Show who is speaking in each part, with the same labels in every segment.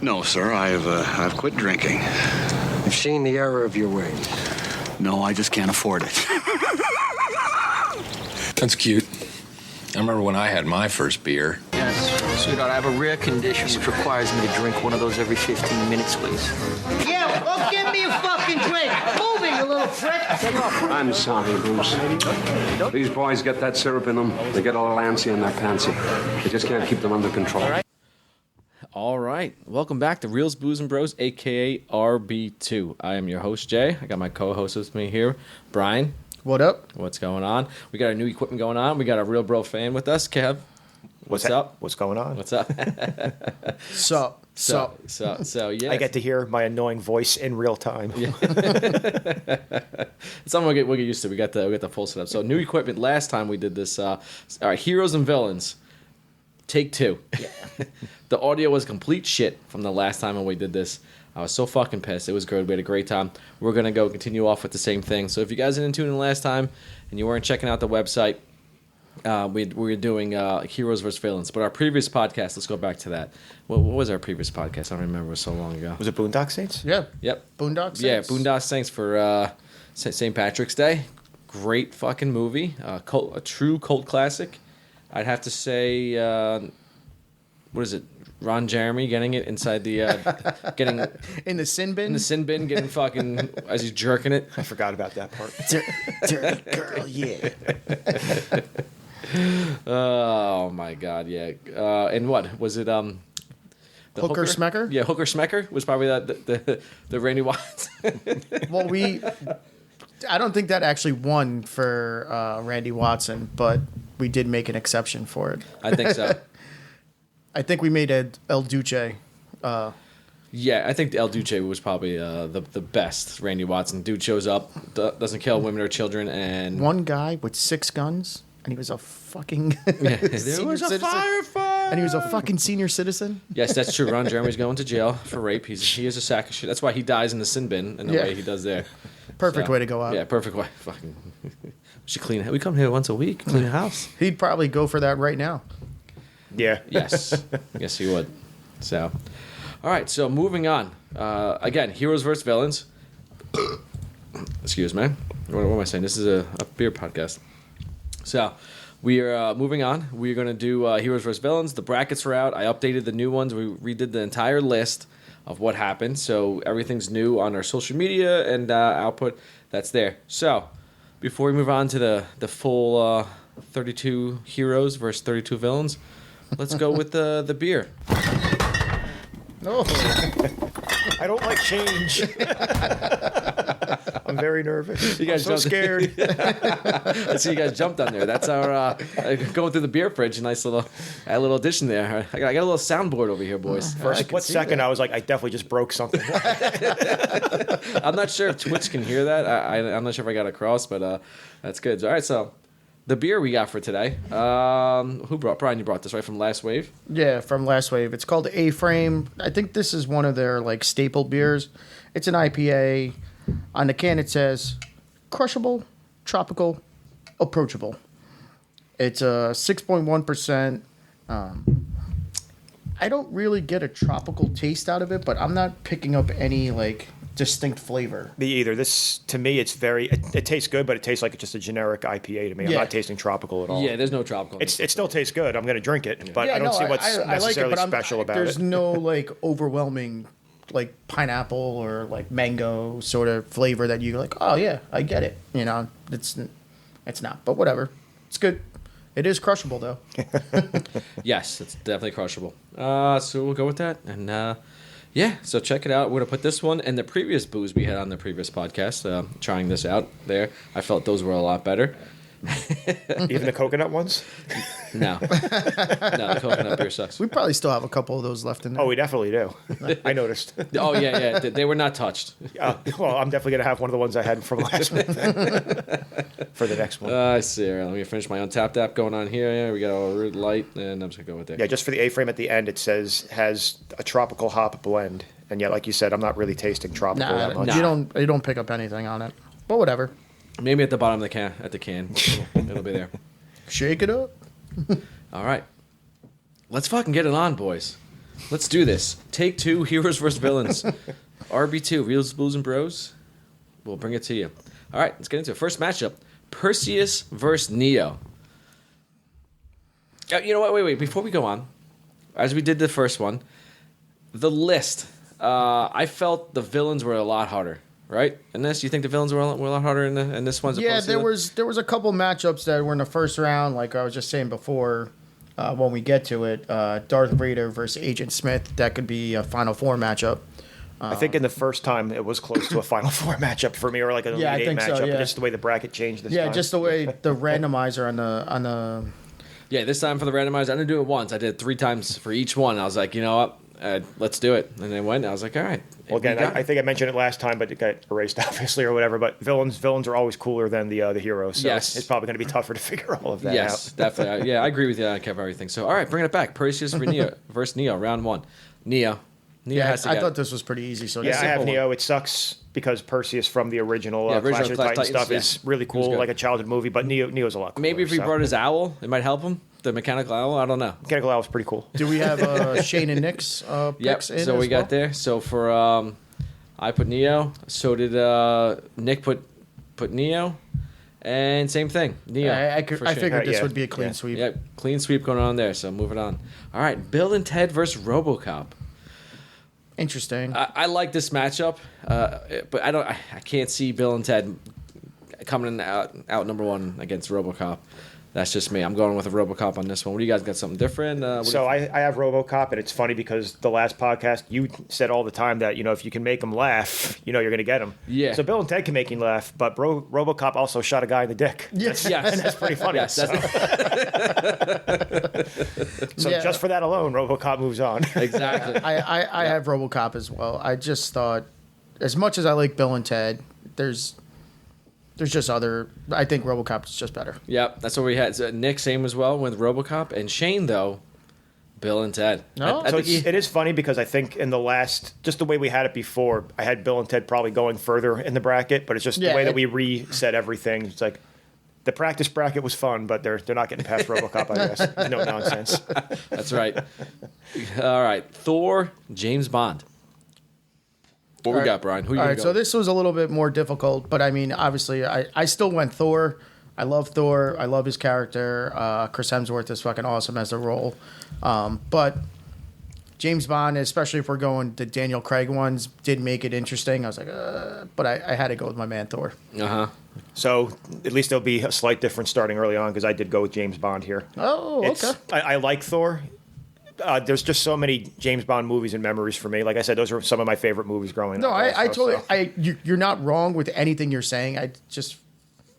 Speaker 1: No, sir. I've quit drinking.
Speaker 2: You've seen the error of your ways.
Speaker 1: No, I just can't afford it.
Speaker 3: That's cute. I remember when I had my first beer.
Speaker 4: Yes, sweetheart, I have a rare condition which requires me to drink one of those every 15 minutes, please.
Speaker 5: Yeah, well, give me a fucking drink. Move it, you little prick.
Speaker 2: I'm sorry, Bruce. These boys get that syrup in them. They get a little antsy and they're pantsy. They just can't keep them under control.
Speaker 6: All right. Welcome back to Reels, Booze, and Bros, a.k.a. RB2. I am your host, Jay. I got my co-host with me here, Brian.
Speaker 7: What up?
Speaker 6: What's going on? We got our new equipment going on. We got a Real Bro fan with us, Kev. What's up?
Speaker 8: What's going on?
Speaker 6: What's up?
Speaker 7: So,
Speaker 6: yeah.
Speaker 8: I get to hear my annoying voice in real time.
Speaker 6: Yeah. Something we'll get used to. We got the full setup. So new equipment. Last time we did this. All right, heroes and villains. Take two. Yeah. The audio was complete shit from the last time when we did this. I was so fucking pissed. It was good. We had a great time. We're going to go continue off with the same thing. So if you guys didn't tune in last time and you weren't checking out the website, we were doing heroes versus villains. But our previous podcast, let's go back to that. What was our previous podcast? I don't remember. It was so long ago.
Speaker 8: Was it Boondock Saints?
Speaker 7: yeah.
Speaker 6: Yep.
Speaker 7: Boondock Saints?
Speaker 6: Yeah, Boondock Saints for St. Patrick's Day. Great fucking movie. A true cult classic. I'd have to say, what is it? Ron Jeremy getting it inside the getting
Speaker 7: in the sin bin.
Speaker 6: In the sin bin, getting fucking as he's jerking it.
Speaker 8: I forgot about that part.
Speaker 7: Dirty girl, yeah.
Speaker 6: Oh my god, yeah. And what was it? The
Speaker 7: Hooker Smecker?
Speaker 6: Yeah, Hooker Smecker was probably the Randy Watts.
Speaker 7: Well, I don't think that actually won for Randy Watson, but we did make an exception for it.
Speaker 6: I think so.
Speaker 7: I think we made El Duce.
Speaker 6: Yeah, I think El Duce was probably the best. Randy Watson. Dude shows up, doesn't kill women or children, and
Speaker 7: one guy with 6 guns, and he was a fucking
Speaker 6: there was a firefight,
Speaker 7: and he was a fucking senior citizen.
Speaker 6: Yes, that's true. Ron Jeremy's going to jail for rape. He is a sack of shit. That's why he dies in the sin bin in the way he does there.
Speaker 7: Perfect way to go out.
Speaker 6: Yeah, perfect way. Fucking, we should clean it. We come here once a week, clean the house.
Speaker 7: He'd probably go for that right now.
Speaker 8: Yeah.
Speaker 6: Yes. Yes, he would. So, all right. So moving on. Again, heroes versus villains. Excuse me. What am I saying? This is a beer podcast. So we are moving on. We're going to do heroes versus villains. The brackets are out. I updated the new ones. We redid the entire list of what happened. So everything's new on our social media and output that's there. So before we move on to the full 32 heroes versus 32 villains, let's go with the beer.
Speaker 7: Oh.
Speaker 8: I don't like change. I'm very nervous.
Speaker 6: You guys
Speaker 8: I'm so scared.
Speaker 6: I see you guys jumped on there. That's our going through the beer fridge. Nice little addition there. I got a little soundboard over here, boys.
Speaker 8: For a split second, I was like, I definitely just broke something.
Speaker 6: I'm not sure if Twitch can hear that. I'm not sure if I got across, but that's good. All right, so the beer we got for today. Who brought? Brian, you brought this right from Last Wave.
Speaker 7: Yeah, from Last Wave. It's called A-Frame. I think this is one of their staple beers. It's an IPA. On the can it says crushable, tropical, approachable. It's 6.1%. I don't really get a tropical taste out of it, but I'm not picking up any distinct flavor.
Speaker 8: Me either. This, to me, it's very. It tastes good, but it tastes like just a generic IPA to me. I'm not tasting tropical at all.
Speaker 6: Yeah, there's no tropical.
Speaker 8: It still tastes good. I'm going to drink it, but I don't see what's necessarily special about
Speaker 7: There's
Speaker 8: it.
Speaker 7: There's no overwhelming pineapple or mango sort of flavor that you're oh yeah, I get it. It's not, but whatever. It's good. It is crushable though.
Speaker 6: Yes, it's definitely crushable. So we'll go with that, and yeah. So check it out. We're gonna put this one and the previous booze we had on the previous podcast. Trying this out there, I felt those were a lot better.
Speaker 8: Even the coconut ones?
Speaker 6: No, the coconut beer sucks.
Speaker 7: We probably still have a couple of those left in there.
Speaker 8: Oh, we definitely do. I noticed.
Speaker 6: Oh yeah, they were not touched.
Speaker 8: Well, I'm definitely gonna have one of the ones I had from last week for the next one.
Speaker 6: I see. All right, let me finish my Untapped app going on here. Yeah, we got a Root Light, and I'm just gonna go with that.
Speaker 8: Yeah, just for the A-frame at the end, it says has a tropical hop blend, and yet, like you said, I'm not really tasting tropical that much.
Speaker 7: You don't pick up anything on it, but whatever.
Speaker 6: Maybe at the bottom of the can. It'll be there.
Speaker 7: Shake it up.
Speaker 6: All right. Let's fucking get it on, boys. Let's do this. Take 2, heroes versus villains. RB2, Reels, Blues, and Bros. We'll bring it to you. All right, let's get into it. First matchup, Perseus versus Neo. You know what? Wait. Before we go on, as we did the first one, the list, I felt the villains were a lot harder. Right? In this, you think the villains were a lot harder in this one?
Speaker 7: Yeah, there was a couple matchups that were in the first round, like I was just saying before. When we get to it, Darth Vader versus Agent Smith, that could be a Final Four matchup.
Speaker 8: I think in the first time it was close to a Final Four matchup for me, or like an Elite Eight matchup.
Speaker 7: So, yeah.
Speaker 8: Just the way the bracket changed this time.
Speaker 7: Yeah, just the way the randomizer on the.
Speaker 6: Yeah, this time for the randomizer, I didn't do it once. I did it 3 times for each one. I was like, you know what? Let's do it. And they went. I was like, all right.
Speaker 8: Well, again, I think I mentioned it last time, but it got erased, obviously, or whatever. But villains are always cooler than the heroes. So
Speaker 6: yes.
Speaker 8: It's probably going to be tougher to figure all of that out.
Speaker 6: Yes, definitely. Yeah, I agree with you on everything. So, all right, bringing it back. Perseus versus Neo, round 1. Neo
Speaker 7: Yeah,
Speaker 6: has to
Speaker 7: I
Speaker 6: get
Speaker 7: thought this was pretty easy. So
Speaker 8: Yeah, I have
Speaker 6: one.
Speaker 8: Neo. It sucks because Perseus from the original,
Speaker 6: original
Speaker 8: Clash of the
Speaker 6: Clash
Speaker 8: Titans stuff
Speaker 6: Titans,
Speaker 8: is
Speaker 6: yeah.
Speaker 8: really
Speaker 6: He was
Speaker 8: cool,
Speaker 6: good.
Speaker 8: like a childhood movie. But Neo's a lot cooler.
Speaker 6: Maybe if he
Speaker 8: so.
Speaker 6: brought his owl, it might help him. The mechanical owl, I don't know.
Speaker 8: Mechanical Owl was pretty cool.
Speaker 7: Do we have Shane and Nick's
Speaker 6: Yep.
Speaker 7: picks in
Speaker 6: So
Speaker 7: as
Speaker 6: we got
Speaker 7: well?
Speaker 6: there. So for I put Neo. So did Nick put Neo, and same thing. Neo.
Speaker 7: I
Speaker 6: for
Speaker 7: figured
Speaker 6: Shane.
Speaker 7: this
Speaker 8: Yeah,
Speaker 7: would be a clean
Speaker 8: yeah.
Speaker 7: sweep.
Speaker 6: Yep, clean sweep going on there. So moving on. All right, Bill and Ted versus RoboCop.
Speaker 7: Interesting.
Speaker 6: I like this matchup, but I can't see Bill and Ted coming out number 1 against RoboCop. That's just me. I'm going with a RoboCop on this one. What do you guys got? Something different?
Speaker 8: So I have RoboCop, and it's funny because the last podcast you said all the time that if you can make them laugh, you're going to get them.
Speaker 6: Yeah.
Speaker 8: So Bill and Ted can make you laugh, but RoboCop also shot a guy in the dick.
Speaker 7: Yes.
Speaker 8: And that's pretty funny.
Speaker 6: Yes,
Speaker 8: so
Speaker 7: Yeah.
Speaker 8: just for that alone, RoboCop moves on.
Speaker 6: exactly.
Speaker 7: I have RoboCop as well. I just thought, as much as I like Bill and Ted, there's just other. I think RoboCop is just better.
Speaker 6: Yep, that's what we had. So Nick, same as well with RoboCop, and Shane though, Bill and Ted.
Speaker 7: No?
Speaker 6: I
Speaker 8: So
Speaker 6: think
Speaker 8: it is funny because I think in the last, just the way we had it before, I had Bill and Ted probably going further in the bracket, but it's just
Speaker 7: Yeah,
Speaker 8: the way that
Speaker 7: it-
Speaker 8: we reset everything. It's like the practice bracket was fun, but they're not getting past RoboCop, I guess. No nonsense.
Speaker 6: that's right. All right, Thor, James Bond. What we
Speaker 7: All right.
Speaker 6: got, Brian? Who you
Speaker 7: All
Speaker 6: gonna
Speaker 7: right,
Speaker 6: go
Speaker 7: so
Speaker 6: with?
Speaker 7: this was a little bit more difficult, but I mean, obviously, I still went Thor. I love Thor. I love his character. Chris Hemsworth is fucking awesome as the role. But James Bond, especially if we're going the Daniel Craig ones, did make it interesting. I was like, but I had to go with my man Thor.
Speaker 6: Uh-huh.
Speaker 8: So at least there'll be a slight difference starting early on because I did go with James Bond here.
Speaker 7: Oh, okay.
Speaker 8: I like Thor. There's just so many James Bond movies and memories for me. Like I said, those are some of my favorite movies growing
Speaker 7: No,
Speaker 8: up.
Speaker 7: I
Speaker 8: also,
Speaker 7: totally.
Speaker 8: so.
Speaker 7: You're not wrong with anything you're saying. I just.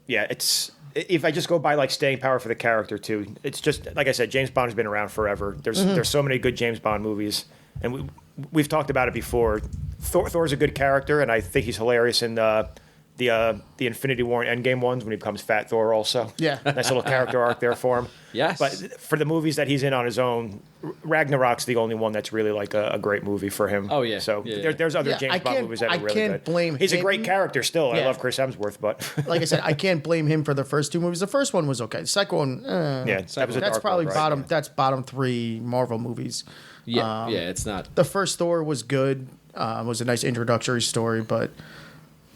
Speaker 8: Yeah, it's if I just go by like staying power for the character too. It's just like I said, James Bond has been around forever. There's so many good James Bond movies, and we've talked about it before. Thor's a good character, and I think he's hilarious in the Infinity War and Endgame ones when he becomes Fat Thor. Also,
Speaker 7: Yeah.
Speaker 8: nice little character arc there for him.
Speaker 6: Yes.
Speaker 8: But for the movies that he's in on his own, Ragnarok's the only one that's really like a great movie for him.
Speaker 6: Oh, yeah.
Speaker 8: So
Speaker 6: Yeah, yeah.
Speaker 8: there's other
Speaker 7: Yeah,
Speaker 8: James
Speaker 7: I
Speaker 8: Bond
Speaker 7: can't-
Speaker 8: movies that
Speaker 7: I
Speaker 8: are really
Speaker 7: can't
Speaker 8: good.
Speaker 7: blame
Speaker 8: He's a great
Speaker 7: him.
Speaker 8: character still. I
Speaker 7: Yeah.
Speaker 8: love Chris Hemsworth, but
Speaker 7: Like I said, I can't blame him for the first 2 movies. The first one was okay. The second one,
Speaker 8: yeah, that was a
Speaker 7: that's
Speaker 8: dark
Speaker 7: probably
Speaker 8: world, right?
Speaker 7: bottom. That's bottom 3 Marvel movies.
Speaker 6: Yeah, it's not.
Speaker 7: The first Thor was good. Was a nice introductory story, but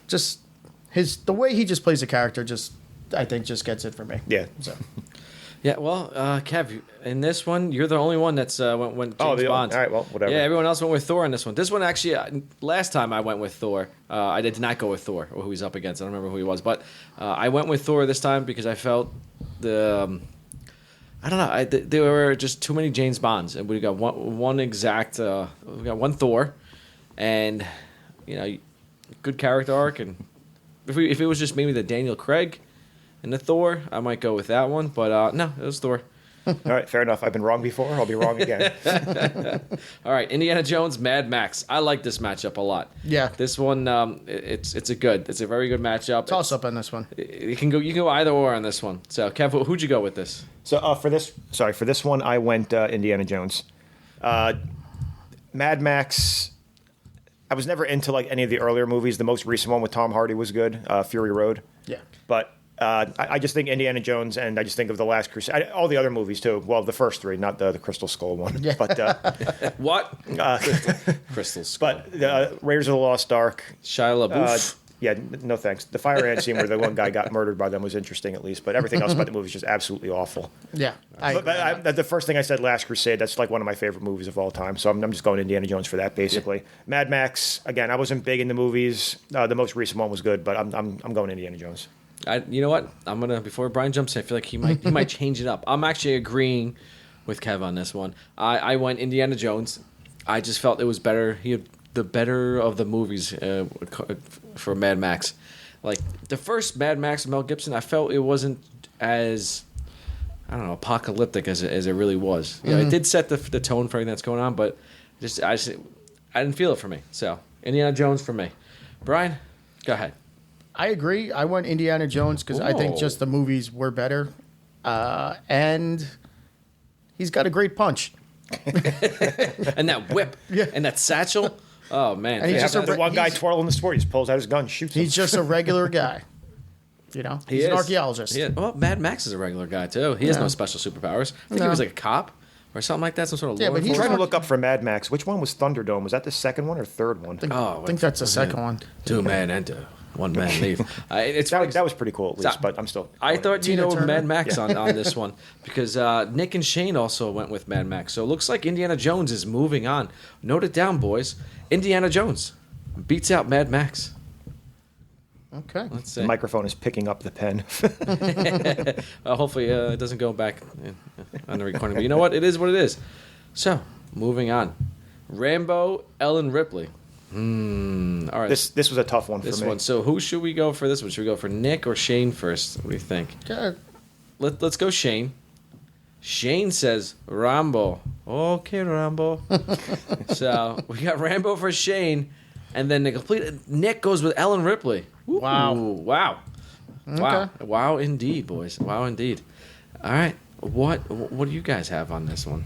Speaker 7: just the way he just plays the character, I think just gets it for me.
Speaker 8: Yeah.
Speaker 7: So
Speaker 6: Yeah, well, Kev, in this one, you're the only one that's went James Bond.
Speaker 8: All right, well, whatever.
Speaker 6: Yeah, everyone else went with Thor in this one. This one, actually, last time I went with Thor, I did not go with Thor, or who he's up against. I don't remember who he was. But I went with Thor this time because I felt I don't know. There were just too many James Bonds. And we got one exact, we got one Thor. And, good character arc. And if it was just maybe the Daniel Craig and the Thor, I might go with that one. But no, it was Thor.
Speaker 8: All right, fair enough. I've been wrong before. I'll be wrong again.
Speaker 6: All right, Indiana Jones, Mad Max. I like this matchup a lot.
Speaker 7: Yeah.
Speaker 6: This one, it's a very good matchup.
Speaker 7: toss up on this one.
Speaker 6: You can go either or on this one. So, Kev, who'd you go with this?
Speaker 8: So for this one, I went Indiana Jones. Mad Max. I was never into like any of the earlier movies. The most recent one with Tom Hardy was good, Fury Road.
Speaker 7: Yeah.
Speaker 8: But I just think Indiana Jones, and I just think of The Last Crusade. All the other movies, too. Well, the first three, not the Crystal Skull one.
Speaker 7: Yeah.
Speaker 8: But,
Speaker 6: What? Crystal Skull.
Speaker 8: but Raiders of the Lost Ark.
Speaker 6: Shia LaBeouf.
Speaker 8: Yeah, no thanks. The fire ant scene where the one guy got murdered by them was interesting, at least. But everything else about the movie is just absolutely awful.
Speaker 7: Yeah.
Speaker 8: The first thing I said, Last Crusade, that's like one of my favorite movies of all time. So I'm just going Indiana Jones for that, basically. Yeah. Mad Max, again, I wasn't big into movies. The most recent one was good, but I'm going Indiana Jones.
Speaker 6: You know what? I'm gonna before Brian jumps in, I feel like he might change it up. I'm actually agreeing with Kev on this one. I went Indiana Jones. I just felt it was better. He had the better of the movies for Mad Max. Like the first Mad Max with Mel Gibson, I felt it wasn't as apocalyptic as it really was. You know, it did set the tone for everything that's going on, but I didn't feel it for me. So Indiana Jones for me. Brian, go ahead.
Speaker 7: I agree. I went Indiana Jones because I think just the movies were better. And he's got a great punch.
Speaker 6: And that whip.
Speaker 7: Yeah.
Speaker 6: And that satchel. Oh, man.
Speaker 7: And he's just
Speaker 8: The one guy twirling the sword, he just pulls out his gun, shoots him.
Speaker 7: He's just a regular guy. You know? He's an archaeologist.
Speaker 6: Well, Mad Max is a regular guy, too. He has no special superpowers. I think he was like a cop or something like that. Some sort of law
Speaker 7: but he's
Speaker 8: trying to look up for Mad Max. Which one was Thunderdome? Was that the second one or third one?
Speaker 7: I think that's the second one.
Speaker 6: 2 men enter. 1 man leave.
Speaker 8: That was pretty cool, at least, but I'm still...
Speaker 6: I thought
Speaker 7: Turner.
Speaker 6: Mad Max on this one because Nick and Shane also went with Mad Max. So it looks like Indiana Jones is moving on. Note it down, boys. Indiana Jones beats out Mad Max.
Speaker 7: Okay.
Speaker 6: Let's see.
Speaker 8: The microphone is picking up the pen.
Speaker 6: Hopefully it doesn't go back on the recording. But you know what? It is what it is. So, moving on. Rambo, Ellen Ripley. All right.
Speaker 8: This was a tough one for me.
Speaker 6: So who should we go for this one? Should we go for Nick or Shane first? What do you think?
Speaker 7: Yeah.
Speaker 6: Let's go Shane. Shane says Rambo. Okay, Rambo. So we got Rambo for Shane, and then Nick goes with Ellen Ripley. Ooh, wow. Wow, indeed, boys. Wow, indeed. All right. What do you guys have on this one?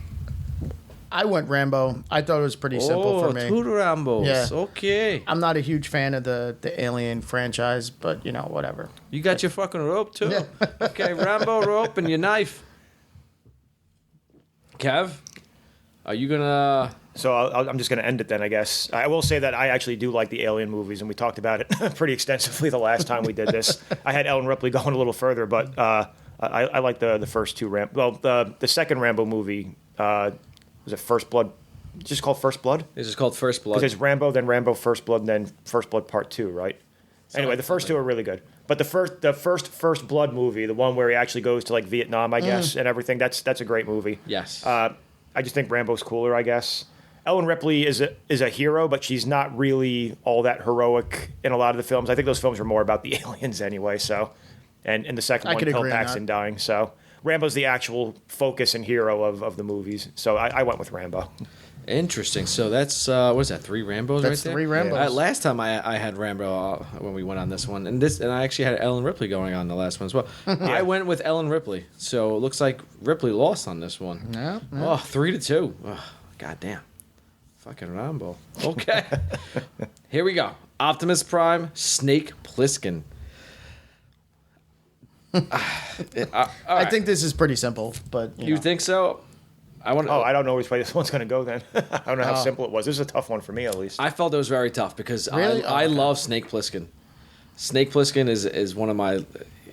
Speaker 7: I went Rambo. I thought it was pretty simple for me.
Speaker 6: 2 Rambos.
Speaker 7: Yeah.
Speaker 6: Okay.
Speaker 7: I'm not a huge fan of the Alien franchise, but, whatever.
Speaker 6: You got your fucking rope, too? Yeah. Okay, Rambo rope and your knife. Kev, are you going to...
Speaker 8: So I'm just going to end it then, I guess. I will say that I actually do like the Alien movies, and we talked about it pretty extensively the last time we did this. I had Ellen Ripley going a little further, but I like the first two Rambo. Well, the second Rambo movie... was it First Blood? Just called First Blood?
Speaker 6: It's just called First Blood.
Speaker 8: Because it's Rambo, then Rambo First Blood, and then First Blood Part 2, right? Anyway, the first two are really good. But the First Blood movie, the one where he actually goes to like Vietnam, I guess, and everything, that's a great movie.
Speaker 6: Yes.
Speaker 8: I just think Rambo's cooler, I guess. Ellen Ripley is a hero, but she's not really all that heroic in a lot of the films. I think those films are more about the aliens anyway, so. And the second one, Bill Paxton dying, so. Rambo's the actual focus and hero of the movies, so I went with Rambo.
Speaker 6: Interesting. So that's what is that? 3 Rambos
Speaker 7: That's
Speaker 6: right there.
Speaker 7: 3 Rambos.
Speaker 6: Yeah. Last time I had Rambo when we went on this one, and I actually had Ellen Ripley going on the last one as well. I went with Ellen Ripley, so it looks like Ripley lost on this one.
Speaker 7: Yeah.
Speaker 6: Oh, 3-2. Oh, God damn. Fucking Rambo. Okay. Here we go. Optimus Prime, Snake Plissken.
Speaker 7: I think this is pretty simple, but
Speaker 6: You think so? I
Speaker 8: don't know which way this one's going to go then. I don't know how simple it was. This is a tough one for me, at least.
Speaker 6: I felt it was very tough because
Speaker 7: Really?
Speaker 6: I love Snake Plissken. Snake Plissken is one of my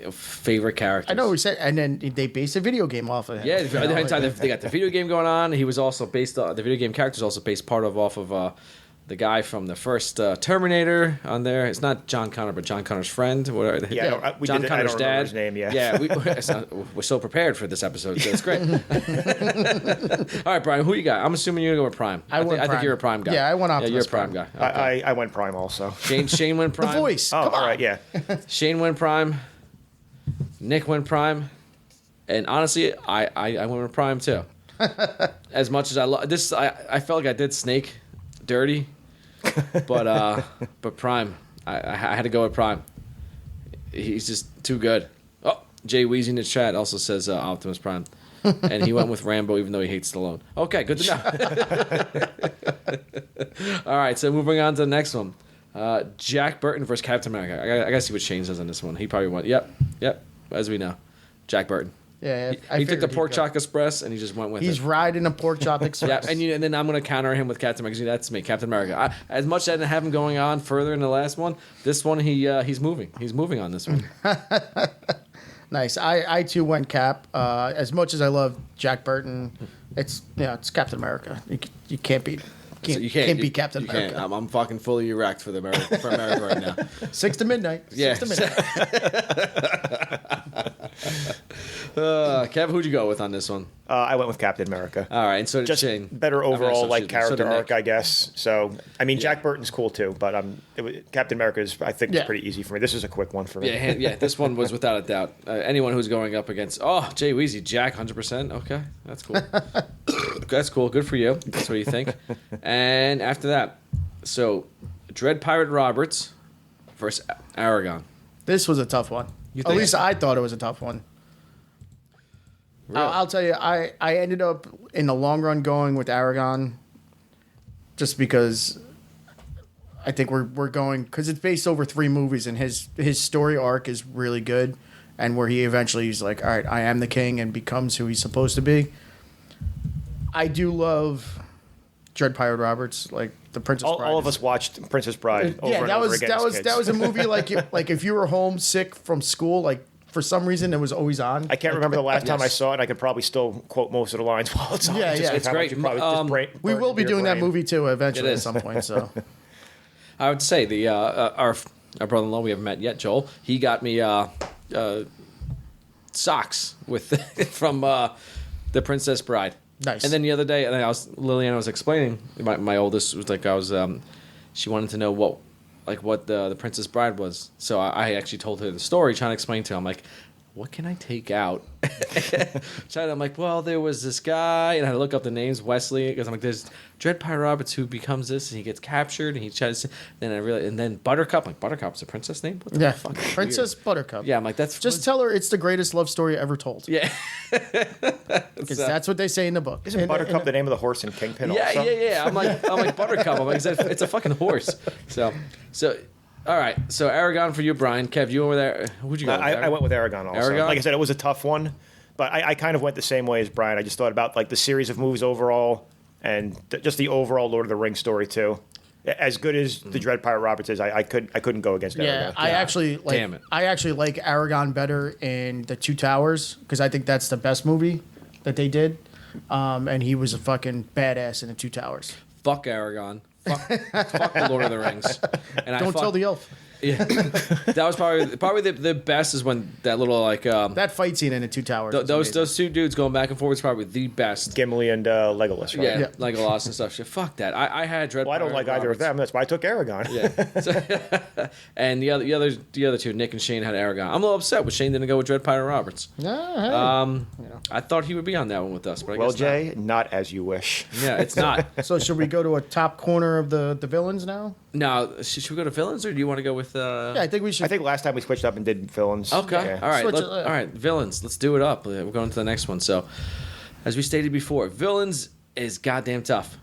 Speaker 6: favorite characters.
Speaker 7: I know we said, and then they based a video game off of him.
Speaker 6: Yeah, they got the video game going on. He was also based the video game character is also based off of the guy from the first Terminator on there. It's not John Connor, but John Connor's friend. Whatever.
Speaker 8: Yeah,
Speaker 6: John Connor's dad.
Speaker 8: His name, yeah.
Speaker 6: Yeah, we're so prepared for this episode, so it's great. All right, Brian, who you got? I'm assuming you're going to go with Prime. I think you're a Prime guy.
Speaker 7: Yeah, I went Optimus
Speaker 6: Yeah, you're a Prime guy. Okay.
Speaker 8: I went Prime also.
Speaker 6: Shane went Prime.
Speaker 7: The voice.
Speaker 8: Oh,
Speaker 7: Come on.
Speaker 8: all right, yeah.
Speaker 6: Shane went Prime. Nick went Prime. And honestly, I went with Prime too. As much as I love this, I felt like I did Snake dirty. But Prime, I had to go with Prime. He's just too good. Oh, Jay Weezy in the chat also says Optimus Prime. And he went with Rambo even though he hates Stallone. Okay, good to know. All right, so moving on to the next one. Jack Burton versus Captain America. I gotta see what Shane says on this one. He probably went, yep. as we know, Jack Burton.
Speaker 7: Yeah,
Speaker 6: He took the
Speaker 7: figured
Speaker 6: pork
Speaker 7: he'd go.
Speaker 6: chop express and he just went with
Speaker 7: He's
Speaker 6: it.
Speaker 7: riding a pork chop express.
Speaker 6: Yeah, and then I'm going to counter him with Captain America. That's me, Captain America. As much as I didn't have him going on further in the last one, this one he's moving. He's moving on this one.
Speaker 7: Nice. I too went Cap. As much as I love Jack Burton, it's Captain America. You can't beat.
Speaker 6: So
Speaker 7: Can't beat Captain
Speaker 6: you
Speaker 7: America.
Speaker 6: Can't. I'm fucking fully erect for America right now.
Speaker 7: 6 to midnight.
Speaker 6: Yeah.
Speaker 7: 6 to midnight.
Speaker 6: Kev, who'd you go with on this one?
Speaker 8: I went with Captain America.
Speaker 6: All right, and so did
Speaker 8: Just
Speaker 6: Shane.
Speaker 8: better
Speaker 6: Okay,
Speaker 8: overall,
Speaker 6: so
Speaker 8: like
Speaker 6: so
Speaker 8: character
Speaker 6: did Nick.
Speaker 8: arc, I guess. So, I mean, Jack Burton's cool too, but Captain America is, I think,
Speaker 7: Yeah.
Speaker 8: pretty easy for me. This is a quick one for me.
Speaker 6: Yeah, this one was without a doubt. Anyone who's going up against, Jay Weezy, Jack, 100%. Okay, that's cool. That's cool. Good for you. That's what you think. And after that, so Dread Pirate Roberts versus Aragon.
Speaker 7: This was a tough one.
Speaker 6: You
Speaker 7: At
Speaker 6: think?
Speaker 7: least I thought it was a tough one.
Speaker 6: Really?
Speaker 7: I'll tell you, I ended up in the long run going with Aragon, just because I think we're going because it's based over 3 movies and his story arc is really good, and where he eventually is like, all right, I am the king and becomes who he's supposed to be. I do love Dread Pirate Roberts, like the Princess Bride.
Speaker 8: All of us watched Princess Bride over and over again as kids.
Speaker 7: that was a movie like if you were homesick from school, like for some reason it was always on.
Speaker 8: I can't remember the last time I
Speaker 6: Yes.
Speaker 8: saw it. I could probably still quote most of the lines while it's on.
Speaker 7: Yeah,
Speaker 8: Just
Speaker 7: yeah.
Speaker 8: with
Speaker 7: It's
Speaker 8: how much
Speaker 6: great.
Speaker 8: you probably just
Speaker 7: We
Speaker 8: burned
Speaker 7: will be
Speaker 8: into your
Speaker 7: doing that
Speaker 8: brain.
Speaker 7: movie too eventually
Speaker 6: It
Speaker 7: at
Speaker 6: is.
Speaker 7: some point. So
Speaker 6: I would say the our brother-in-law, we haven't met yet, Joel. He got me socks with from the Princess Bride.
Speaker 7: Nice.
Speaker 6: And then the other day, and Liliana was explaining. My oldest was like, she wanted to know what the Princess Bride was. So I actually told her the story, trying to explain to her. I'm like, what can I take out? I'm like, well, there was this guy, and I had to look up the names, Wesley, because I'm like, there's Dread Pirate Roberts who becomes this, and he gets captured, and he tries to, and then Buttercup, I'm like, Buttercup's a princess name? What the
Speaker 7: yeah,
Speaker 6: fuck?
Speaker 7: Princess Buttercup.
Speaker 6: Yeah, I'm like, that's
Speaker 7: Just tell her it's the greatest love story ever told.
Speaker 6: yeah.
Speaker 7: Because that's what they say in the book.
Speaker 8: Isn't Buttercup the name of the horse in Kingpin
Speaker 6: Yeah,
Speaker 8: also?
Speaker 6: yeah. I'm like Buttercup. I'm like, it's a fucking horse. So, all right. So Aragon for you, Brian. Kev, you over there? Who'd you go?
Speaker 8: I went with Aragon also.
Speaker 6: Aragon?
Speaker 8: Like I said, it was a tough one, but I kind of went the same way as Brian. I just thought about like the series of movies overall and just the overall Lord of the Rings story too. As good as the Dread Pirate Roberts is, I couldn't go against
Speaker 7: Yeah,
Speaker 8: Aragon.
Speaker 7: I actually like.
Speaker 6: Damn it.
Speaker 7: I actually like Aragon better in The Two Towers because I think that's the best movie that they did, and he was a fucking badass in The Two Towers.
Speaker 6: Fuck Aragon. Fuck the Lord of the Rings. And
Speaker 7: Don't tell the elf.
Speaker 6: Yeah, that was probably the best is when that little like
Speaker 7: That fight scene in The Two Towers. was amazing.
Speaker 6: those two dudes going back and forth was probably the best.
Speaker 8: Gimli and Legolas, right?
Speaker 6: Yeah,
Speaker 7: Yeah.
Speaker 6: like Legolas and stuff. Shit, fuck that. I had Dread.
Speaker 8: Well, I don't
Speaker 6: Pirate
Speaker 8: like either of
Speaker 6: Roberts.
Speaker 8: them. That's why I took Aragon.
Speaker 6: Yeah. And the other two, Nick and Shane had Aragon. I'm a little upset with Shane didn't go with Dread Pirate Roberts.
Speaker 7: Yeah, hey.
Speaker 6: I thought he would be on that one with us, but I
Speaker 8: Well,
Speaker 6: guess not.
Speaker 8: Jay, not as you wish.
Speaker 6: Yeah, it's not.
Speaker 7: So should we go to a top corner of the villains now?
Speaker 6: Now, should we go to villains or do you want to go with?
Speaker 7: Yeah, I think we should.
Speaker 8: I think last time we switched up and did villains.
Speaker 6: Okay,
Speaker 8: Yeah.
Speaker 6: all right,
Speaker 7: Switch it,
Speaker 6: all right, villains. Let's do it up. We're going to the next one. So, as we stated before, villains is goddamn tough.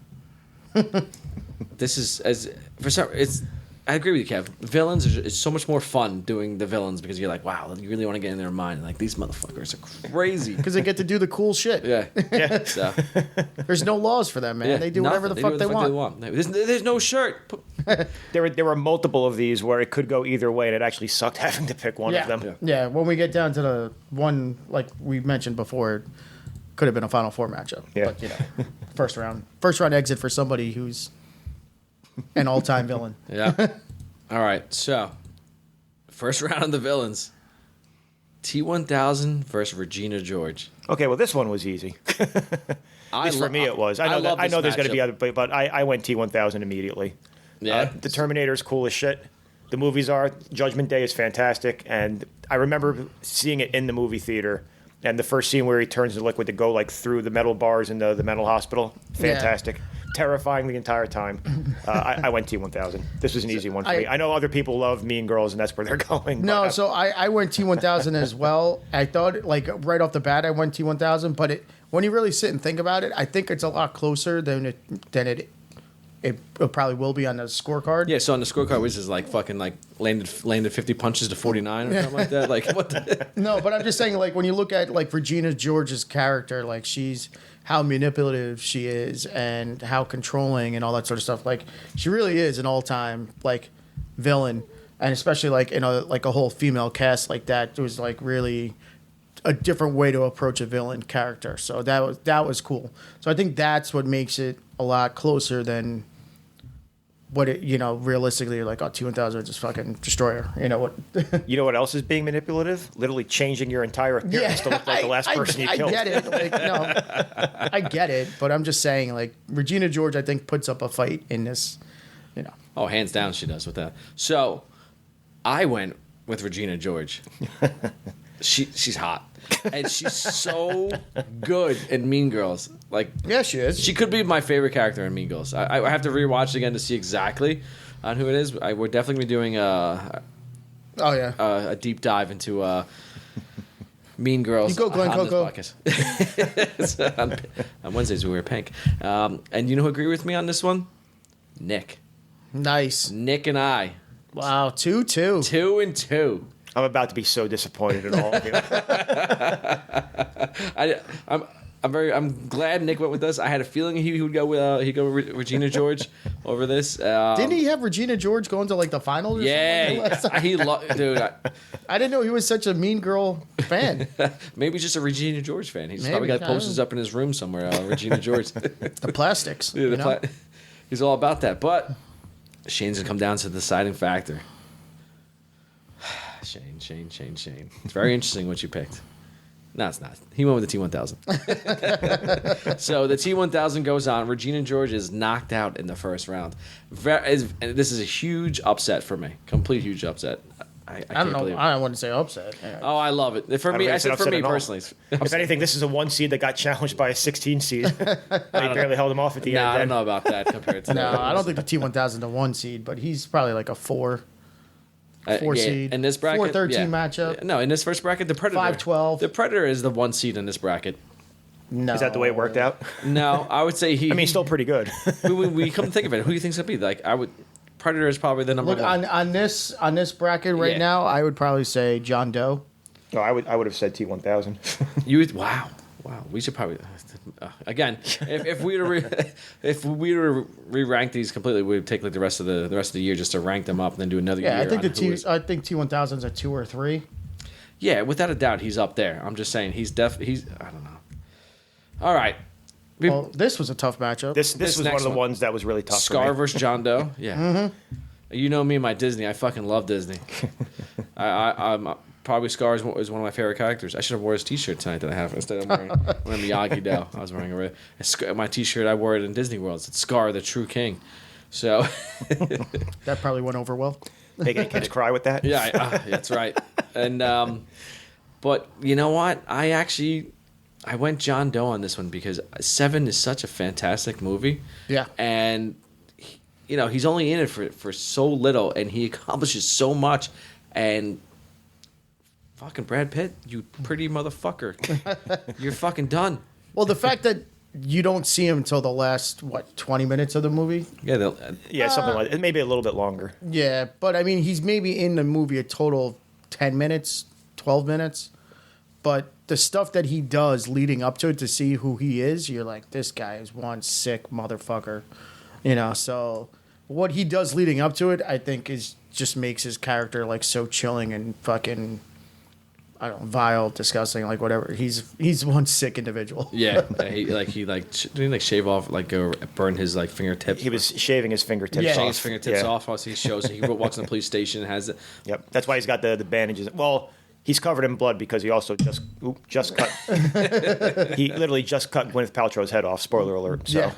Speaker 6: This is it's. I agree with you, Kev. Villains is so much more fun doing the villains because you're like, wow, you really want to get in their mind. Like these motherfuckers are crazy.
Speaker 7: because they get to do the cool shit.
Speaker 6: Yeah. So,
Speaker 7: There's no laws for them, man.
Speaker 6: yeah,
Speaker 7: They do whatever the
Speaker 6: nothing.
Speaker 7: fuck
Speaker 6: do
Speaker 7: they
Speaker 6: what the
Speaker 7: want.
Speaker 6: There's no shirt.
Speaker 8: There were multiple of these where it could go either way, and it actually sucked having to pick one
Speaker 7: Yeah.
Speaker 8: of them.
Speaker 7: Yeah, when we get down to the one like we mentioned before, it could have been a Final Four matchup.
Speaker 8: Yeah.
Speaker 7: But you know, first round exit for somebody who's an all-time villain.
Speaker 6: Yeah. All right. So, first round of the villains. T-1000 versus Regina George.
Speaker 8: Okay, well, this one was easy. At least for me, it was. I know there's going to be other, but I went T-1000 immediately.
Speaker 6: Yeah.
Speaker 8: The Terminator's cool as shit. The movies are. Judgment Day is fantastic, and I remember seeing it in the movie theater. And the first scene where he turns to liquid to go like through the metal bars in the mental hospital, fantastic, terrifying the entire time. I went T-1000. This was an easy one for me. I know other people love Mean Girls, and that's where they're going.
Speaker 7: No,
Speaker 8: but,
Speaker 7: so I went T-1000 as well. I thought, like, right off the bat, I went T-1000, but when you really sit and think about it, I think it's a lot closer than it it probably will be on the scorecard.
Speaker 6: Yeah, so on the scorecard, which is like fucking like landed 50 punches to 49 or something like that. Like what?
Speaker 7: No, but I'm just saying, like when you look at like Regina George's character, like she's how manipulative she is and how controlling and all that sort of stuff. Like she really is an all-time like villain, and especially like in a whole female cast like that, it was like really a different way to approach a villain character. So that was cool. So I think that's what makes it a lot closer than what it, realistically, you're like, oh, T-1000 is just fucking destroyer. You know what?
Speaker 8: You know what else is being manipulative? Literally changing your entire appearance to look like the last person you killed.
Speaker 7: I get it. Like, no, I get it. But I'm just saying, like, Regina George, I think, puts up a fight in this,
Speaker 6: Oh, hands down, she does with that. So I went with Regina George. She's hot. And she's so good in Mean Girls. Like,
Speaker 7: Yeah, she is.
Speaker 6: she could be my favorite character in Mean Girls. I have to rewatch it again to see exactly on who it is. We're definitely doing
Speaker 7: Oh, yeah.
Speaker 6: a deep dive into Mean Girls.
Speaker 7: You go, Glenn
Speaker 6: on this
Speaker 7: Coco.
Speaker 6: podcast. on Wednesdays we wear pink. And you know who agree with me on this one? Nick.
Speaker 7: Nice.
Speaker 6: Nick and I.
Speaker 7: Wow, 2-2.
Speaker 6: 2-2.
Speaker 8: I'm about to be so disappointed in all of you.
Speaker 6: I'm glad Nick went with us. I had a feeling he would go with Regina George over this.
Speaker 7: Didn't he have Regina George going to like the finals? Or something like that last time?
Speaker 6: Dude.
Speaker 7: I didn't know he was such a Mean Girl fan.
Speaker 6: Maybe he's just a Regina George fan. He's
Speaker 7: Maybe,
Speaker 6: probably got
Speaker 7: I don't
Speaker 6: posters
Speaker 7: know.
Speaker 6: up in his room somewhere. Regina George.
Speaker 7: The plastics.
Speaker 6: Yeah, he's all about that. But Shane's gonna come down to the deciding factor. Shane. It's very interesting what you picked. No, it's not. He went with the T-1000. So the T-1000 goes on. Regina George is knocked out in the first round. And this is a huge upset for me. Complete huge upset. I
Speaker 7: don't know. I wouldn't say upset.
Speaker 6: Oh, I love it. For me, I said for me personally.
Speaker 8: If anything, this is a 1 seed that got challenged by a 16 seed. They barely held him off at the end.
Speaker 6: I don't know about that compared to
Speaker 7: No, I don't think the T-1000 is a 1 seed, but he's probably like a 4 seed.
Speaker 6: In this bracket,
Speaker 7: 4-13 matchup.
Speaker 6: No, in this first bracket, the Predator.
Speaker 7: 5-12.
Speaker 6: The Predator is the 1 seed in this bracket.
Speaker 7: No.
Speaker 8: Is that the way it worked out?
Speaker 6: No, I would say he.
Speaker 8: I mean, still pretty good.
Speaker 6: we come to think of it. Who do you think it'd be? Like, I would. Predator is probably the number
Speaker 7: Look,
Speaker 6: one.
Speaker 7: on this bracket right
Speaker 6: Yeah.
Speaker 7: now, I would probably say John Doe.
Speaker 8: No, I would have said T1000.
Speaker 6: You would, wow. We should probably again if we were to re-rank these completely, we'd take like the rest of the year just to rank them up and then do another year.
Speaker 7: Yeah, I think
Speaker 6: on
Speaker 7: I think T-1000's a 2 or 3.
Speaker 6: Yeah, without a doubt, he's up there. I'm just saying he's I don't know. All right.
Speaker 7: Well, this was a tough matchup.
Speaker 8: This was one
Speaker 6: next
Speaker 8: of the
Speaker 6: one.
Speaker 8: ones that was really tough.
Speaker 6: Scar
Speaker 8: for me.
Speaker 6: versus John Doe. Yeah.
Speaker 7: Mm-hmm.
Speaker 6: You know me and my Disney. I fucking love Disney. I'm probably Scar is one of my favorite characters. I should have wore his T-shirt tonight that I have instead of wearing Miyagi Do. I was wearing my T-shirt. I wore it in Disney World. It's Scar, the true king. So
Speaker 7: That probably went over well.
Speaker 8: Making kids cry with that.
Speaker 6: yeah, that's right. And but you know what? I went John Doe on this one because Seven is such a fantastic movie.
Speaker 7: Yeah.
Speaker 6: And he's only in it for so little, and he accomplishes so much. And fucking Brad Pitt, you pretty motherfucker, you're fucking done.
Speaker 7: Well, the fact that you don't see him until the last 20 minutes of the movie.
Speaker 6: Yeah,
Speaker 8: Yeah, something like that. Maybe a little bit longer.
Speaker 7: Yeah, but I mean, he's maybe in the movie a total of 10 minutes, 12 minutes. But the stuff that he does leading up to it to see who he is, you're like, this guy is one sick motherfucker. So what he does leading up to it, I think just makes his character like so chilling and fucking, I don't know, vile, disgusting, like whatever. He's one sick individual.
Speaker 6: yeah. Didn't he shave off or burn his fingertips?
Speaker 8: He was shaving his fingertips
Speaker 7: Yeah.
Speaker 8: off.
Speaker 6: Shaving his fingertips
Speaker 8: Yeah.
Speaker 6: off. He shows he walks in the police station and has it.
Speaker 8: Yep. That's why he's got the bandages. Well, he's covered in blood because he also just cut. He literally just cut Gwyneth Paltrow's head off. Spoiler alert. So.
Speaker 7: Yeah.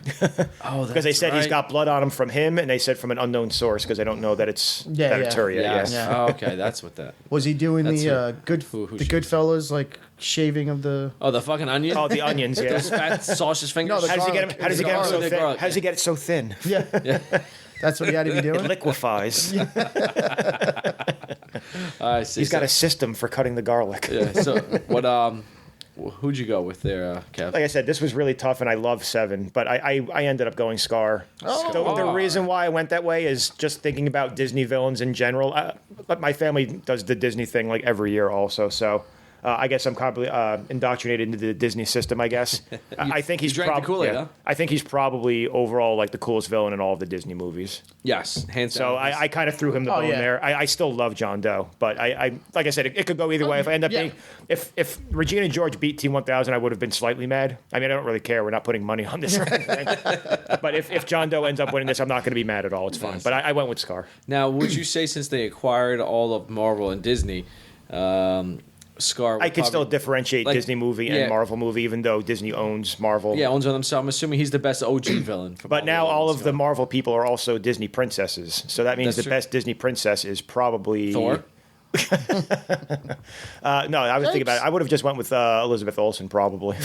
Speaker 6: Oh,
Speaker 8: Because they said he's got blood on him from him, and they said from an unknown source because they don't know that it's it's her yet.
Speaker 6: Yes.
Speaker 8: Yeah.
Speaker 6: Oh, okay, that's what that.
Speaker 7: Was he doing
Speaker 6: That's
Speaker 7: the
Speaker 6: who
Speaker 7: the
Speaker 6: she-
Speaker 7: Goodfellas shaving of the?
Speaker 6: Oh, the fucking onion.
Speaker 8: Oh, the onions. Yeah.
Speaker 6: Those fat sausage fingers.
Speaker 7: No, the
Speaker 8: How does he get him? How does he get him so
Speaker 6: The
Speaker 8: thin?
Speaker 6: garlic,
Speaker 8: How does he get it so thin?
Speaker 7: Yeah, that's what he had to be
Speaker 8: It
Speaker 7: doing.
Speaker 8: liquefies.
Speaker 6: I see.
Speaker 8: He's got a system for cutting the garlic.
Speaker 6: Yeah. So what who'd you go with there, Kev?
Speaker 8: Like I said, this was really tough, and I love 7, but I ended up going Scar. The reason why I went that way is just thinking about Disney villains in general. But my family does the Disney thing like every year also, so I guess I'm probably indoctrinated into the Disney system. I guess I think he's
Speaker 6: drank the Kool-Aid, huh?
Speaker 8: I think he's probably overall like the coolest villain in all of the Disney movies.
Speaker 6: Yes, hands
Speaker 8: So
Speaker 6: down.
Speaker 8: I kind of threw him the bone there. I still love John Doe, but I like I said, it could go either way. If I end up being, if Regina George beat T-1000, I would have been slightly mad. I mean, I don't really care. We're not putting money on this or anything. But if John Doe ends up winning this, I'm not going to be mad at all. It's fine. But I went with Scar.
Speaker 6: Now, would you say since they acquired all of Marvel and Disney, Scar?
Speaker 8: I can still differentiate Disney movie and Marvel movie, even though Disney owns Marvel.
Speaker 6: Yeah, owns them. So I'm assuming he's the best OG villain.
Speaker 8: But now all of the Marvel people are also Disney princesses. So that means
Speaker 6: That's
Speaker 8: the
Speaker 6: true.
Speaker 8: best Disney princess is probably
Speaker 6: Thor.
Speaker 8: No, I was thinking about it. I would have just went with Elizabeth Olsen probably.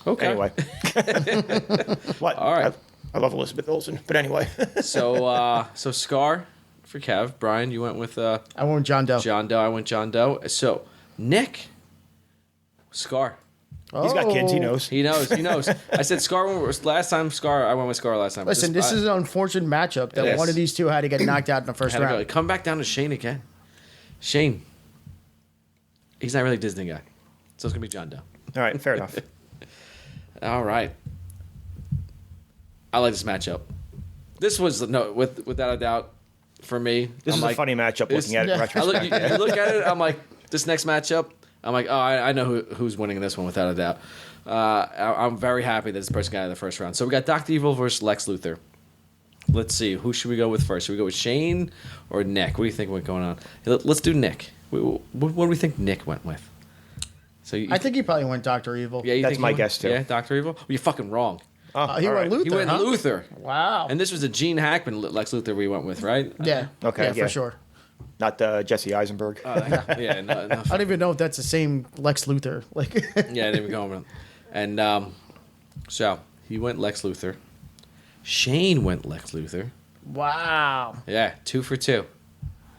Speaker 6: Okay.
Speaker 8: Anyway. What?
Speaker 6: All right.
Speaker 8: I love Elizabeth Olsen, but anyway.
Speaker 6: So Scar for Kev. Brian, you went with
Speaker 7: I went with John Doe.
Speaker 6: John Doe. I went John Doe. So Nick, Scar.
Speaker 8: He's got kids. He
Speaker 7: Oh.
Speaker 8: knows.
Speaker 6: He knows. He knows. I said Scar last time. Scar. I went with Scar last time.
Speaker 7: Listen, this is an unfortunate matchup
Speaker 6: It
Speaker 7: that
Speaker 6: is.
Speaker 7: one of these two had to get knocked out in the first
Speaker 6: had to go.
Speaker 7: round.
Speaker 6: Come back down to Shane again. Shane. He's not really a Disney guy, so it's gonna be John Doe.
Speaker 8: All right, fair enough.
Speaker 6: All right. I like this matchup. This was without a doubt for me.
Speaker 8: This
Speaker 6: I'm
Speaker 8: is
Speaker 6: like,
Speaker 8: a funny matchup looking at it in
Speaker 6: I look,
Speaker 8: retrospect.
Speaker 6: you look at it. I'm like, this next matchup. I'm like, oh, I know who's winning this one without a doubt. I'm very happy that this person got out of the first round. So we got Dr. Evil versus Lex Luthor. Let's see. Who should we go with first? Should we go with Shane or Nick? What do you think what's going on? Let's do Nick. What do we think Nick went with? So
Speaker 7: I think he probably went Dr. Evil.
Speaker 6: yeah, you
Speaker 8: That's
Speaker 6: think
Speaker 8: my
Speaker 6: he went-
Speaker 8: guess, too.
Speaker 6: Yeah, Dr. Evil. Well, you're fucking wrong.
Speaker 7: He
Speaker 8: all
Speaker 7: went
Speaker 8: right.
Speaker 7: Luther.
Speaker 6: He went
Speaker 7: huh?
Speaker 6: Luther.
Speaker 7: Wow.
Speaker 6: And this was a Gene Hackman Lex Luthor we went with, right?
Speaker 7: Yeah.
Speaker 8: Okay,
Speaker 7: Yeah,
Speaker 8: yeah.
Speaker 7: for sure.
Speaker 8: Not Jesse Eisenberg.
Speaker 6: Yeah, no.
Speaker 7: I don't even know if that's the same Lex Luthor. Like,
Speaker 6: Yeah, there we go. And so he went Lex Luthor. Shane went Lex Luthor.
Speaker 7: wow.
Speaker 6: Yeah, 2 for 2.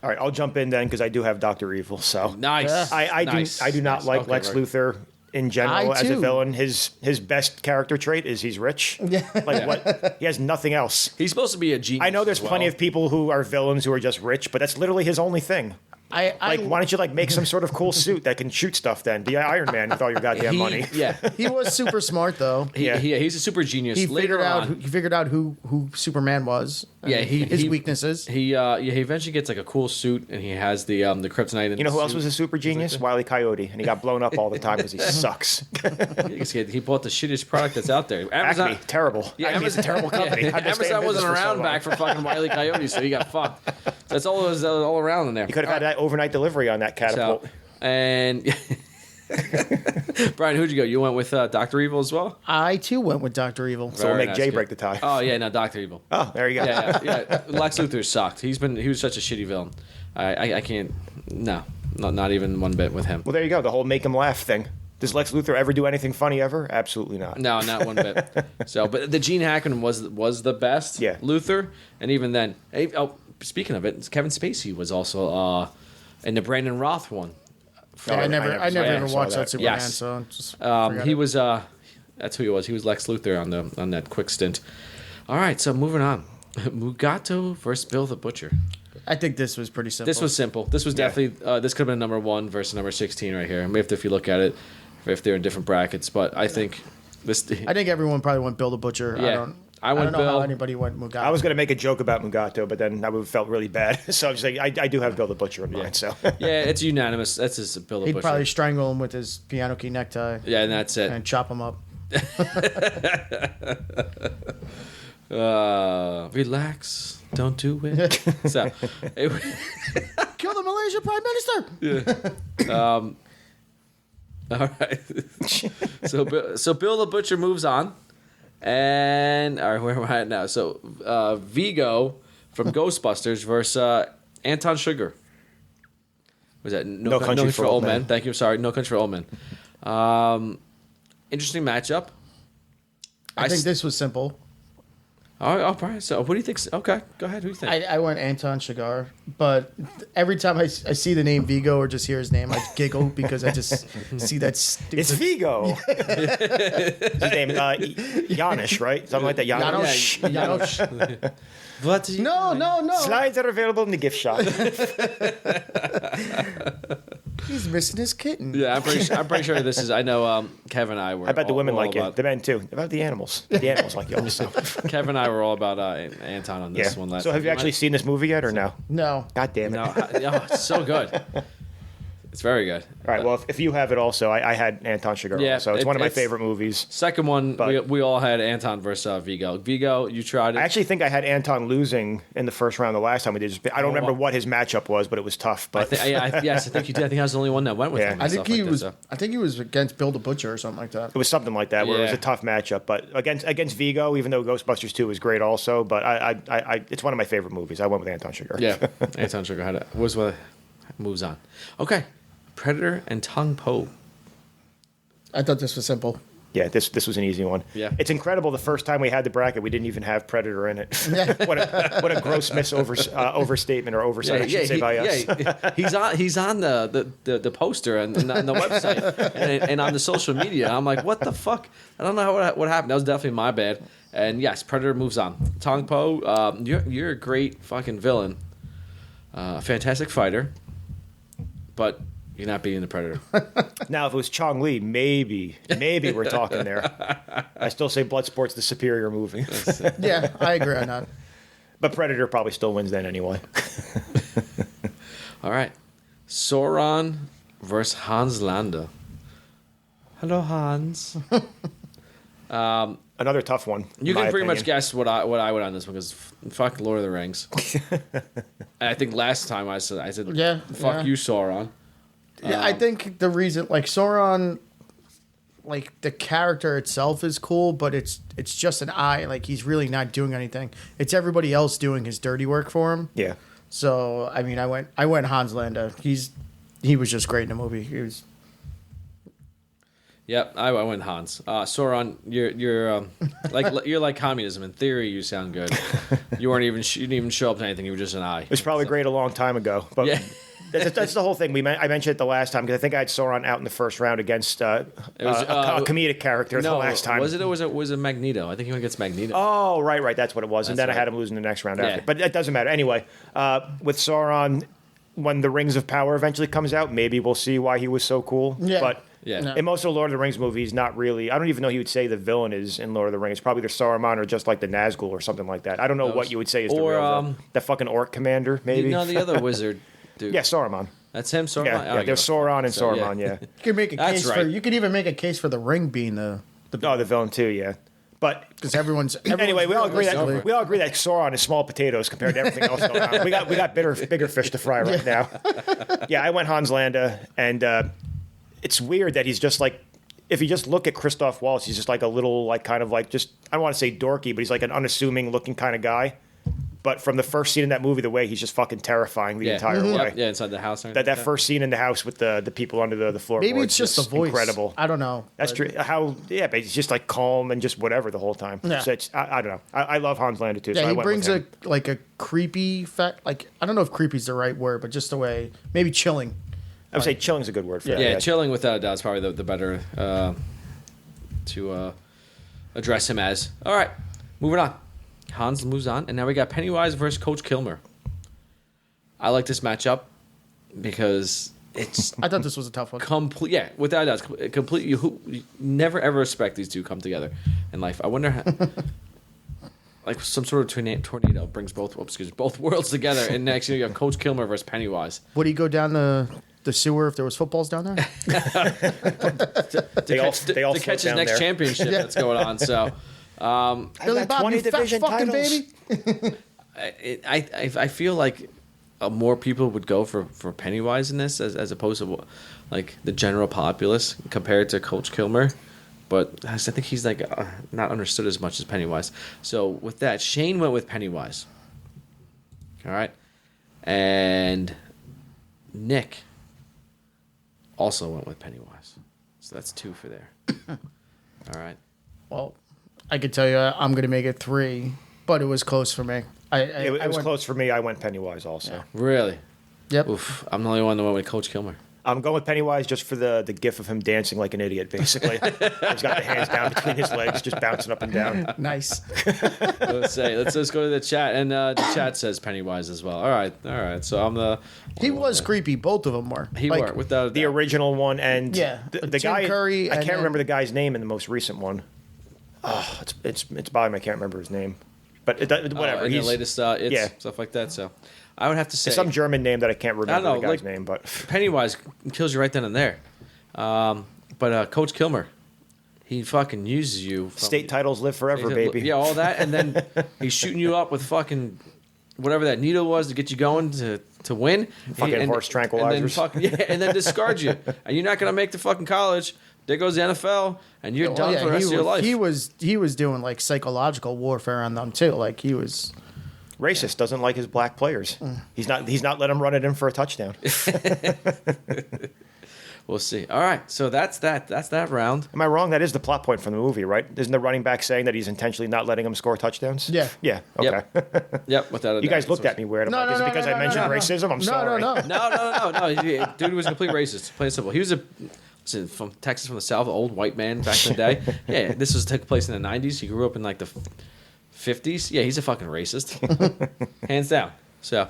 Speaker 8: All right, I'll jump in then because I do have Dr. Evil. So
Speaker 6: Nice.
Speaker 8: I do not like
Speaker 6: Okay,
Speaker 8: Lex
Speaker 6: very-
Speaker 8: Luthor in general
Speaker 7: I
Speaker 8: as a
Speaker 7: too.
Speaker 8: villain. His best character trait is he's rich.
Speaker 7: Yeah.
Speaker 8: Like what? He has nothing else.
Speaker 6: He's supposed to be a genius.
Speaker 8: I know there's
Speaker 6: as well.
Speaker 8: plenty of people who are villains who are just rich, but that's literally his only thing. Like, why don't you like make some sort of cool suit that can shoot stuff? Then be Iron Man with all your goddamn money.
Speaker 6: Yeah.
Speaker 7: He was super smart though.
Speaker 6: He's a super genius.
Speaker 7: He
Speaker 6: Later
Speaker 7: figured out who Superman was.
Speaker 6: Yeah,
Speaker 7: and
Speaker 6: he-
Speaker 7: his
Speaker 6: he-
Speaker 7: weaknesses.
Speaker 6: he eventually gets like a cool suit, and he has the kryptonite. In
Speaker 8: You know who
Speaker 6: the
Speaker 8: else was a super genius? Wile E. Coyote, and he got blown up all the time because he sucks.
Speaker 6: suit? He bought the shittiest product that's out there. Amazon.
Speaker 8: Acme, terrible.
Speaker 6: Yeah,
Speaker 8: Acme is a terrible company.
Speaker 6: Yeah,
Speaker 8: How'd they stay in
Speaker 6: Amazon wasn't
Speaker 8: business for so
Speaker 6: around
Speaker 8: long?
Speaker 6: back for fucking Wile E. Coyote, so he got fucked. That's all around in there.
Speaker 8: You could have had that overnight delivery on that catapult.
Speaker 6: So, and Brian, who'd you go? You went with Dr. Evil as well?
Speaker 7: I too went with Dr. Evil.
Speaker 8: So we'll
Speaker 6: Very
Speaker 8: make
Speaker 6: nice,
Speaker 8: Jay
Speaker 6: good.
Speaker 8: break the tie.
Speaker 6: Oh yeah, no, Dr. Evil.
Speaker 8: Oh, there you go.
Speaker 6: Yeah. Lex Luthor sucked. He was such a shitty villain. I can't. No, not even one bit with him.
Speaker 8: Well, there you go. The whole make him laugh thing. Does Lex Luthor ever do anything funny ever? Absolutely not.
Speaker 6: No, not one bit. So, but the Gene Hackman was the best.
Speaker 8: Yeah.
Speaker 6: Luthor, and even then, speaking of it, Kevin Spacey was also in the Brandon Roth one.
Speaker 7: Yeah, I never even
Speaker 8: saw
Speaker 7: watched that
Speaker 8: that.
Speaker 7: Superman.
Speaker 6: Yes.
Speaker 7: So just
Speaker 6: He
Speaker 7: forget it.
Speaker 6: was that's who he was. He was Lex Luthor on that quick stint. All right, so moving on. Mugato versus Bill the Butcher.
Speaker 7: I think this was pretty simple.
Speaker 6: This was simple. This was definitely this could have been number 1 versus number 16 right here. Maybe if you look at it, if they're in different brackets, but I think this.
Speaker 7: I think everyone probably went Bill the Butcher.
Speaker 6: Yeah.
Speaker 7: I
Speaker 6: I went
Speaker 7: don't know
Speaker 6: Bill.
Speaker 7: how anybody went Mugato.
Speaker 8: I was going to make a joke about Mugato, but then I would have felt really bad. So I was like, I do have Bill the Butcher in mind. So
Speaker 6: Yeah, it's unanimous. That's just Bill the
Speaker 7: He'd
Speaker 6: Butcher.
Speaker 7: probably strangle him with his piano key necktie
Speaker 6: Yeah, and that's it.
Speaker 7: and chop him up.
Speaker 6: Relax, don't do it. So,
Speaker 7: Kill the Malaysia Prime Minister.
Speaker 6: all right. So Bill the Butcher moves on, and all right, where am I at now? So Vigo from Ghostbusters versus Anton Sugar. Was that
Speaker 8: No Country for Old Men.
Speaker 6: Thank you. Sorry, No Country for Old Men. Interesting matchup.
Speaker 7: I think this was simple.
Speaker 6: Oh, Brian. So, what do you think? Okay, go ahead. Who do you think?
Speaker 7: I went Anton Chigurh, but every time I see the name Vigo or just hear his name, I giggle because I just see that stupid.
Speaker 8: It's Vigo. His name Janish, right? Something like that. Janish.
Speaker 7: Janosch.
Speaker 6: What? Do you
Speaker 7: No.
Speaker 8: Slides are available in the gift shop.
Speaker 7: He's missing his kitten.
Speaker 6: Yeah, I'm pretty sure this is. I know. Kevin and I were.
Speaker 8: I bet the women
Speaker 6: all
Speaker 8: like it. The men too. About the animals. The animals like you also.
Speaker 6: Kevin and I were all about Anton on this one last.
Speaker 8: So have you actually seen this movie yet or no?
Speaker 7: No.
Speaker 8: God damn it.
Speaker 6: No, it's so good. It's very good.
Speaker 8: All right. Well, if you have it also, I had Anton Chigurh.
Speaker 6: Yeah,
Speaker 8: So it's one of my favorite movies.
Speaker 6: Second one,
Speaker 8: But-
Speaker 6: we all had Anton versus Vigo. Vigo, you tried it.
Speaker 8: I actually think I had Anton losing in the first round the last time we did. I don't remember what his matchup was, but it was tough. But
Speaker 6: Yes, I think you did. I think I was the only one that went with
Speaker 8: Yeah.
Speaker 6: him.
Speaker 7: I
Speaker 6: and
Speaker 7: think
Speaker 6: stuff
Speaker 7: he
Speaker 6: like
Speaker 7: was.
Speaker 6: that, so.
Speaker 7: I think he was against Bill the Butcher or something like that.
Speaker 8: it was something like that where it was
Speaker 6: Yeah.
Speaker 8: a tough matchup. But against Vigo, even though Ghostbusters 2 was great also, but I it's one of my favorite movies. I went with Anton Chigurh.
Speaker 6: Yeah, Anton Chigurh had it. Was what moves on. Okay, Predator and Tong Po.
Speaker 7: I thought this was simple.
Speaker 8: Yeah, this was an easy one.
Speaker 6: Yeah.
Speaker 8: It's incredible. The first time we had the bracket, we didn't even have Predator in it. what a gross overstatement or oversight, I should say, by us.
Speaker 6: He's on the poster and on the website and on the social media. I'm like, what the fuck? I don't know what happened. That was definitely my bad. And yes, Predator moves on. Tong Po, you're a great fucking villain, fantastic fighter, but you're not beating the Predator.
Speaker 8: Now, if it was Chong Li, maybe we're talking there. I still say Bloodsport's the superior movie,
Speaker 7: Yeah, I agree on that.
Speaker 8: but Predator probably still wins then anyway.
Speaker 6: All right, Sauron versus Hans Landa. Hello, Hans.
Speaker 8: Another tough one.
Speaker 6: You can pretty much guess what I would on this one because fuck Lord of the Rings. And I think last time I said
Speaker 7: Yeah,
Speaker 6: fuck
Speaker 7: yeah.
Speaker 6: you, Sauron.
Speaker 7: Yeah, I think the reason, like Sauron, like the character itself is cool, but it's just an eye. Like he's really not doing anything. It's everybody else doing his dirty work for him.
Speaker 8: Yeah.
Speaker 7: So I mean, I went Hans Landa. He was just great in the movie. He was.
Speaker 6: Yep, I went Hans. Sauron, you're like communism. In theory, you sound good. You didn't even show up to anything. You were just an eye.
Speaker 8: It was probably great a long time ago, but
Speaker 6: Yeah.
Speaker 8: that's the whole thing. I mentioned it the last time because I think I had Sauron out in the first round against a comedic character the last time.
Speaker 6: Was it Magneto? I think he went against Magneto.
Speaker 8: Oh, right. That's what it was. And
Speaker 6: That's
Speaker 8: then I
Speaker 6: right.
Speaker 8: had him losing the next round after.
Speaker 6: Yeah.
Speaker 8: But it doesn't matter. Anyway, with Sauron, when the Rings of Power eventually comes out, maybe we'll see why he was so cool.
Speaker 7: Yeah.
Speaker 8: But
Speaker 6: Yeah.
Speaker 7: No.
Speaker 8: in most of the Lord of the Rings movies, not really. I don't even know who would say the villain is in Lord of the Rings. Probably either Saruman or just like the Nazgul or something like that. I don't know what you would say is the
Speaker 6: Or,
Speaker 8: real villain. The fucking orc commander, maybe?
Speaker 6: No, the other wizard dude.
Speaker 8: Yeah, Saruman.
Speaker 6: That's him. Sauron.
Speaker 8: Yeah, there's Sauron and Saruman, yeah.
Speaker 7: You could make a
Speaker 6: That's
Speaker 7: case
Speaker 6: right.
Speaker 7: for. You could even make a case for the ring being the
Speaker 8: Oh, the villain too, yeah. But
Speaker 7: because everyone's
Speaker 8: anyway, we all agree
Speaker 7: realistically-
Speaker 8: that Sauron is small potatoes compared to everything else going on. We got bigger fish to fry right now. Yeah, I went Hans Landa, and it's weird that he's just like, if you just look at Christoph Waltz, he's just like a little like kind of like just I don't want to say dorky, but he's like an unassuming looking kind of guy. But from the first scene in that movie, the way he's just fucking terrifying the entire way.
Speaker 6: Yeah, inside the house.
Speaker 8: That first scene in the house with the people under the floorboards.
Speaker 7: Maybe it's just the voice.
Speaker 8: Incredible.
Speaker 7: I don't know.
Speaker 8: That's
Speaker 7: but-
Speaker 8: true. But he's just like calm and just whatever the whole time.
Speaker 7: Yeah.
Speaker 8: So I don't know. I love Hans Landa too.
Speaker 7: Yeah,
Speaker 8: so I
Speaker 7: he
Speaker 8: went
Speaker 7: brings
Speaker 8: with him.
Speaker 7: a creepy fact. Like I don't know if creepy's the right word, but just the way maybe chilling.
Speaker 8: I would say chilling's a good word for that.
Speaker 6: Yeah, chilling without a doubt is probably the better to address him as. All right, moving on. Hans moves on, and now we got Pennywise versus Coach Kilmer. I like this matchup because it's
Speaker 7: I thought this was a tough one.
Speaker 6: complete. Yeah, without a doubt, it's complete. You never ever expect these two come together in life. I wonder how. Like some sort of tornado brings both worlds together, and next you have Coach Kilmer versus Pennywise.
Speaker 7: Would he go down the sewer if there was footballs down there?
Speaker 8: They all
Speaker 6: to
Speaker 8: float
Speaker 6: catch his
Speaker 8: down
Speaker 6: next
Speaker 8: there.
Speaker 6: championship that's going on. So
Speaker 7: Billy
Speaker 8: got
Speaker 7: Bob,
Speaker 8: 20
Speaker 7: you fat
Speaker 8: division
Speaker 7: fucking
Speaker 8: titles.
Speaker 7: baby.
Speaker 6: I feel like more people would go for Pennywise in this as opposed to like the general populace compared to Coach Kilmer. But I think he's like not understood as much as Pennywise. So with that, Shane went with Pennywise. All right, and Nick also went with Pennywise. So that's 2 for there. All right.
Speaker 7: Well, I could tell you I'm going to make it 3 but it was close for me.
Speaker 8: It was
Speaker 7: went-
Speaker 8: close for me. I went Pennywise also.
Speaker 6: Really?
Speaker 7: Yep.
Speaker 6: Oof. I'm the only one that went with Coach Kilmer.
Speaker 8: I'm going with Pennywise just for the gif of him dancing like an idiot, basically. He's got the hands down between his legs, just bouncing up and down.
Speaker 7: Nice.
Speaker 6: Let's go to the chat, and the chat says Pennywise as well. All right. So I'm the.
Speaker 7: He was creepy. Both of them were.
Speaker 6: He
Speaker 7: Like,
Speaker 6: were without a
Speaker 8: The
Speaker 6: doubt.
Speaker 8: original one and
Speaker 7: Yeah,
Speaker 8: the
Speaker 7: Tim
Speaker 8: guy.
Speaker 7: Curry
Speaker 8: I
Speaker 7: and
Speaker 8: can't
Speaker 7: then-
Speaker 8: remember the guy's name in the most recent one. Oh, it's by him. I can't remember his name, but whatever.
Speaker 6: And the
Speaker 8: He's
Speaker 6: latest
Speaker 8: yeah.
Speaker 6: stuff like that. So I would have to say
Speaker 8: some German name that I can't remember
Speaker 6: know,
Speaker 8: the guy's
Speaker 6: like-
Speaker 8: name, but
Speaker 6: Pennywise kills you right then and there. But Coach Kilmer, he fucking uses you. From,
Speaker 8: state titles live forever, baby.
Speaker 6: Yeah, all that, and then he's shooting you up with fucking whatever that needle was to get you going to win.
Speaker 8: Fucking horse tranquilizers.
Speaker 6: And then discard you, and you're not gonna make the fucking college. There goes the NFL, and you're done for the rest of your life.
Speaker 7: He was doing like psychological warfare on them too. Like he was.
Speaker 8: Racist, doesn't like his black players. He's not let him run it in for a touchdown.
Speaker 6: We'll see. All right, so that's that round.
Speaker 8: Am I wrong? That is the plot point from the movie, right? Isn't the running back saying that he's intentionally not letting him score touchdowns?
Speaker 7: Yeah.
Speaker 8: Yeah. Okay.
Speaker 6: Yep, without a
Speaker 8: You
Speaker 6: doubt.
Speaker 8: guys looked at me weird. I'm
Speaker 7: No,
Speaker 8: like,
Speaker 7: no,
Speaker 8: is it
Speaker 7: no,
Speaker 8: because
Speaker 7: no,
Speaker 8: I mentioned
Speaker 7: no, no.
Speaker 8: racism? I'm sorry.
Speaker 6: No. Dude was a complete racist. Plain and simple. He was from Texas, from the South, old white man back in the day. Yeah, this took place in the 90s. He grew up in like the 50s. Yeah, he's a fucking racist. Hands down. So,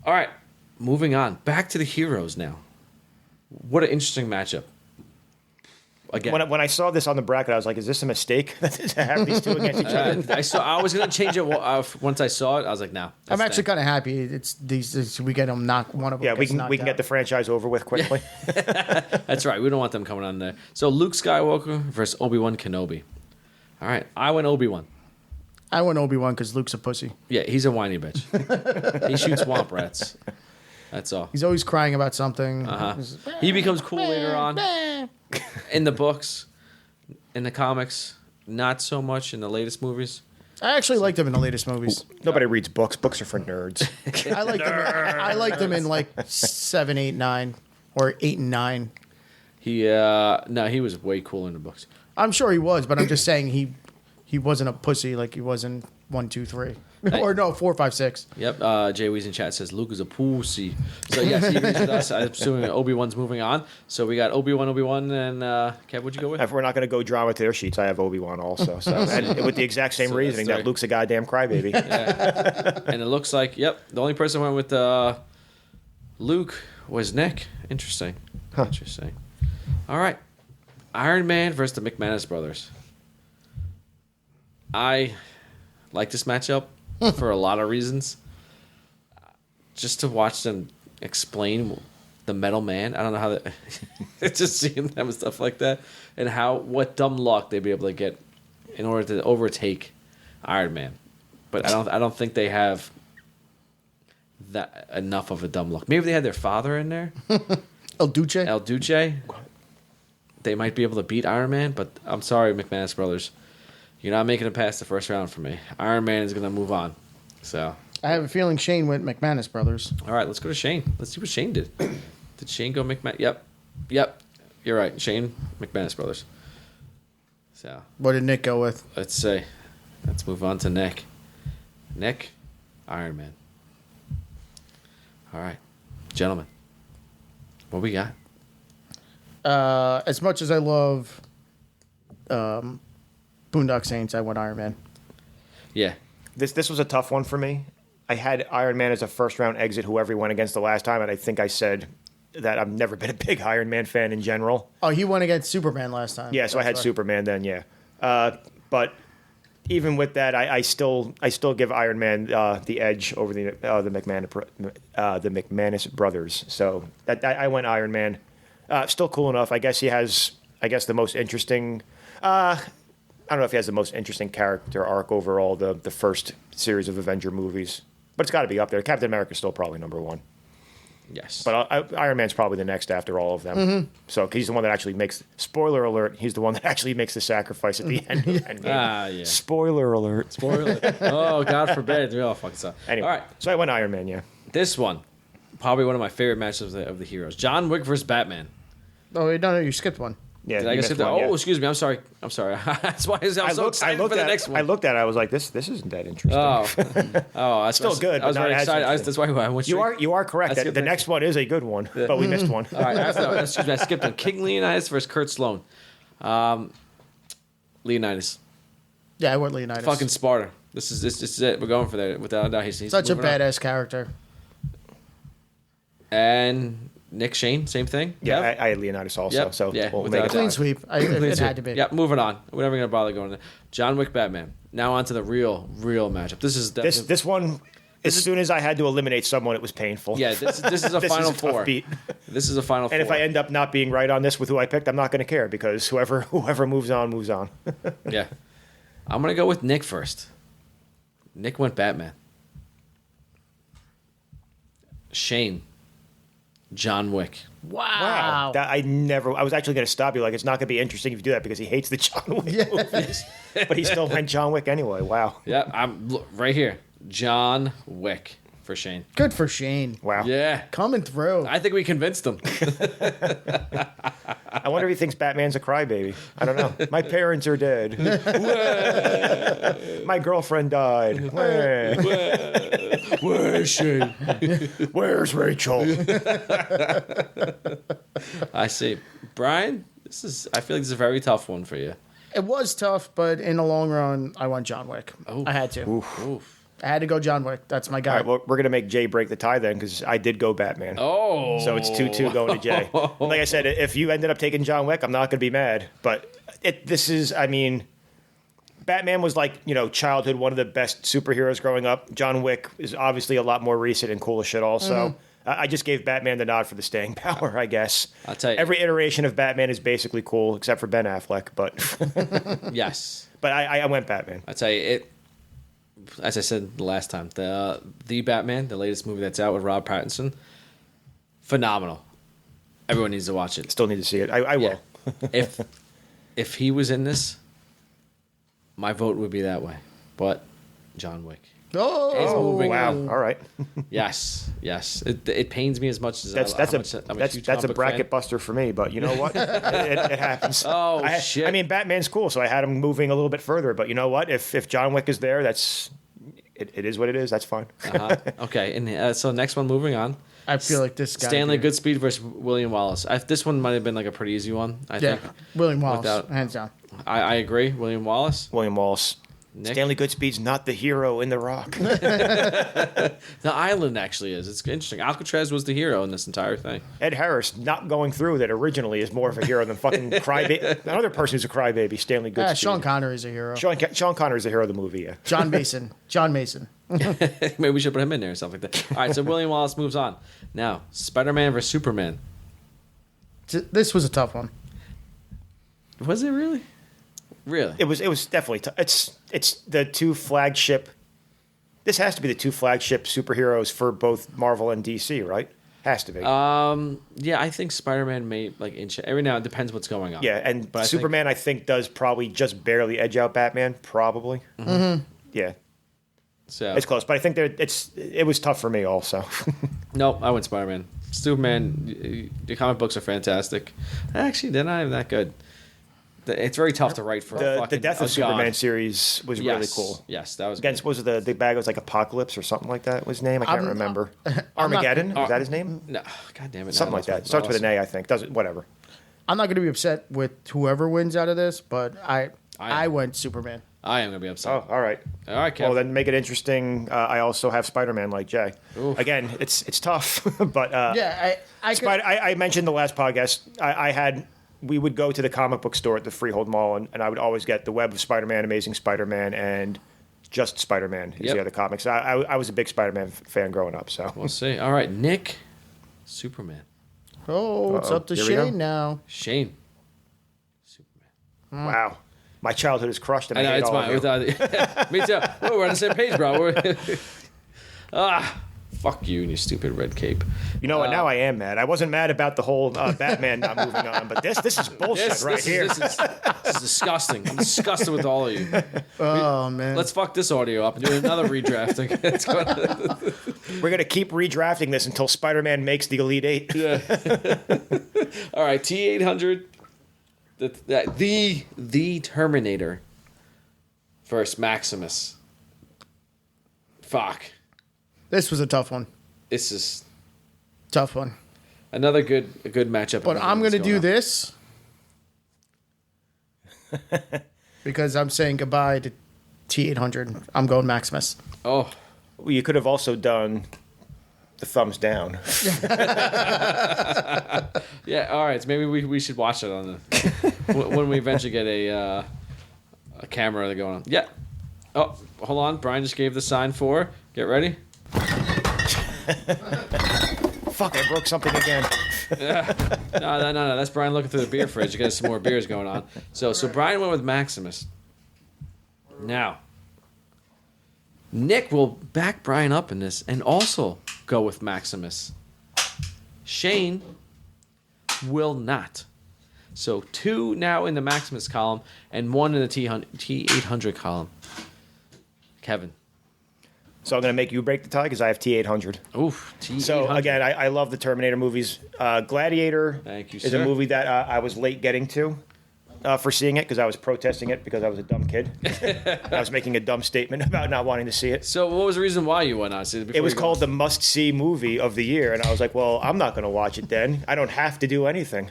Speaker 6: all right, moving on. Back to the heroes now. What an interesting matchup. Again,
Speaker 8: When I saw this on the bracket, I was like, is this a mistake to have these two against each other?
Speaker 6: I was gonna change it once I saw it. I was like, no.
Speaker 7: I'm actually kind of happy. It's these. We get them knock one of them.
Speaker 8: Yeah, we
Speaker 7: gets
Speaker 8: can
Speaker 7: knocked
Speaker 8: get the
Speaker 7: out.
Speaker 8: franchise over with quickly.
Speaker 6: That's right. We don't want them coming on there. So Luke Skywalker versus Obi-Wan Kenobi. All right, I went Obi-Wan.
Speaker 7: I went Obi-Wan because Luke's a pussy.
Speaker 6: Yeah, he's a whiny bitch. He shoots swamp rats. That's all.
Speaker 7: He's always crying about something.
Speaker 6: He becomes cool later on in the books, in the comics. Not so much in the latest movies.
Speaker 7: I actually liked him in the latest movies.
Speaker 8: Nobody reads books. Books are for nerds.
Speaker 7: I liked him in like 7, 8, 9, or 8 and 9.
Speaker 6: He was way cooler in the books.
Speaker 7: I'm sure he was, but I'm just saying he wasn't a pussy like he was in 1, 2, 3. Or no, 4, 5, 6.
Speaker 6: Yep. Jay Weez in chat says Luke is a pussy. So yes, he agrees with us. I'm assuming Obi-Wan's moving on. So we got Obi-Wan, and Kev, what'd you go with?
Speaker 8: If we're not going to go drama to their sheets, I have Obi-Wan also. So, and with the exact same
Speaker 6: So
Speaker 8: reasoning
Speaker 6: that's
Speaker 8: that Luke's a goddamn crybaby.
Speaker 6: And it looks like, the only person who went with Luke was Nick. Interesting. Interesting. All right. Iron Man versus the McManus brothers. I like this matchup for a lot of reasons. Just to watch them explain the Metal Man. I don't know how that... just seeing them and stuff like that. And what dumb luck they'd be able to get in order to overtake Iron Man. But I don't think they have that enough of a dumb luck. Maybe they had their father in there.
Speaker 7: El Duce.
Speaker 6: El Duce. They might be able to beat Iron Man, but I'm sorry, McManus brothers. You're not making it past the first round for me. Iron Man is going to move on. So,
Speaker 7: I have a feeling Shane went McManus brothers.
Speaker 6: all right, let's go to Shane. Let's see what Shane did. Did Shane go McManus? Yep. You're right. Shane, McManus brothers. So,
Speaker 7: What did Nick go with?
Speaker 6: let's move on to Nick. Nick, Iron Man. All right. Gentlemen, what we got?
Speaker 7: As much as I love Boondock Saints, I went Iron Man.
Speaker 6: Yeah.
Speaker 8: This was a tough one for me. I had Iron Man as a first round exit, whoever he went against the last time, and I think I said that I've never been a big Iron Man fan in general.
Speaker 7: Oh, he went against Superman last time.
Speaker 8: Yeah, so I had
Speaker 7: That's right.
Speaker 8: Superman then, yeah. But even with that, I still give Iron Man the edge over the McManus brothers. So I went Iron Man. Still cool enough. I guess he has the most interesting. I don't know if he has the most interesting character arc overall. The first series of Avenger movies, but it's got to be up there. Captain America's still probably number one.
Speaker 6: Yes.
Speaker 8: But Iron Man's probably the next after all of them.
Speaker 7: Mm-hmm.
Speaker 8: So he's the one that actually makes. Spoiler alert! He's the one that actually makes the sacrifice at the end.
Speaker 6: Yeah.
Speaker 8: Spoiler alert!
Speaker 6: Spoiler. Oh, God forbid. Oh, fuck this up.
Speaker 8: Anyway,
Speaker 6: All right.
Speaker 8: so I went Iron Man. Yeah.
Speaker 6: This one, probably one of my favorite matches of the heroes. John Wick versus Batman.
Speaker 7: Oh, wait, no, you skipped one.
Speaker 8: Yeah,
Speaker 6: Did I
Speaker 8: you
Speaker 6: skip
Speaker 8: missed
Speaker 6: that?
Speaker 8: one,
Speaker 6: Oh,
Speaker 8: yeah.
Speaker 6: excuse me. I'm sorry. That's why I'm so excited for the next one.
Speaker 8: I looked at it. I was like, this isn't that interesting.
Speaker 6: That's
Speaker 8: Still good,
Speaker 6: I was
Speaker 8: but
Speaker 6: very
Speaker 8: not as
Speaker 6: excited.
Speaker 8: interesting.
Speaker 6: That's why I went straight.
Speaker 8: You are correct.
Speaker 6: I skipped
Speaker 8: The
Speaker 6: the
Speaker 8: next one is a good one, but we missed one.
Speaker 6: All right, excuse me. I skipped one. King Leonidas versus Kurt Sloan. Leonidas.
Speaker 7: Yeah, I went Leonidas.
Speaker 6: Fucking Sparta. This is it. We're going for that without a doubt. He's
Speaker 7: Such a
Speaker 6: moving on.
Speaker 7: badass character.
Speaker 6: And Nick Shane, same thing.
Speaker 8: Yeah,
Speaker 6: Yep.
Speaker 8: I had Leonidas also.
Speaker 6: Yep.
Speaker 8: So
Speaker 6: Yeah,
Speaker 8: we'll
Speaker 6: without
Speaker 8: make
Speaker 6: a
Speaker 8: it
Speaker 6: doubt.
Speaker 7: Clean sweep. It had to be.
Speaker 6: Yep, moving on. We're never gonna bother going there. John Wick, Batman. Now on to the real matchup. This is
Speaker 8: This one. As soon as I had to eliminate someone, it was painful.
Speaker 6: Yeah, this is a
Speaker 8: This
Speaker 6: final
Speaker 8: is a tough
Speaker 6: four.
Speaker 8: beat.
Speaker 6: This is a final
Speaker 8: And
Speaker 6: four.
Speaker 8: if I end up not being right on this with who I picked, I'm not going to care because whoever moves on moves on.
Speaker 6: Yeah, I'm gonna go with Nick first. Nick went Batman. Shane. John Wick.
Speaker 7: Wow.
Speaker 8: I was actually going to stop you. Like, it's not going to be interesting if you do that because he hates the John Wick movies. But he still went John Wick anyway. Wow.
Speaker 6: Yeah, I'm look, right here. John Wick for Shane.
Speaker 7: Good for Shane.
Speaker 8: Wow.
Speaker 6: Yeah,
Speaker 7: Coming through.
Speaker 6: I think we convinced him.
Speaker 8: I wonder if he thinks Batman's a crybaby. I don't know. My parents are dead. My girlfriend died.
Speaker 6: Where's Shane?
Speaker 8: Where's Rachel?
Speaker 6: I see. Brian, I feel like this is a very tough one for you.
Speaker 7: It was tough, but in the long run, I went John Wick.
Speaker 6: Oh.
Speaker 7: I had to.
Speaker 6: Oof.
Speaker 7: I had to go John Wick. That's my guy.
Speaker 8: All right, well, we're going to make Jay break the tie then because I did go Batman.
Speaker 6: Oh.
Speaker 8: So it's 2-2 going to Jay. Like I said, if you ended up taking John Wick, I'm not going to be mad. But Batman was like, childhood, one of the best superheroes growing up. John Wick is obviously a lot more recent and cool as shit also. I just gave Batman the nod for the staying power, I guess.
Speaker 6: I'll tell you.
Speaker 8: Every iteration of Batman is basically cool except for Ben Affleck. But
Speaker 6: Yes.
Speaker 8: but I went Batman.
Speaker 6: I'll tell you, it. As I said the last time, the Batman, the latest movie that's out with Rob Pattinson, phenomenal. Everyone needs to watch it.
Speaker 8: Still need to see it. I will.
Speaker 6: Yeah. if he was in this, my vote would be that way. But John Wick.
Speaker 7: Oh,
Speaker 6: moving
Speaker 8: Wow.
Speaker 6: on.
Speaker 8: All right.
Speaker 6: Yes. It pains me as much as I'm a huge
Speaker 8: That's a
Speaker 6: comic
Speaker 8: bracket
Speaker 6: fan.
Speaker 8: buster for me, but you know what? it happens.
Speaker 6: Oh, shit.
Speaker 8: I mean, Batman's cool, so I had him moving a little bit further. But you know what? If John Wick is there, it is what it is. That's fine.
Speaker 6: Okay, and so next one, moving on.
Speaker 7: I feel like this guy.
Speaker 6: Stanley Goodspeed versus William Wallace. This one might have been like a pretty easy one. I
Speaker 7: Yeah.
Speaker 6: think.
Speaker 7: William Wallace.
Speaker 6: Without-
Speaker 7: Hands down.
Speaker 6: I agree. William Wallace.
Speaker 8: William Wallace.
Speaker 6: Nick?
Speaker 8: Stanley Goodspeed's not the hero in The Rock.
Speaker 6: The island actually is. It's interesting. Alcatraz was the hero in this entire thing.
Speaker 8: Ed Harris not going through that originally is more of a hero than fucking crybaby. Another person who's a crybaby, Stanley Goodspeed.
Speaker 7: Sean Connery is a hero.
Speaker 8: Sean Connery is the hero of the movie. Yeah.
Speaker 7: John Mason.
Speaker 6: Maybe we should put him in there or something like that. All right, so William Wallace moves on. Now, Spider-Man versus Superman.
Speaker 7: This was a tough one.
Speaker 6: Was it really? Really?
Speaker 8: It was definitely it's the two flagship. This has to be the two flagship superheroes for both Marvel and DC, right? Has to be.
Speaker 6: Yeah, I think Spider-Man may like inch every now. It depends what's going on.
Speaker 8: Yeah, and
Speaker 6: But I
Speaker 8: Superman I think does probably just barely edge out Batman. Probably.
Speaker 7: Mm-hmm.
Speaker 8: Yeah,
Speaker 6: So
Speaker 8: it's close, but I think it was tough for me also.
Speaker 6: nope, I went Spider-Man. Superman. The comic books are fantastic. Actually, they're not even that good. It's very tough to write for
Speaker 8: the Death of Superman
Speaker 6: god.
Speaker 8: series was really cool.
Speaker 6: Yes, that was
Speaker 8: Against
Speaker 6: good.
Speaker 8: what was the bag was like Apocalypse or something like that was his name. I can't remember. Armageddon was that his name?
Speaker 6: No, god damn it,
Speaker 8: Something like that. Starts with an A, I think. Doesn't whatever.
Speaker 7: I'm not going to be upset with whoever wins out of this, but I went Superman.
Speaker 6: I am gonna be upset.
Speaker 8: Oh, all right.
Speaker 6: All right, Kev.
Speaker 8: Well, then make it interesting. I also have Spider-Man like Jay.
Speaker 6: Oof.
Speaker 8: Again, it's tough, but
Speaker 7: Yeah,
Speaker 8: I mentioned the last podcast. We would go to the comic book store at the Freehold Mall, and I would always get the Web of Spider-Man, Amazing Spider-Man, and just Spider-Man is
Speaker 6: Yep.
Speaker 8: the other comics. I was a big Spider-Man fan growing up. So
Speaker 6: We'll see. All right, Nick, Superman,
Speaker 7: it's up to
Speaker 8: Here we go.
Speaker 7: Shane now.
Speaker 6: Shane, Superman.
Speaker 8: wow, my childhood is crushed, and
Speaker 6: I
Speaker 8: I,
Speaker 6: know
Speaker 8: hate
Speaker 6: it's
Speaker 8: all
Speaker 6: mine.
Speaker 8: of you.
Speaker 6: Me too. Oh, we're on the same page, bro. Fuck you and your stupid red cape.
Speaker 8: You know what? Now I am mad. I wasn't mad about the whole Batman not moving on, but this is bullshit here.
Speaker 6: This is disgusting. I'm disgusted with all of you.
Speaker 7: Oh, man.
Speaker 6: Let's fuck this audio up and do another redrafting.
Speaker 8: We're gonna keep redrafting this until Spider-Man makes the Elite Eight.
Speaker 6: All right, T800 The Terminator versus Maximus. Fuck.
Speaker 7: This was a tough one.
Speaker 6: This is
Speaker 7: Tough one.
Speaker 6: another good matchup.
Speaker 7: But I'm going to do this because I'm saying goodbye to T800. I'm going Maximus.
Speaker 6: Oh,
Speaker 8: Well, you could have also done the thumbs down.
Speaker 6: yeah. All right. So maybe we should watch it on the when we eventually get a camera going on. Yeah. Oh, hold on. Brian just gave the sign for. Get ready.
Speaker 8: Fuck, I broke something again.
Speaker 6: No. That's Brian looking through the beer fridge to get some more beers going on. So Brian went with Maximus. Now, Nick will back Brian up in this and also go with Maximus. Shane will not. So 2 now in the Maximus column and 1 in the T800 column. Kevin.
Speaker 8: So I'm going to make you break the tie because I have T800.
Speaker 6: Oof. T800.
Speaker 8: So again, I love the Terminator movies. Gladiator
Speaker 6: Thank you,
Speaker 8: is
Speaker 6: sir.
Speaker 8: a movie that I was late getting to for seeing it because I was protesting it because I was a dumb kid. I was making a dumb statement about not wanting to see it.
Speaker 6: So what was the reason why you went on?
Speaker 8: It was called the must-see movie of the year, and I was like, well, I'm not going to watch it then. I don't have to do anything.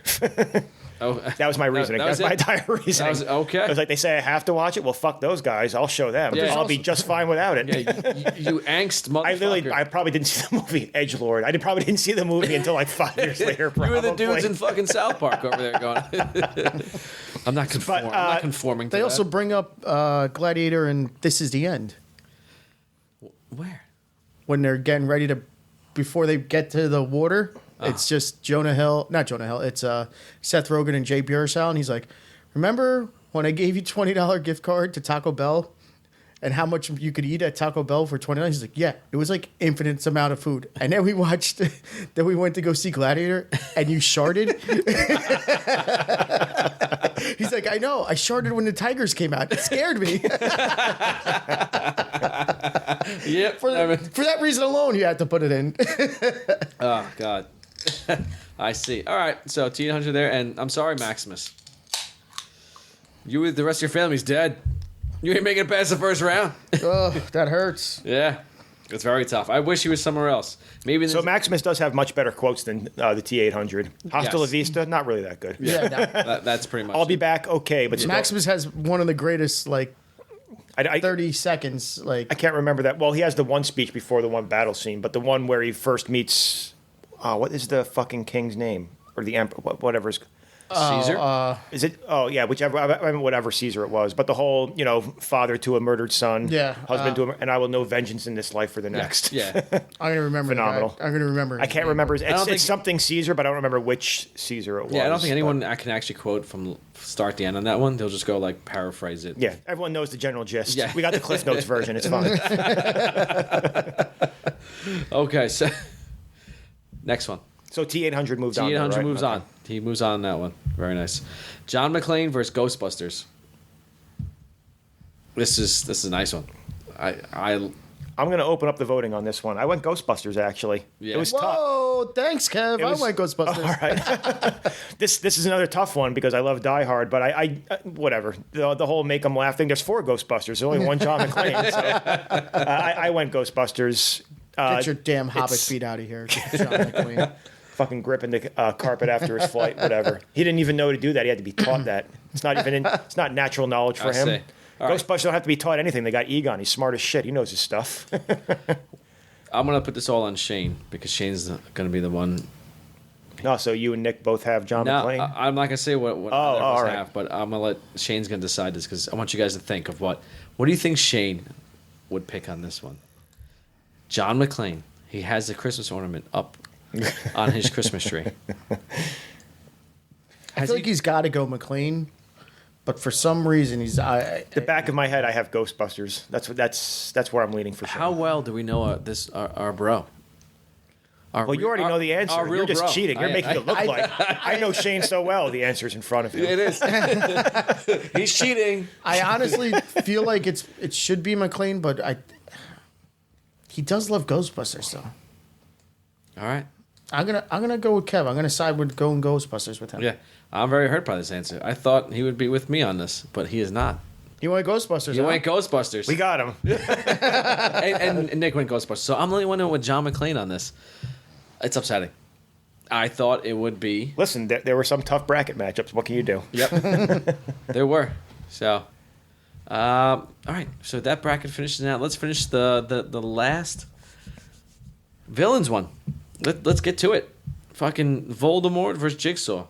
Speaker 6: Oh,
Speaker 8: That was my reasoning.
Speaker 6: that was
Speaker 8: That's my
Speaker 6: it?
Speaker 8: entire reasoning.
Speaker 6: That was- okay.
Speaker 8: I was like, they say I have to watch it. Well, fuck those guys. I'll show them.
Speaker 6: Yeah.
Speaker 8: I'll be just fine without it.
Speaker 6: Yeah, you angst motherfucker.
Speaker 8: I probably didn't see the movie Edgelord. Probably didn't see the movie until like 5 years later.
Speaker 6: You
Speaker 8: Probably.
Speaker 6: were the dudes in fucking South Park over there going. I'm not conforming. I'm not conforming. To
Speaker 7: They also
Speaker 6: that.
Speaker 7: bring up Gladiator and This Is the End
Speaker 6: Where?
Speaker 7: when they're getting ready to, before they get to the water. It's just not Jonah Hill. It's Seth Rogen and Jay Baruchel, and he's like, "Remember when I gave you $20 gift card to Taco Bell, and how much you could eat at Taco Bell for $20?" He's like, "Yeah, it was like infinite amount of food." And then we watched, then we went to go see Gladiator, and you sharded. He's like, "I know, I sharded when the Tigers came out. It scared me."
Speaker 6: Yep.
Speaker 7: For that reason alone, you had to put it in.
Speaker 6: Oh God. I see. All right. So T800 there, and I'm sorry, Maximus. The rest of your family's dead. You ain't making it past the first round.
Speaker 7: Oh, that hurts.
Speaker 6: Yeah. It's very tough. I wish he was somewhere else. Maybe.
Speaker 8: So Maximus does have much better quotes than the T800. Hasta la
Speaker 6: Yes.
Speaker 8: Vista, not really that good.
Speaker 7: Yeah,
Speaker 6: that's pretty much.
Speaker 8: I'll be
Speaker 6: it.
Speaker 8: back, okay, but still,
Speaker 7: Maximus has one of the greatest, like,
Speaker 8: I
Speaker 7: 30 seconds. Like,
Speaker 8: I can't remember that. Well, he has the one speech before the one battle scene, but the one where he first meets, what is the fucking king's name? Or the emperor, whatever is.
Speaker 6: Caesar.
Speaker 8: Is it? Oh, yeah, whichever, I mean, whatever Caesar it was. But the whole, father to a murdered son,
Speaker 7: Yeah,
Speaker 8: husband to and I will know vengeance in this life for the next.
Speaker 6: Yeah.
Speaker 7: I'm gonna remember.
Speaker 8: Phenomenal.
Speaker 7: I'm gonna remember.
Speaker 8: I can't remember.
Speaker 6: don't think-
Speaker 8: It's something Caesar, but I don't remember which Caesar it was.
Speaker 6: Yeah. I don't think
Speaker 8: but-
Speaker 6: anyone I can actually quote from start to end on that one. They'll just go like paraphrase it.
Speaker 8: Yeah, everyone knows the general gist.
Speaker 6: Yeah.
Speaker 8: We got the Cliff Notes version. It's fine.
Speaker 6: Okay. So next one.
Speaker 8: So T800 moved on.
Speaker 6: T800
Speaker 8: though, right?
Speaker 6: moves
Speaker 8: Okay.
Speaker 6: on. He moves on that one. Very nice. John McClane versus Ghostbusters. This is a nice one.
Speaker 8: I'm going to open up the voting on this one. I went Ghostbusters, actually.
Speaker 6: Yeah.
Speaker 8: It was tough.
Speaker 7: Whoa, thanks, Kev. I went Ghostbusters.
Speaker 8: All right. This is another tough one because I love Die Hard, but I whatever. The whole make them laugh thing, there's 4 Ghostbusters. There's only one John McClane. So I went Ghostbusters.
Speaker 7: Get your damn Hobbit feet out of here, John McClane.
Speaker 8: Fucking gripping the carpet after his flight, whatever. He didn't even know to do that. He had to be taught that. It's not natural knowledge for
Speaker 6: I
Speaker 8: him.
Speaker 6: see. All right.
Speaker 8: Ghostbusters don't have to be taught anything. They got Egon. He's smart as shit. He knows his stuff.
Speaker 6: I'm gonna put this all on Shane because Shane's gonna be the one.
Speaker 8: No, so you and Nick both have John
Speaker 6: No,
Speaker 8: McClane.
Speaker 6: I'm not gonna say what others
Speaker 8: all right.
Speaker 6: have, but I'm gonna let Shane's gonna decide this because I want you guys to think of what do you think Shane would pick on this one? John McClane. He has the Christmas ornament up on his Christmas tree.
Speaker 7: I feel like he's got to go McClane, but for some reason he's.
Speaker 8: The back of my head, I have Ghostbusters. That's where I'm leaning for sure.
Speaker 6: How well do we know our bro?
Speaker 8: Well, you already know the answer.
Speaker 6: Our real
Speaker 8: You're just
Speaker 6: bro.
Speaker 8: cheating. You're making it look like I know Shane so well. The answer's in front of him.
Speaker 6: It is. He's cheating.
Speaker 7: I honestly feel like it should be McClane, but he does love Ghostbusters though.
Speaker 6: All right.
Speaker 7: I'm gonna go with Kev. I'm gonna side with going Ghostbusters with him.
Speaker 6: Yeah, I'm very hurt by this answer. I thought he would be with me on this, but he is not.
Speaker 7: You went Ghostbusters.
Speaker 6: You
Speaker 7: huh?
Speaker 6: went Ghostbusters.
Speaker 8: We got him.
Speaker 6: and Nick went Ghostbusters. So I'm the only one with John McClane on this. It's upsetting. I thought it would be.
Speaker 8: Listen, there were some tough bracket matchups. What can you do?
Speaker 6: Yep. There were. So, all right. So that bracket finishes now. Let's finish the last villains one. Let's get to it. Fucking Voldemort versus Jigsaw.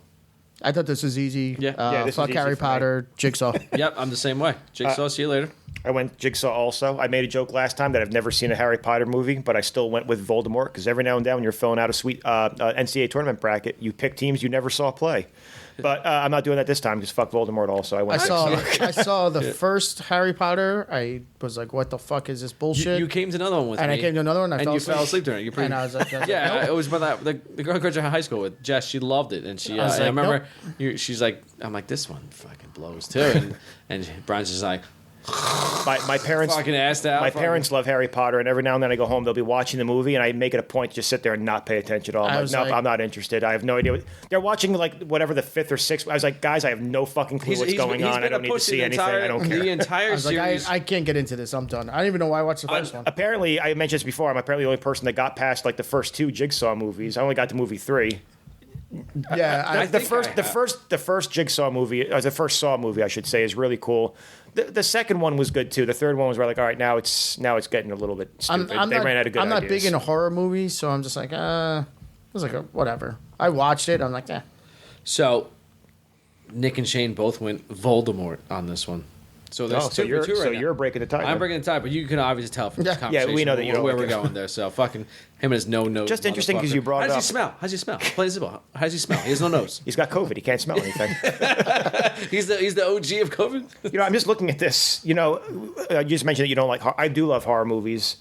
Speaker 7: I thought this was easy.
Speaker 6: Yeah.
Speaker 8: Yeah, this
Speaker 7: fuck
Speaker 8: was easy
Speaker 7: Harry
Speaker 8: for me.
Speaker 7: Potter, Jigsaw.
Speaker 6: Yep, I'm the same way. Jigsaw, see you later.
Speaker 8: I went Jigsaw also. I made a joke last time that I've never seen a Harry Potter movie, but I still went with Voldemort because every now and then when you're filling out a sweet NCAA tournament bracket, you pick teams you never saw play. But I'm not doing that this time because fuck Voldemort also. I went
Speaker 7: I saw the first Harry Potter. I was like, what the fuck is this bullshit?
Speaker 6: You came to another one with
Speaker 7: and
Speaker 6: me.
Speaker 7: I came to another one. I
Speaker 6: and
Speaker 7: fell
Speaker 6: you
Speaker 7: asleep.
Speaker 6: fell asleep during it. You pretty,
Speaker 7: And I was like,
Speaker 6: yeah,
Speaker 7: nope.
Speaker 6: it was by the girl I graduated high school with, Jess. She loved it, and she.
Speaker 7: I was
Speaker 6: And I
Speaker 7: like,
Speaker 6: remember she's like, I'm like, this one fucking blows too, and Brian's just like,
Speaker 8: my parents
Speaker 6: fucking assed out.
Speaker 8: My
Speaker 6: fucking-
Speaker 8: parents love Harry Potter, and every now and then I go home, they'll be watching the movie, and I make it a point to just sit there and not pay attention at all.
Speaker 7: I
Speaker 8: I'm like,
Speaker 7: was
Speaker 8: nope,
Speaker 7: like-
Speaker 8: I'm not interested. I have no idea. They're watching like whatever the fifth or sixth. I was like, guys, I have no fucking clue what's going on. I don't need to see anything. I don't care.
Speaker 6: The entire
Speaker 7: I was like,
Speaker 6: series.
Speaker 7: I can't get into this. I'm done. I don't even know why I watched the first one.
Speaker 8: Apparently, I mentioned this before. I'm apparently the only person that got past like the first two Jigsaw movies. I only got to movie 3.
Speaker 7: Yeah,
Speaker 8: The first Jigsaw movie, or the first Saw movie, I should say, is really cool. The second one was good too. The third one was where like, all right, now it's getting a little bit stupid. They ran out of good
Speaker 7: I'm not
Speaker 8: ideas.
Speaker 7: big into horror movies, so I'm just like, it was like whatever. I watched it. I'm like, yeah.
Speaker 6: So, Nick and Shane both went Voldemort on this one. So there's
Speaker 8: Oh, so
Speaker 6: two
Speaker 8: you're
Speaker 6: for two right
Speaker 8: so
Speaker 6: now.
Speaker 8: you're breaking the tie.
Speaker 6: I'm
Speaker 8: then.
Speaker 6: breaking the tie, but you can obviously tell from this
Speaker 7: Yeah.
Speaker 6: conversation.
Speaker 8: Yeah, we know that you don't
Speaker 6: where
Speaker 8: like
Speaker 6: we're
Speaker 8: it.
Speaker 6: going there. So fucking him and his no nose.
Speaker 8: Just interesting 'cause you brought it
Speaker 6: How
Speaker 8: up.
Speaker 6: does he smell? How does he smell? Plain and simple. How does he smell? He has no nose.
Speaker 8: He's got COVID. He can't smell anything.
Speaker 6: He's the OG of COVID.
Speaker 8: You know, I'm just looking at this. You know, you just mentioned that you don't like. I do love horror movies.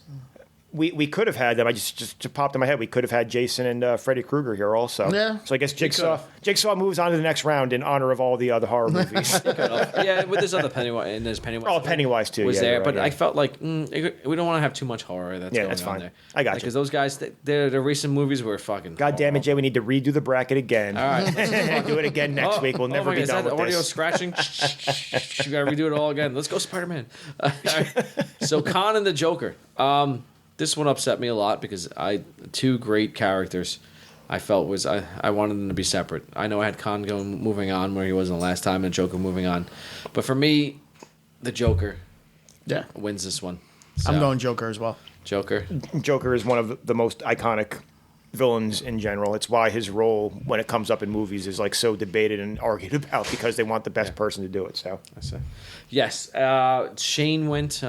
Speaker 8: We could have had them. I just popped in my head. We could have had Jason and Freddy Krueger here also.
Speaker 7: Yeah.
Speaker 8: So I guess Jigsaw moves on to the next round in honor of all the other horror movies.
Speaker 6: Yeah, with this other Pennywise and there's Pennywise.
Speaker 8: Oh, Pennywise too.
Speaker 6: Was
Speaker 8: Yeah,
Speaker 6: there,
Speaker 8: you're right,
Speaker 6: but
Speaker 8: yeah.
Speaker 6: I felt like we don't want to have too much horror that's going
Speaker 8: that's
Speaker 6: on
Speaker 8: fine.
Speaker 6: there.
Speaker 8: I got you.
Speaker 6: Because those guys, their recent movies were fucking.
Speaker 8: God damn it, Jay! We need to redo the bracket again.
Speaker 6: All right.
Speaker 8: Do it again next week. We'll never
Speaker 6: my
Speaker 8: be
Speaker 6: God,
Speaker 8: done
Speaker 6: is
Speaker 8: with
Speaker 6: that audio
Speaker 8: this.
Speaker 6: scratching? You gotta redo it all again. Let's go, Spider-Man. All right. So Khan and the Joker. This one upset me a lot because two great characters. I felt I wanted them to be separate. I know I had Khan moving on where he was the last time, and Joker moving on, but for me, the Joker wins this one. So,
Speaker 7: I'm going Joker as well.
Speaker 6: Joker.
Speaker 8: Joker is one of the most iconic villains in general. It's why his role, when it comes up in movies, is like so debated and argued about because they want the best person to do it. So
Speaker 6: I say. Yes. Shane went.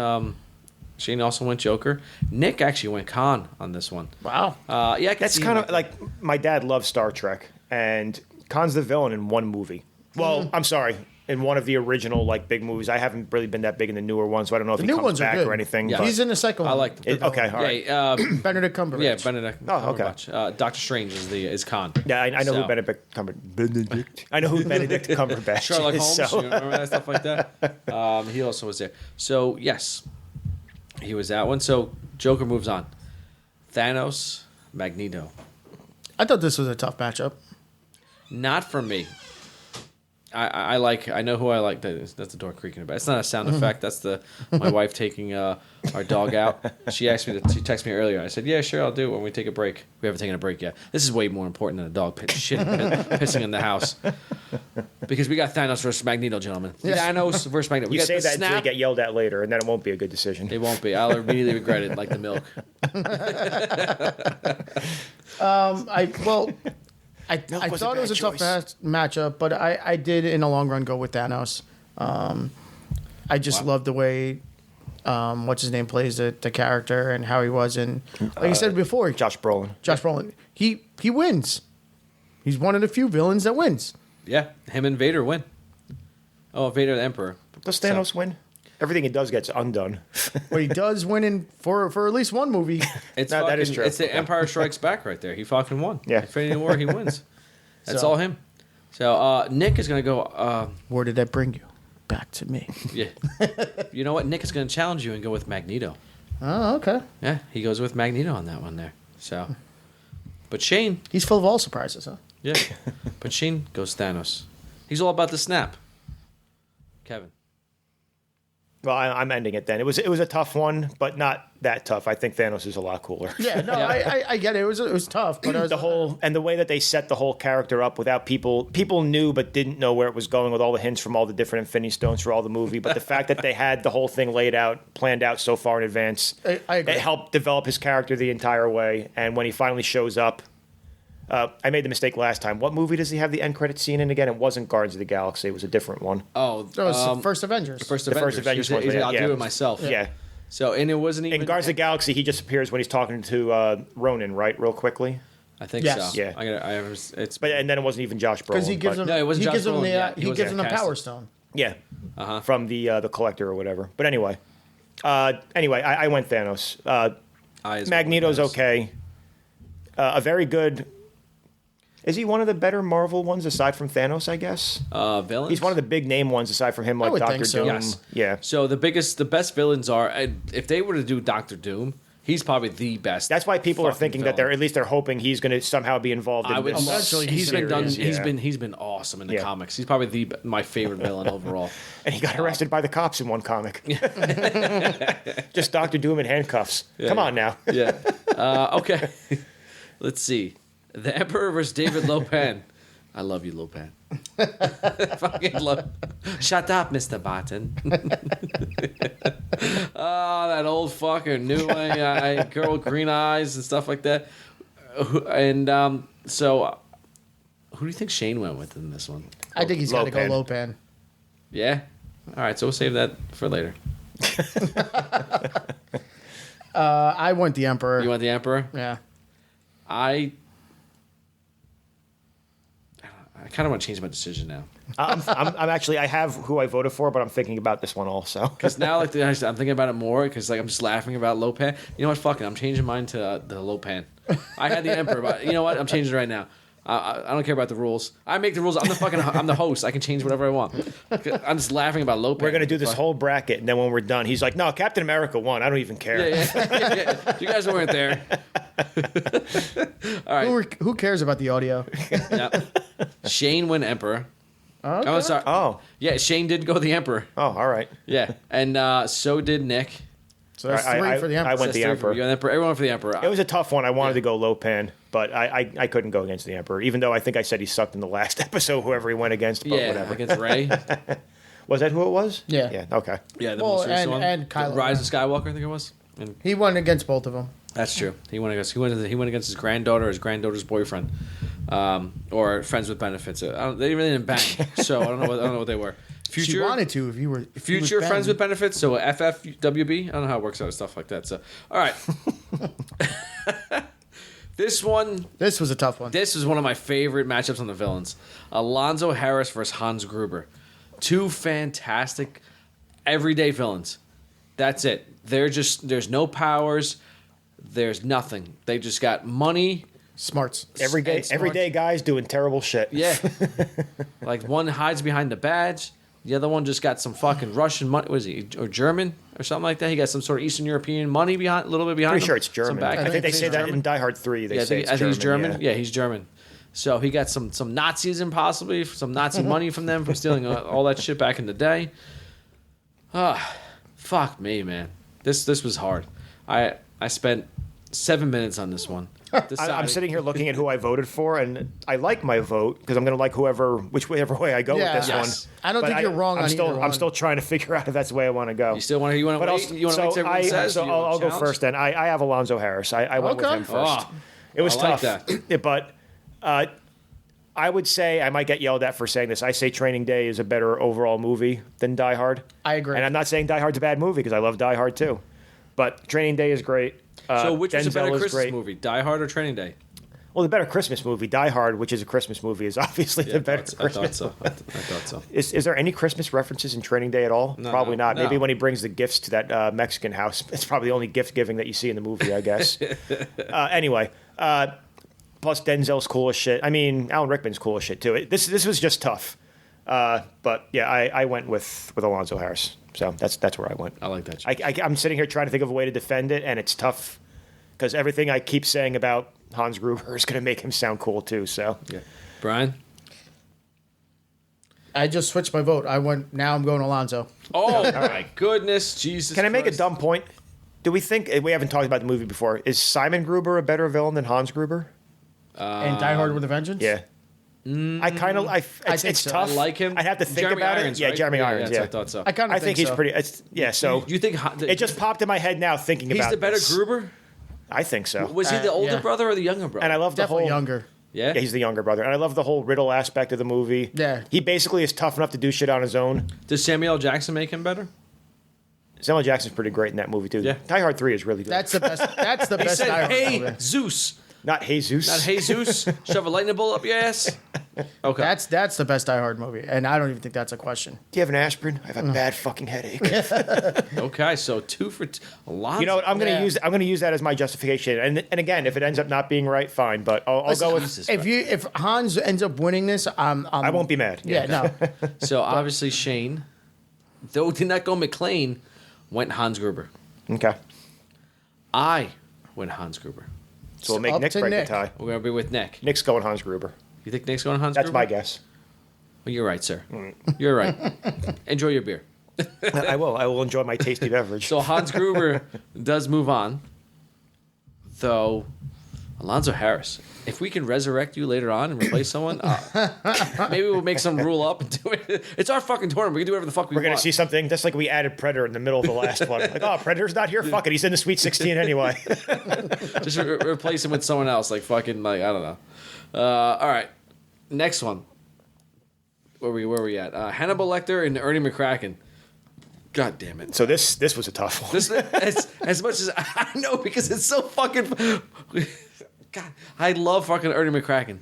Speaker 6: Shane also went Joker. Nick actually went Khan on this one.
Speaker 7: Wow.
Speaker 6: Yeah, I can
Speaker 8: that's
Speaker 6: see
Speaker 8: kind
Speaker 6: him
Speaker 8: of like my dad loves Star Trek, and Khan's the villain in one movie. Well, I'm sorry, in one of the original like big movies. I haven't really been that big in the newer ones, so I don't know if
Speaker 7: The
Speaker 8: he
Speaker 7: new
Speaker 8: comes
Speaker 7: ones are
Speaker 8: back
Speaker 7: good.
Speaker 8: or anything.
Speaker 6: Yeah.
Speaker 8: but-
Speaker 7: He's in the second
Speaker 6: I
Speaker 7: one.
Speaker 6: like them.
Speaker 8: okay, all right.
Speaker 6: Yeah,
Speaker 7: Benedict Cumberbatch.
Speaker 6: yeah, Benedict.
Speaker 8: Oh, okay.
Speaker 6: Cumberbatch. Doctor Strange is Khan.
Speaker 8: Yeah, I know
Speaker 6: So-
Speaker 8: who Benedict Cumberbatch. I know who Benedict Cumberbatch
Speaker 6: Sherlock
Speaker 8: is.
Speaker 6: Holmes.
Speaker 8: So.
Speaker 6: You remember that stuff like that? He also was there. So yes, he was that one. So Joker moves on. Thanos, Magneto.
Speaker 7: I thought this was a tough matchup.
Speaker 6: Not for me. I know who I like. That's the door creaking about. It's not a sound effect. That's my wife taking our dog out. She texted me earlier. I said, yeah, sure, I'll do it when we take a break. We haven't taken a break yet. This is way more important than a dog pissing in the house. Because we got Thanos versus Magneto, gentlemen. Thanos versus Magneto. We
Speaker 8: You
Speaker 6: got
Speaker 8: say
Speaker 6: the
Speaker 8: that until you
Speaker 6: snap.
Speaker 8: get yelled at later, and then it won't be a good decision.
Speaker 6: It won't be. I'll immediately regret it, like the milk.
Speaker 7: I
Speaker 8: was a
Speaker 7: thought it was a
Speaker 8: bad
Speaker 7: tough
Speaker 8: choice.
Speaker 7: matchup, but I did in the long run go with Thanos. I just love the way what's his name plays the character and how he was, and like I said before,
Speaker 8: Josh Brolin.
Speaker 7: Josh Brolin, he wins. He's one of the few villains that wins.
Speaker 6: Yeah, him and Vader win. Oh, Vader the Emperor.
Speaker 8: Does Thanos win? Everything he does gets undone.
Speaker 7: But he does win for at least one movie.
Speaker 6: It's
Speaker 8: No, that is
Speaker 6: fucking-
Speaker 8: true.
Speaker 6: It's the Empire Strikes Back right there. He fucking won.
Speaker 8: Yeah.
Speaker 6: Infinity War, he wins. That's
Speaker 7: So-
Speaker 6: all him. So Nick is gonna go.
Speaker 7: Where did that bring you? Back to me.
Speaker 6: Yeah. You know what? Nick is gonna challenge you and go with Magneto.
Speaker 7: Oh, okay.
Speaker 6: Yeah, he goes with Magneto on that one there. So But Shane,
Speaker 7: He's full of all surprises, huh?
Speaker 6: yeah. But Shane goes Thanos. He's all about the snap. Kevin.
Speaker 8: Well, I'm ending it then. It was a tough one, but not that tough. I think Thanos is a lot cooler.
Speaker 7: Yeah, no, I get it. It was tough, but
Speaker 8: The way that they set the whole character up without people knew but didn't know where it was going with all the hints from all the different Infinity Stones for all the movie. But the fact that they had the whole thing planned out so far in advance,
Speaker 7: I agree.
Speaker 8: it helped develop his character the entire way. And when he finally shows up, I made the mistake last time. What movie does he have the end credit scene in again? It wasn't Guardians of the Galaxy. It was a different one.
Speaker 6: Oh,
Speaker 7: That was the first Avengers.
Speaker 6: the first
Speaker 8: The first
Speaker 6: Avengers.
Speaker 8: Avengers
Speaker 6: He's like,
Speaker 8: was,
Speaker 6: I'll
Speaker 8: yeah.
Speaker 6: do it myself.
Speaker 8: Yeah.
Speaker 6: So, and it wasn't even...
Speaker 8: In Guardians of the Galaxy, he just appears when he's talking to Ronan, right? Real quickly.
Speaker 6: I think
Speaker 7: Yes.
Speaker 6: so.
Speaker 8: Yeah.
Speaker 6: It's...
Speaker 8: And then it wasn't even Josh Brolin.
Speaker 7: Because he gives
Speaker 8: but-
Speaker 7: him,
Speaker 6: No, it wasn't
Speaker 7: he
Speaker 6: Josh
Speaker 7: gives him
Speaker 6: Brolin yet.
Speaker 7: the
Speaker 6: He
Speaker 7: he
Speaker 6: wasn't
Speaker 7: gives him the
Speaker 6: casted.
Speaker 7: Power Stone.
Speaker 8: Yeah, from the collector or whatever. But anyway, I went Thanos.
Speaker 6: I as well
Speaker 8: Magneto's
Speaker 6: went Thanos.
Speaker 8: okay. A very good. Is he one of the better Marvel ones aside from Thanos? I guess
Speaker 6: Villains?
Speaker 8: he's one of the big name ones aside from him,
Speaker 7: I
Speaker 8: like
Speaker 7: would
Speaker 8: Doctor
Speaker 7: think so.
Speaker 8: Doom.
Speaker 6: Yes.
Speaker 8: Yeah,
Speaker 6: So the best villains are... If they were to do Doctor Doom, he's probably the best.
Speaker 8: that's why people are
Speaker 6: fucking
Speaker 8: thinking that
Speaker 6: villain.
Speaker 8: they're hoping he's going to somehow be involved
Speaker 6: I
Speaker 8: in
Speaker 6: would.
Speaker 8: this.
Speaker 7: Eventually
Speaker 6: He's been done.
Speaker 8: series, yeah.
Speaker 6: He's been awesome in the
Speaker 8: Yeah.
Speaker 6: comics. He's probably my favorite villain overall.
Speaker 8: And he got arrested by the cops in one comic. Just Doctor Doom in handcuffs. Come on now.
Speaker 6: Yeah. Okay. Let's see. The Emperor versus David Lopan. I love you, Lopan. Fucking love. Shut up, Mr. Barton. Oh, that old fucker, new girl, with green eyes and stuff like that. And so, who do you think Shane went with in this one?
Speaker 7: I think he's got to go
Speaker 8: Lopan.
Speaker 7: Lopan.
Speaker 6: Yeah. All right, so we'll save that for later.
Speaker 7: I went the Emperor.
Speaker 6: You want the Emperor?
Speaker 7: Yeah.
Speaker 6: I kind of want to change my decision now.
Speaker 8: I'm actually, I have who I voted for, but I'm thinking about this one also.
Speaker 6: Because now, like, I'm thinking about it more. Because, like, I'm just laughing about Lopan. You know what? Fuck it. I'm changing mine to the Lopan. I had the Emperor, but you know what? I'm changing it right now. I don't care about the rules. I make the rules. I'm the host. I can change whatever I want. I'm just laughing about Lopan.
Speaker 8: We're going to do this whole bracket, and then when we're done, he's like, no, Captain America won. I don't even care.
Speaker 6: Yeah. You guys weren't there. All right.
Speaker 7: Who cares about the audio?
Speaker 6: Yeah. Shane went Emperor.
Speaker 7: Okay.
Speaker 6: Oh, sorry.
Speaker 8: Oh,
Speaker 6: Yeah, Shane did go the Emperor.
Speaker 8: all right.
Speaker 6: Yeah. And so did Nick.
Speaker 7: So that's
Speaker 8: I-
Speaker 7: three for the
Speaker 8: I
Speaker 7: Emperor.
Speaker 8: went the
Speaker 6: That's three
Speaker 8: Emperor.
Speaker 6: for you. Everyone went for the Emperor.
Speaker 8: It was a tough one. I wanted to go Lopan, but I couldn't go against the Emperor, even though I think I said he sucked in the last episode, whoever he went against, but
Speaker 6: yeah,
Speaker 8: whatever.
Speaker 6: against Ray.
Speaker 8: Was that who it was?
Speaker 7: Yeah.
Speaker 8: Yeah, okay.
Speaker 6: Yeah, the
Speaker 7: Well,
Speaker 6: most recent
Speaker 7: and-
Speaker 6: one.
Speaker 7: and
Speaker 6: The
Speaker 7: Kylo
Speaker 6: Rise
Speaker 7: Ren.
Speaker 6: of Skywalker, I think it was. And
Speaker 7: He went against both of them.
Speaker 6: that's true. He went against his granddaughter, his granddaughter's boyfriend, or friends with benefits. They really didn't bang, so I don't know what they were.
Speaker 7: She
Speaker 6: Future
Speaker 7: wanted to if you were if he was
Speaker 6: future friends
Speaker 7: banned.
Speaker 6: with benefits, so FFWB. I don't know how it works out and stuff like that. So all right, this one.
Speaker 7: This was a tough one.
Speaker 6: This is one of my favorite matchups on the villains. Alonzo Harris versus Hans Gruber. Two fantastic everyday villains. That's it. There's no powers. There's nothing. They just got money.
Speaker 7: Smarts.
Speaker 8: Everyday guys doing terrible shit.
Speaker 6: Yeah. Like one hides behind the badge. The other one just got some fucking Russian money. Was he? Or German? Or something like that. He got some sort of Eastern European money behind, a little bit behind
Speaker 8: Pretty
Speaker 6: him.
Speaker 8: sure it's
Speaker 6: Some
Speaker 8: German.
Speaker 6: back-
Speaker 8: I think they
Speaker 7: it's
Speaker 8: say that
Speaker 7: German.
Speaker 8: in Die Hard 3. They
Speaker 6: Yeah,
Speaker 8: say
Speaker 6: I think he's German.
Speaker 8: Yeah.
Speaker 6: Yeah, he's German. So he got some Nazis in possibly, some Nazi money from them for stealing all that shit back in the day. Fuck me, man. This was hard. I spent 7 minutes on this one.
Speaker 8: I'm
Speaker 6: deciding-
Speaker 8: sitting here looking at who I voted for, and I like my vote because I'm going to like whichever way I go
Speaker 7: Yeah.
Speaker 8: with this
Speaker 6: Yes.
Speaker 8: one.
Speaker 7: I don't
Speaker 8: But
Speaker 7: think you're wrong
Speaker 8: I'm
Speaker 7: on
Speaker 8: still
Speaker 7: either one.
Speaker 8: I'm still trying to figure out if that's the way I want to go.
Speaker 6: You still want to? You want to
Speaker 8: But
Speaker 6: wait? You want to wait till everyone says?
Speaker 8: so
Speaker 6: You wanna
Speaker 8: I'll go
Speaker 6: challenge?
Speaker 8: first then. I have Alonzo Harris. I went with
Speaker 7: Okay.
Speaker 8: him first.
Speaker 6: Oh,
Speaker 8: It was
Speaker 6: I like
Speaker 8: tough,
Speaker 6: that.
Speaker 8: but I would say I might get yelled at for saying this. I say Training Day is a better overall movie than Die Hard.
Speaker 7: I agree.
Speaker 8: and I'm not saying Die Hard's a bad movie because I love Die Hard too, but Training Day is great.
Speaker 6: So which is a
Speaker 8: Denzel
Speaker 6: better
Speaker 8: is
Speaker 6: Christmas
Speaker 8: great.
Speaker 6: movie, Die Hard or Training Day?
Speaker 8: Well, the better Christmas movie, Die Hard, which is a Christmas movie, is obviously the better
Speaker 6: I thought
Speaker 8: Christmas.
Speaker 6: so. I thought so.
Speaker 8: Is there any Christmas references in Training Day at all?
Speaker 6: No,
Speaker 8: Probably
Speaker 6: no,
Speaker 8: not.
Speaker 6: no.
Speaker 8: Maybe when he brings the gifts to that Mexican house. It's probably the only gift giving that you see in the movie, I guess. Anyway, plus Denzel's cool as shit. I mean, Alan Rickman's cool as shit too. This was just tough. But yeah, I went with Alonzo Harris. So that's where I went.
Speaker 6: I like that.
Speaker 8: I'm sitting here trying to think of a way to defend it, and it's tough because everything I keep saying about Hans Gruber is going to make him sound cool too. So
Speaker 6: Yeah. Brian?
Speaker 7: I just switched my vote. Now I'm going Alonzo.
Speaker 6: Oh, my goodness. Jesus
Speaker 8: can I make a
Speaker 6: Christ.
Speaker 8: dumb point? Do we think we haven't talked about the movie before? Is Simon Gruber a better villain than Hans Gruber?
Speaker 7: And Die Hard with a Vengeance?
Speaker 8: Yeah. I kind of. It's
Speaker 7: think so.
Speaker 8: tough.
Speaker 6: I like him.
Speaker 8: I have to think
Speaker 6: Jeremy
Speaker 8: about
Speaker 6: Irons,
Speaker 8: it. Yeah,
Speaker 6: right?
Speaker 8: Jeremy Irons.
Speaker 6: that's
Speaker 8: Yeah,
Speaker 6: what I thought so.
Speaker 7: I kind of
Speaker 8: I think he's
Speaker 7: so.
Speaker 8: pretty. Yeah. So
Speaker 6: You think
Speaker 8: it just popped in my head now thinking
Speaker 6: he's
Speaker 8: about.
Speaker 6: the better
Speaker 8: this.
Speaker 6: Gruber?
Speaker 8: I think so.
Speaker 6: Was he the older
Speaker 7: yeah.
Speaker 6: brother or the younger brother?
Speaker 8: And I love the
Speaker 7: Definitely
Speaker 8: whole
Speaker 7: younger.
Speaker 6: Yeah?
Speaker 8: Yeah, he's the younger brother, and I love the whole riddle aspect of the movie.
Speaker 7: Yeah.
Speaker 8: He basically is tough enough to do shit on his own.
Speaker 6: Does Samuel L. Jackson make him better?
Speaker 8: Samuel Jackson's pretty great in that movie too.
Speaker 6: Yeah.
Speaker 8: Die Hard 3 is really good.
Speaker 7: That's the best. That's the
Speaker 6: He
Speaker 7: best Die
Speaker 6: said,
Speaker 7: Hard
Speaker 6: hey,
Speaker 7: movie.
Speaker 6: Zeus.
Speaker 8: not Jesus.
Speaker 6: Not hey, Zeus. Shove a lightning bolt up your ass. Okay.
Speaker 7: That's the best Die Hard movie, and I don't even think that's a question.
Speaker 8: Do you have an aspirin? I have a bad fucking headache.
Speaker 6: Okay, so 2 for 2.
Speaker 8: You know what? I'm gonna
Speaker 7: Yeah.
Speaker 8: use that as my justification. And again, if it ends up not being right, fine. But I'll go with.
Speaker 6: Jesus
Speaker 7: If Hans ends up winning this,
Speaker 8: I won't be mad.
Speaker 7: Yeah, no.
Speaker 6: So obviously Shane, though did not go McClane, went Hans Gruber.
Speaker 8: Okay.
Speaker 6: I went Hans Gruber.
Speaker 8: So we'll make
Speaker 7: Up
Speaker 8: Nick
Speaker 7: to
Speaker 8: break
Speaker 7: Nick.
Speaker 8: the tie.
Speaker 6: We're gonna be with Nick.
Speaker 8: Nick's going Hans Gruber.
Speaker 6: You think Nick's going Hans
Speaker 8: That's
Speaker 6: Gruber?
Speaker 8: my guess.
Speaker 6: Well, you're right, sir. You're right. Enjoy your beer.
Speaker 8: I will. I will enjoy my tasty beverage.
Speaker 6: So Hans Gruber does move on, though. Alonzo Harris. If we can resurrect you later on and replace someone, maybe we'll make some rule up and do it. It's our fucking tournament. We can do whatever the fuck we
Speaker 8: We're
Speaker 6: want.
Speaker 8: gonna see something just like we added Predator in the middle of the last one. Like, oh, Predator's not here. Fuck it. He's in the Sweet 16 anyway.
Speaker 6: Just replace him with someone else, like fucking, like I don't know. All right, next one. Where we at? Hannibal Lecter and Ernie McCracken. God damn it!
Speaker 8: So this was a tough one.
Speaker 6: This as much as I know because it's so fucking. God, I love fucking Ernie McCracken.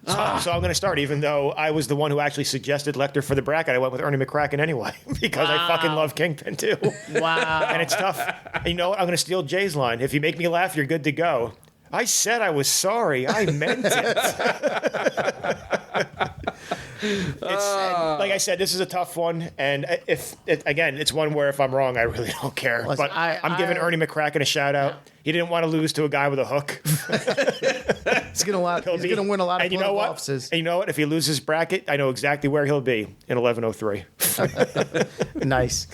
Speaker 8: So I'm going to start, even though I was the one who actually suggested Lecter for the bracket. I went with Ernie McCracken anyway because I fucking love Kingpin too.
Speaker 7: Wow.
Speaker 8: And it's tough. And you know what? I'm going to steal Jay's line. If you make me laugh, you're good to go. I said I was sorry. I meant it. Like I said, this is a tough one, and again, it's one where if I'm wrong, I really don't care.
Speaker 7: Listen,
Speaker 8: but I'm giving Ernie McCracken a shout out. He didn't want to lose to a guy with a hook.
Speaker 7: He's gonna win a lot of
Speaker 8: And you know
Speaker 7: political
Speaker 8: what?
Speaker 7: offices.
Speaker 8: And you know what? If he loses bracket, I know exactly where he'll be in 1103.
Speaker 7: Nice.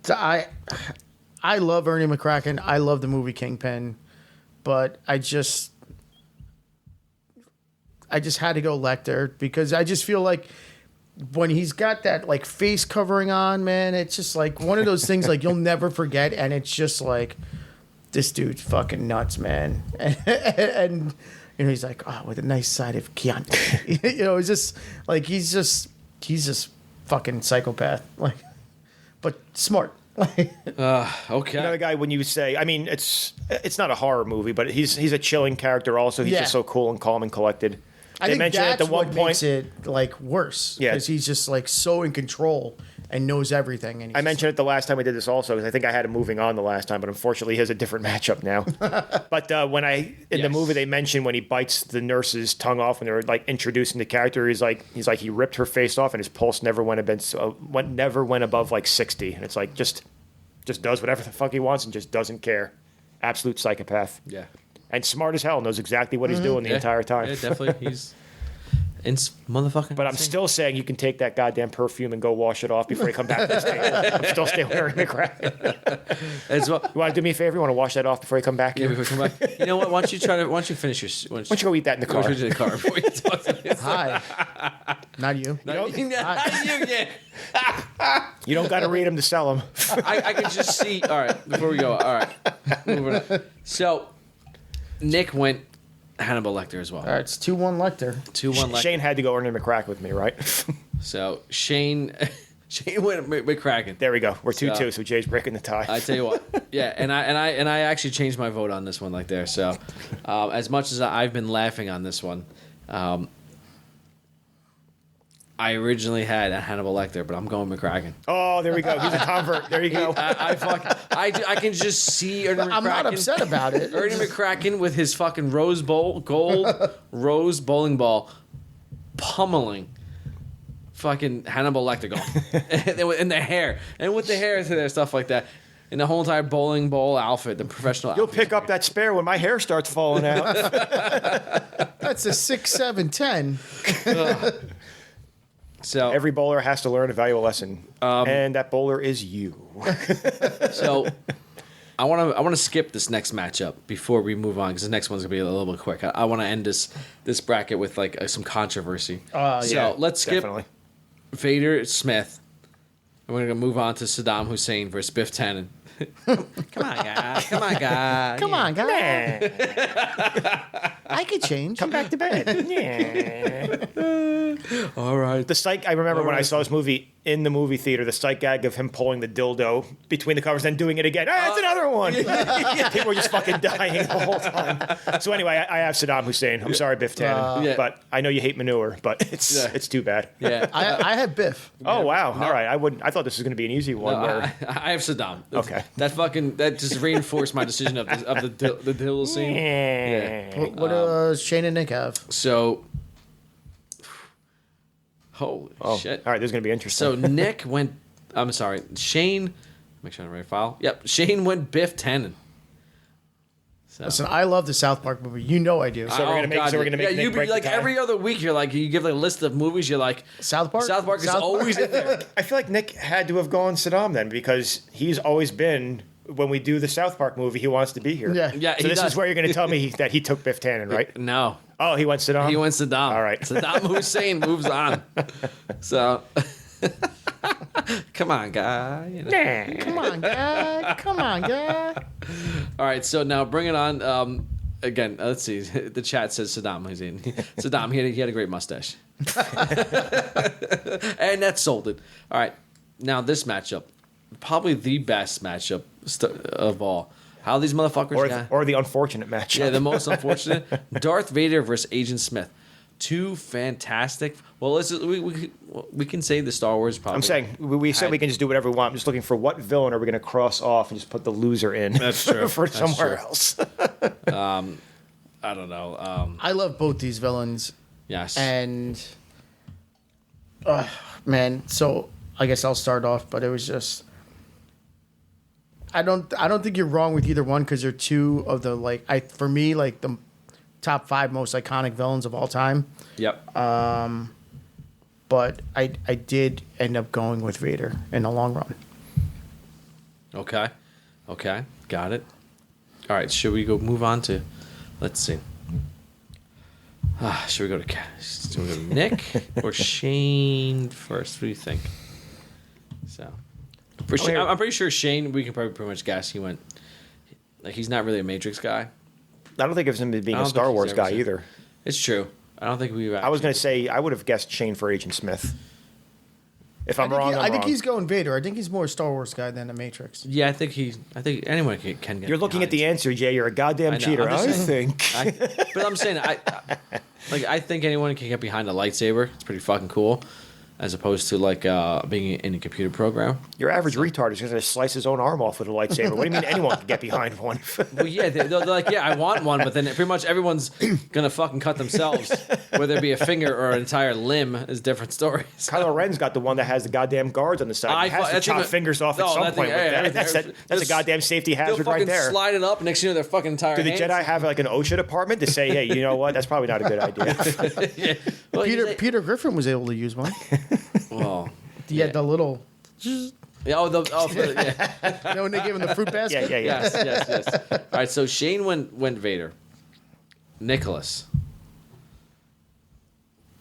Speaker 7: So I love Ernie McCracken. I love the movie Kingpin, but I just had to go Lecter because I just feel like when he's got that like face covering on, man, it's just like one of those things like you'll never forget, and it's just like this dude's fucking nuts, man, and you know he's like, oh, with a nice side of Chianti, you know, it's just like he's just fucking psychopath, like, but smart.
Speaker 6: Okay.
Speaker 8: Another guy, when you say, I mean, it's not a horror movie, but he's a chilling character also. He's
Speaker 7: Yeah.
Speaker 8: just so cool and calm and collected.
Speaker 7: I
Speaker 8: They
Speaker 7: think
Speaker 8: mentioned
Speaker 7: that's
Speaker 8: at the one
Speaker 7: what
Speaker 8: point.
Speaker 7: makes it like worse.
Speaker 8: Yeah.
Speaker 7: because he's just like so in control and knows everything. And he's
Speaker 8: I mentioned it the last time we did this also because I think I had him moving on the last time, but unfortunately he has a different matchup now. But when in the
Speaker 6: Yes.
Speaker 8: movie they mentioned when he bites the nurse's tongue off when they were like introducing the character, he's like he ripped her face off and his pulse never went above like 60, and it's like just does whatever the fuck he wants and just doesn't care. Absolute psychopath.
Speaker 6: Yeah.
Speaker 8: And smart as hell, knows exactly what he's doing the entire time.
Speaker 6: Yeah, definitely. He's motherfucking.
Speaker 8: But I'm still saying you can take that goddamn perfume and go wash it off before you come back to this table. I'm still staying with Ernie McCracken.
Speaker 6: as well.
Speaker 8: You want to do me a favor? You want to wash that off before you come back
Speaker 6: Yeah,
Speaker 8: here?
Speaker 6: before we come back. You know what? Why don't you finish your? Why
Speaker 8: Why don't you go eat that in the car?
Speaker 6: Go to the car before you talk to me.
Speaker 7: Hi, not you.
Speaker 6: Not you yet.
Speaker 8: You don't got to read them to sell them.
Speaker 6: I can just see. All right, before we go. All right, moving on. So, Nick went Hannibal Lecter as well.
Speaker 7: All right, it's 2-1 Lecter.
Speaker 6: 2-1 Lecter.
Speaker 8: Shane had to go Ernie McCracken with me, right?
Speaker 6: So Shane went McCracken.
Speaker 8: There we go. We're 2-2,
Speaker 6: So-
Speaker 8: so Jay's breaking the tie.
Speaker 6: I tell you what, yeah, and I actually changed my vote on this one, like there. So, as much as I've been laughing on this one, I originally had a Hannibal Lecter, but I'm going McCracken.
Speaker 8: Oh, there we go. He's a convert. There you go.
Speaker 6: I can just see Ernie McCracken.
Speaker 7: I'm not upset about it.
Speaker 6: Ernie McCracken with his fucking gold rose bowling ball pummeling fucking Hannibal Lecter going. And the hair. And with the hair to there, stuff like that. in the whole entire bowling ball outfit, the professional.
Speaker 8: You'll
Speaker 6: outfit.
Speaker 8: pick up that spare when my hair starts falling out.
Speaker 7: That's a 6, 7, 10.
Speaker 6: So
Speaker 8: Every bowler has to learn a valuable lesson, and that bowler is you.
Speaker 6: So I want to skip this next matchup before we move on because the next one's gonna be a little bit quick. I want to end this bracket with like some controversy. So let's skip
Speaker 8: Definitely.
Speaker 6: Vader Smith. And we're gonna move on to Saddam Hussein versus Biff Tannen. Come on, guys. Come on, guys.
Speaker 7: Come on, guys. I could change.
Speaker 8: Come back to bed. Yeah.
Speaker 6: All right.
Speaker 8: The psych. I remember when I saw this movie in the movie theater. The sight gag of him pulling the dildo between the covers and then doing it again. Ah, it's another one. People were just fucking dying the whole time. So anyway, I have Saddam Hussein. I'm sorry, Biff Tannen,
Speaker 6: Yeah.
Speaker 8: but I know you hate manure, but it's too bad.
Speaker 6: Yeah.
Speaker 7: I have Biff.
Speaker 8: Oh wow! All right, I thought this was going to be an easy one. where
Speaker 6: I have Saddam.
Speaker 8: Okay.
Speaker 6: That just reinforced my decision of the dildo scene.
Speaker 8: Yeah.
Speaker 7: What does Shane and Nick have?
Speaker 6: So, holy
Speaker 8: Oh,
Speaker 6: shit!
Speaker 8: all right, this is going to be interesting.
Speaker 6: So Nick went. I'm sorry, Shane. Make sure I'm right file. Yep, Shane went Biff Tannen. So.
Speaker 7: Listen, I love the South Park movie. You know I do.
Speaker 8: So we're gonna make- so we're gonna make
Speaker 6: yeah.
Speaker 8: Nick
Speaker 6: You
Speaker 8: break the
Speaker 6: like
Speaker 8: tie?
Speaker 6: every other week. You're like you give like a list of movies. You're like
Speaker 7: South Park?
Speaker 6: South Park is
Speaker 7: South Park?
Speaker 6: always in there.
Speaker 8: I feel like Nick had to have gone Saddam then because he's always been. When we do the South Park movie, he wants to be here.
Speaker 7: Yeah.
Speaker 6: Yeah,
Speaker 8: So
Speaker 6: he
Speaker 8: this
Speaker 6: does.
Speaker 8: is where you're going to tell me that he took Biff Tannen, right?
Speaker 6: No,
Speaker 8: Oh, he went Saddam.
Speaker 6: he went Saddam.
Speaker 8: All right.
Speaker 6: Saddam Hussein moves on. So, come on, guy. You know.
Speaker 7: Come on, guy. Come on, guy.
Speaker 6: All right, so now bring it on. Again, let's see. The chat says Saddam Hussein. Saddam, he had a great mustache. And that sold it. All right, now this matchup. Probably the best matchup of all. How these motherfuckers
Speaker 8: or the unfortunate match.
Speaker 6: Yeah, the most unfortunate. Darth Vader versus Agent Smith. Two fantastic. Well, we can say the Star Wars probably.
Speaker 8: I'm saying we said we can just do whatever we want. I'm just looking for what villain are we going to cross off and just put the loser in.
Speaker 6: That's true.
Speaker 8: for
Speaker 6: That's
Speaker 8: somewhere
Speaker 6: true.
Speaker 8: else.
Speaker 6: I don't know.
Speaker 7: I love both these villains.
Speaker 6: Yes.
Speaker 7: And, man, so I guess I'll start off, but it was just. I don't think you're wrong with either one because they're two of the for me the top 5 most iconic villains of all time.
Speaker 6: Yep.
Speaker 7: But I did end up going with Vader in the long run.
Speaker 6: Okay. Got it. All right. Should we move on to? Let's see. Should we go to Nick or Shane first? What do you think? So, I'm pretty sure Shane. We can probably pretty much guess he went. Like he's not really a Matrix guy.
Speaker 8: I don't think of him as being
Speaker 6: I
Speaker 8: a
Speaker 6: don't
Speaker 8: Star
Speaker 6: think he's
Speaker 8: Wars
Speaker 6: ever
Speaker 8: guy
Speaker 6: said-
Speaker 8: either.
Speaker 6: It's true. I don't think we've.
Speaker 8: I was going to say I would have guessed Shane for Agent Smith. If I'm wrong,
Speaker 7: I
Speaker 8: I'm
Speaker 7: think
Speaker 8: wrong.
Speaker 7: he's going Vader. I think he's more a Star Wars guy than a Matrix.
Speaker 6: Yeah, I think anyone can get.
Speaker 8: You're looking at the answer, Jay. You're a goddamn
Speaker 6: I know,
Speaker 8: cheater.
Speaker 6: I'm just saying.
Speaker 8: think.
Speaker 6: But I'm saying I think anyone can get behind a lightsaber. It's pretty fucking cool, as opposed to being in a computer program.
Speaker 8: Your average retard is going to slice his own arm off with a lightsaber. What do you mean anyone can get behind one?
Speaker 6: Well, yeah, they're like, yeah, I want one, but then pretty much everyone's gonna fucking cut themselves, whether it be a finger or an entire limb, is different stories.
Speaker 8: Kylo Ren's got the one that has the goddamn guards on the side. He has to chop fingers off at some point. That's a goddamn safety
Speaker 6: They'll
Speaker 8: hazard right
Speaker 6: fucking
Speaker 8: there.
Speaker 6: slide it up. Next thing you know, their fucking entire.
Speaker 8: Do the
Speaker 6: hands.
Speaker 8: Jedi have like an OSHA department to say, hey, you know what? That's probably not a good idea.
Speaker 6: Yeah. Well,
Speaker 7: Peter Griffin was able to use one.
Speaker 6: Well,
Speaker 7: He had the little.
Speaker 6: yeah, yeah.
Speaker 7: When they gave him the fruit basket.
Speaker 8: Yeah.
Speaker 6: Yes. All right, so Shane went Vader. Nicholas.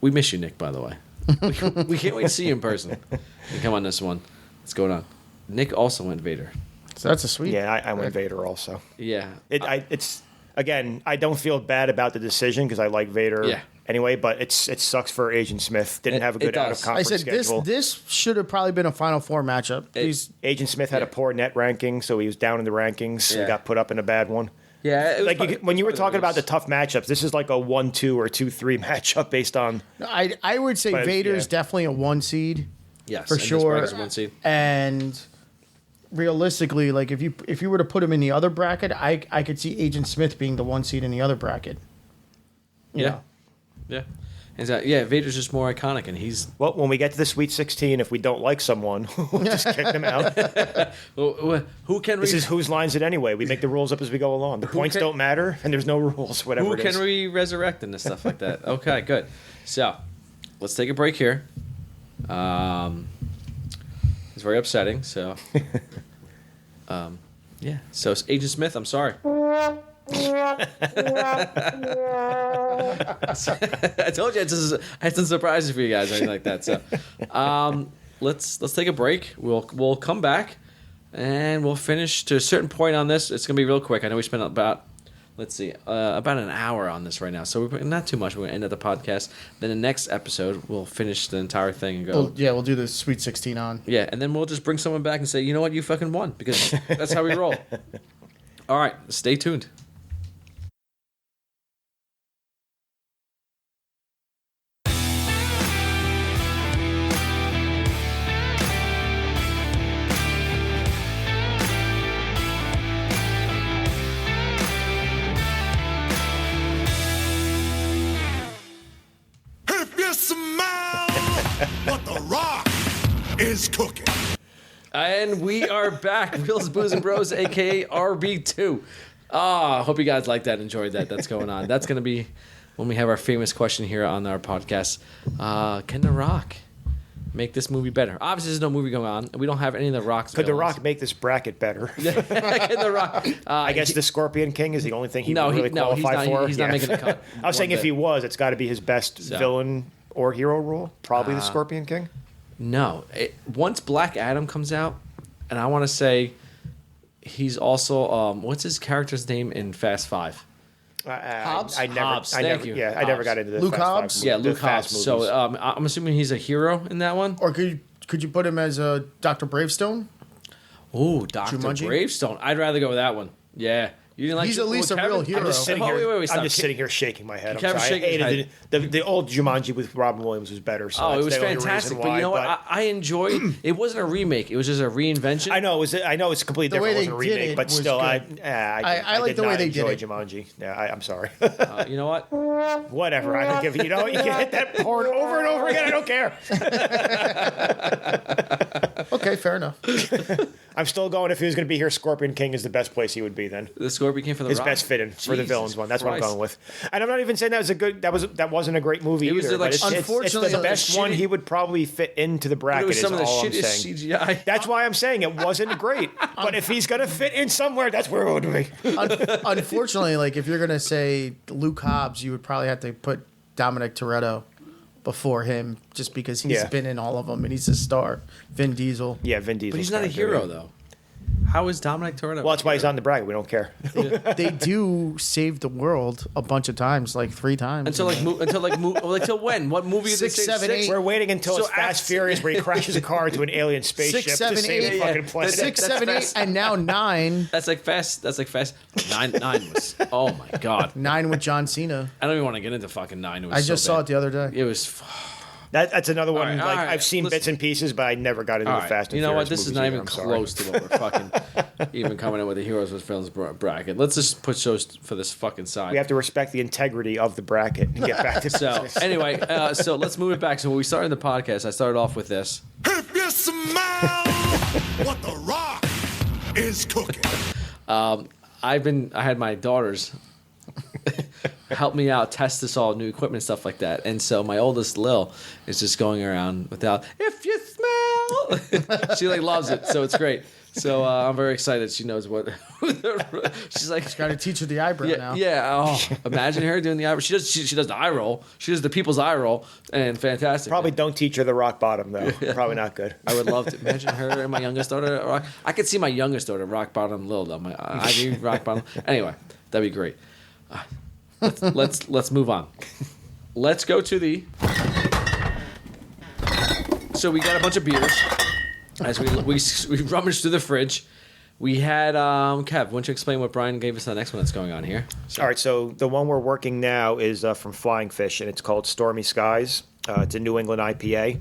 Speaker 6: We miss you, Nick, by the way. We can't wait to see you in person. You come on this one. What's going on? Nick also went Vader.
Speaker 7: So that's a sweet.
Speaker 8: Yeah, I went Vader also.
Speaker 6: Yeah.
Speaker 8: It's again, I don't feel bad about the decision because I like Vader
Speaker 6: Yeah.
Speaker 8: anyway, but it sucks for Agent Smith. Didn't have a
Speaker 6: It
Speaker 8: good out
Speaker 6: does.
Speaker 8: of
Speaker 7: I
Speaker 8: conference
Speaker 7: said
Speaker 8: schedule.
Speaker 7: this should have probably been a Final Four matchup.
Speaker 8: Agent Smith had a poor net ranking, so he was down in the rankings. So
Speaker 6: Yeah.
Speaker 8: he got put up in a bad one.
Speaker 6: Yeah. It was
Speaker 8: When you were talking about the tough matchups, this is like a 1-2 or 2-3 matchup based on.
Speaker 7: I would say
Speaker 8: But,
Speaker 7: Vader's
Speaker 8: yeah.
Speaker 7: definitely a 1 seed.
Speaker 6: yes,
Speaker 7: for
Speaker 6: and this
Speaker 7: sure.
Speaker 6: bracket's 1 seed.
Speaker 7: And realistically, if you were to put him in the other bracket, I could see Agent Smith being the 1 seed in the other bracket. You
Speaker 6: Yeah.
Speaker 7: know?
Speaker 6: Yeah. Yeah, Vader's just more iconic, and he's...
Speaker 8: Well, when we get to the Sweet 16, if we don't like someone, we'll just kick them out.
Speaker 6: Who can...
Speaker 8: This is whose lines it anyway. We make the rules up as we go along. The points don't matter, and there's no rules, whatever
Speaker 6: Who
Speaker 8: it is.
Speaker 6: can we resurrect and stuff like that? Okay, good. So, let's take a break here. It's very upsetting, so... yeah, so Agent Smith, I'm sorry. I told you I had some surprises for you guys, or anything like that. So, let's take a break. We'll come back, and we'll finish to a certain point on this. It's gonna be real quick. I know we spent about about an hour on this right now, so we're not too much. We're gonna end up the podcast. Then the next episode, we'll finish the entire thing and go.
Speaker 7: We'll do the Sweet 16 on.
Speaker 6: Yeah, and then we'll just bring someone back and say, you know what, you fucking won, because that's how we roll. All right, stay tuned.
Speaker 9: What the Rock is cooking.
Speaker 6: And we are back. Wheels, Booze, and Bros, a.k.a. RB2. Hope you guys liked that, enjoyed that. That's going on. That's going to be when we have our famous question here on our podcast. Can The Rock make this movie better? Obviously, there's no movie going on. We don't have any of The Rock's
Speaker 8: Could The
Speaker 6: villains.
Speaker 8: Rock make this bracket better?
Speaker 6: Can The Rock...
Speaker 8: I guess the Scorpion King is the only thing he would really qualify for.
Speaker 6: He's not making the cut.
Speaker 8: I was saying if he was, it's got to be his best villain or hero role. Probably the Scorpion King.
Speaker 6: No. Once Black Adam comes out, and I want to say he's also... what's his character's name in Fast 5?
Speaker 7: Hobbs?
Speaker 8: I never
Speaker 6: Hobbs.
Speaker 8: got into the
Speaker 7: Luke
Speaker 8: Fast
Speaker 7: Hobbs?
Speaker 8: Five
Speaker 6: Yeah,
Speaker 8: movies,
Speaker 6: Luke
Speaker 8: the Fast
Speaker 6: Hobbs.
Speaker 8: movies.
Speaker 6: So I'm assuming he's a hero in that one?
Speaker 7: Or could you put him as Dr. Bravestone?
Speaker 6: Ooh, Dr.
Speaker 7: Jumanji?
Speaker 6: Bravestone. I'd rather go with that one. Yeah. You didn't like
Speaker 7: He's at least a real hero.
Speaker 8: I'm just sitting here.
Speaker 6: Wait,
Speaker 8: I'm
Speaker 6: stop.
Speaker 8: just sitting here shaking my head. I'm
Speaker 6: Kevin
Speaker 8: sorry. I
Speaker 6: shaking his
Speaker 8: hated the old Jumanji with Robin Williams was better. So
Speaker 6: Oh, it
Speaker 8: that's
Speaker 6: was
Speaker 8: the only
Speaker 6: fantastic.
Speaker 8: reason
Speaker 6: But you know
Speaker 8: why,
Speaker 6: what? I enjoyed it. Wasn't a remake. It was just a reinvention.
Speaker 8: I know it's completely
Speaker 7: The way
Speaker 8: different. It wasn't a
Speaker 7: they did
Speaker 8: remake,
Speaker 7: it
Speaker 8: but
Speaker 7: was
Speaker 8: still,
Speaker 7: good.
Speaker 8: I
Speaker 7: like
Speaker 8: did
Speaker 7: the way
Speaker 8: not
Speaker 7: they did
Speaker 8: enjoy
Speaker 7: it.
Speaker 8: Jumanji. Yeah, I'm sorry.
Speaker 6: You know what?
Speaker 8: Whatever. I don't give. You know, you can hit that porn over and over again. I don't care.
Speaker 7: Okay, fair enough.
Speaker 8: I'm still going. If he was going to be here, Scorpion King is the best place he would be. Then
Speaker 6: The Scorpion came for the
Speaker 8: his
Speaker 6: Rock?
Speaker 8: best fitting for the
Speaker 6: Jesus
Speaker 8: villains one. That's what I'm
Speaker 6: Christ.
Speaker 8: going with. And I'm not even saying that wasn't a great movie
Speaker 6: It was
Speaker 8: either.
Speaker 6: like-
Speaker 8: but it's
Speaker 7: unfortunately,
Speaker 8: the
Speaker 7: like
Speaker 8: best one
Speaker 6: shitty-
Speaker 8: he would probably fit into the
Speaker 6: But
Speaker 8: bracket.
Speaker 6: it was some of
Speaker 8: is
Speaker 6: the
Speaker 8: all I'm
Speaker 6: shittiest
Speaker 8: saying.
Speaker 6: CGI.
Speaker 8: That's why I'm saying it wasn't great. But if he's going to fit in somewhere, that's where it would be.
Speaker 7: Unfortunately, like if you're gonna say Luke Hobbs, you would probably have to put Dominic Toretto before him, just because he's
Speaker 8: Yeah.
Speaker 7: been in all of them and he's a star. Vin Diesel.
Speaker 8: Yeah, Vin Diesel.
Speaker 6: But he's not a hero, though. How is Dominic Toretto?
Speaker 8: Well, that's why he's on the bracket. We don't care.
Speaker 7: They do save the world a bunch of times, like 3 times.
Speaker 6: Until when? What movie?
Speaker 7: Six,
Speaker 6: did they say?
Speaker 7: 7, 8.
Speaker 8: We're waiting until
Speaker 6: So
Speaker 8: it's Fast
Speaker 6: at-
Speaker 8: Furious where he crashes a car into an alien spaceship
Speaker 7: 6,
Speaker 8: to
Speaker 7: 7,
Speaker 8: save
Speaker 7: 8,
Speaker 8: the fucking planet.
Speaker 7: 6, 7, 8, and now 9.
Speaker 6: That's like fast. Nine was. Oh my god.
Speaker 7: 9 with John Cena.
Speaker 6: I don't even want to get into fucking 9. It was
Speaker 7: I just
Speaker 6: so
Speaker 7: saw
Speaker 6: bad.
Speaker 7: it the other day.
Speaker 6: It was.
Speaker 8: That's another one.
Speaker 6: All
Speaker 8: Like
Speaker 6: right.
Speaker 8: I've seen
Speaker 6: Listen.
Speaker 8: bits and pieces, but I never got into
Speaker 6: All
Speaker 8: the
Speaker 6: right.
Speaker 8: Fast and
Speaker 6: You know what?
Speaker 8: Furious
Speaker 6: This is
Speaker 8: movies
Speaker 6: not
Speaker 8: either.
Speaker 6: even
Speaker 8: I'm sorry.
Speaker 6: close to what we're fucking even coming in with the Heroes with Films bracket. Let's just put those for this fucking side.
Speaker 8: We have to respect the integrity of the bracket and get back to
Speaker 6: So anyway, so let's move it back. So when we started the podcast, I started off with this.
Speaker 9: If you smell what the Rock is cooking.
Speaker 6: I had my daughters help me out, test this all new equipment and stuff like that. And so my oldest Lil is just going around without "if you smell." She like loves it, so it's great. So I'm very excited. She knows what. She's like,
Speaker 7: Got to teach her the eyebrow
Speaker 6: yeah,
Speaker 7: now.
Speaker 6: yeah. Oh, imagine her doing the eyebrow. She does the eye roll. She does the people's eye roll, and fantastic.
Speaker 8: Probably don't teach her the rock bottom though. Probably not good.
Speaker 6: I would love to imagine her and my youngest daughter. I could see my youngest daughter rock bottom Lil though. My Ivy rock bottom. Anyway, that'd be great. Let's move on. Let's go to the. So we got a bunch of beers. As we rummaged through the fridge, we had Kev. Why don't you explain what Brian gave us the next one that's going on here? So,
Speaker 8: All right, so the one we're working now is from Flying Fish, and it's called Stormy Skies. It's a New England IPA.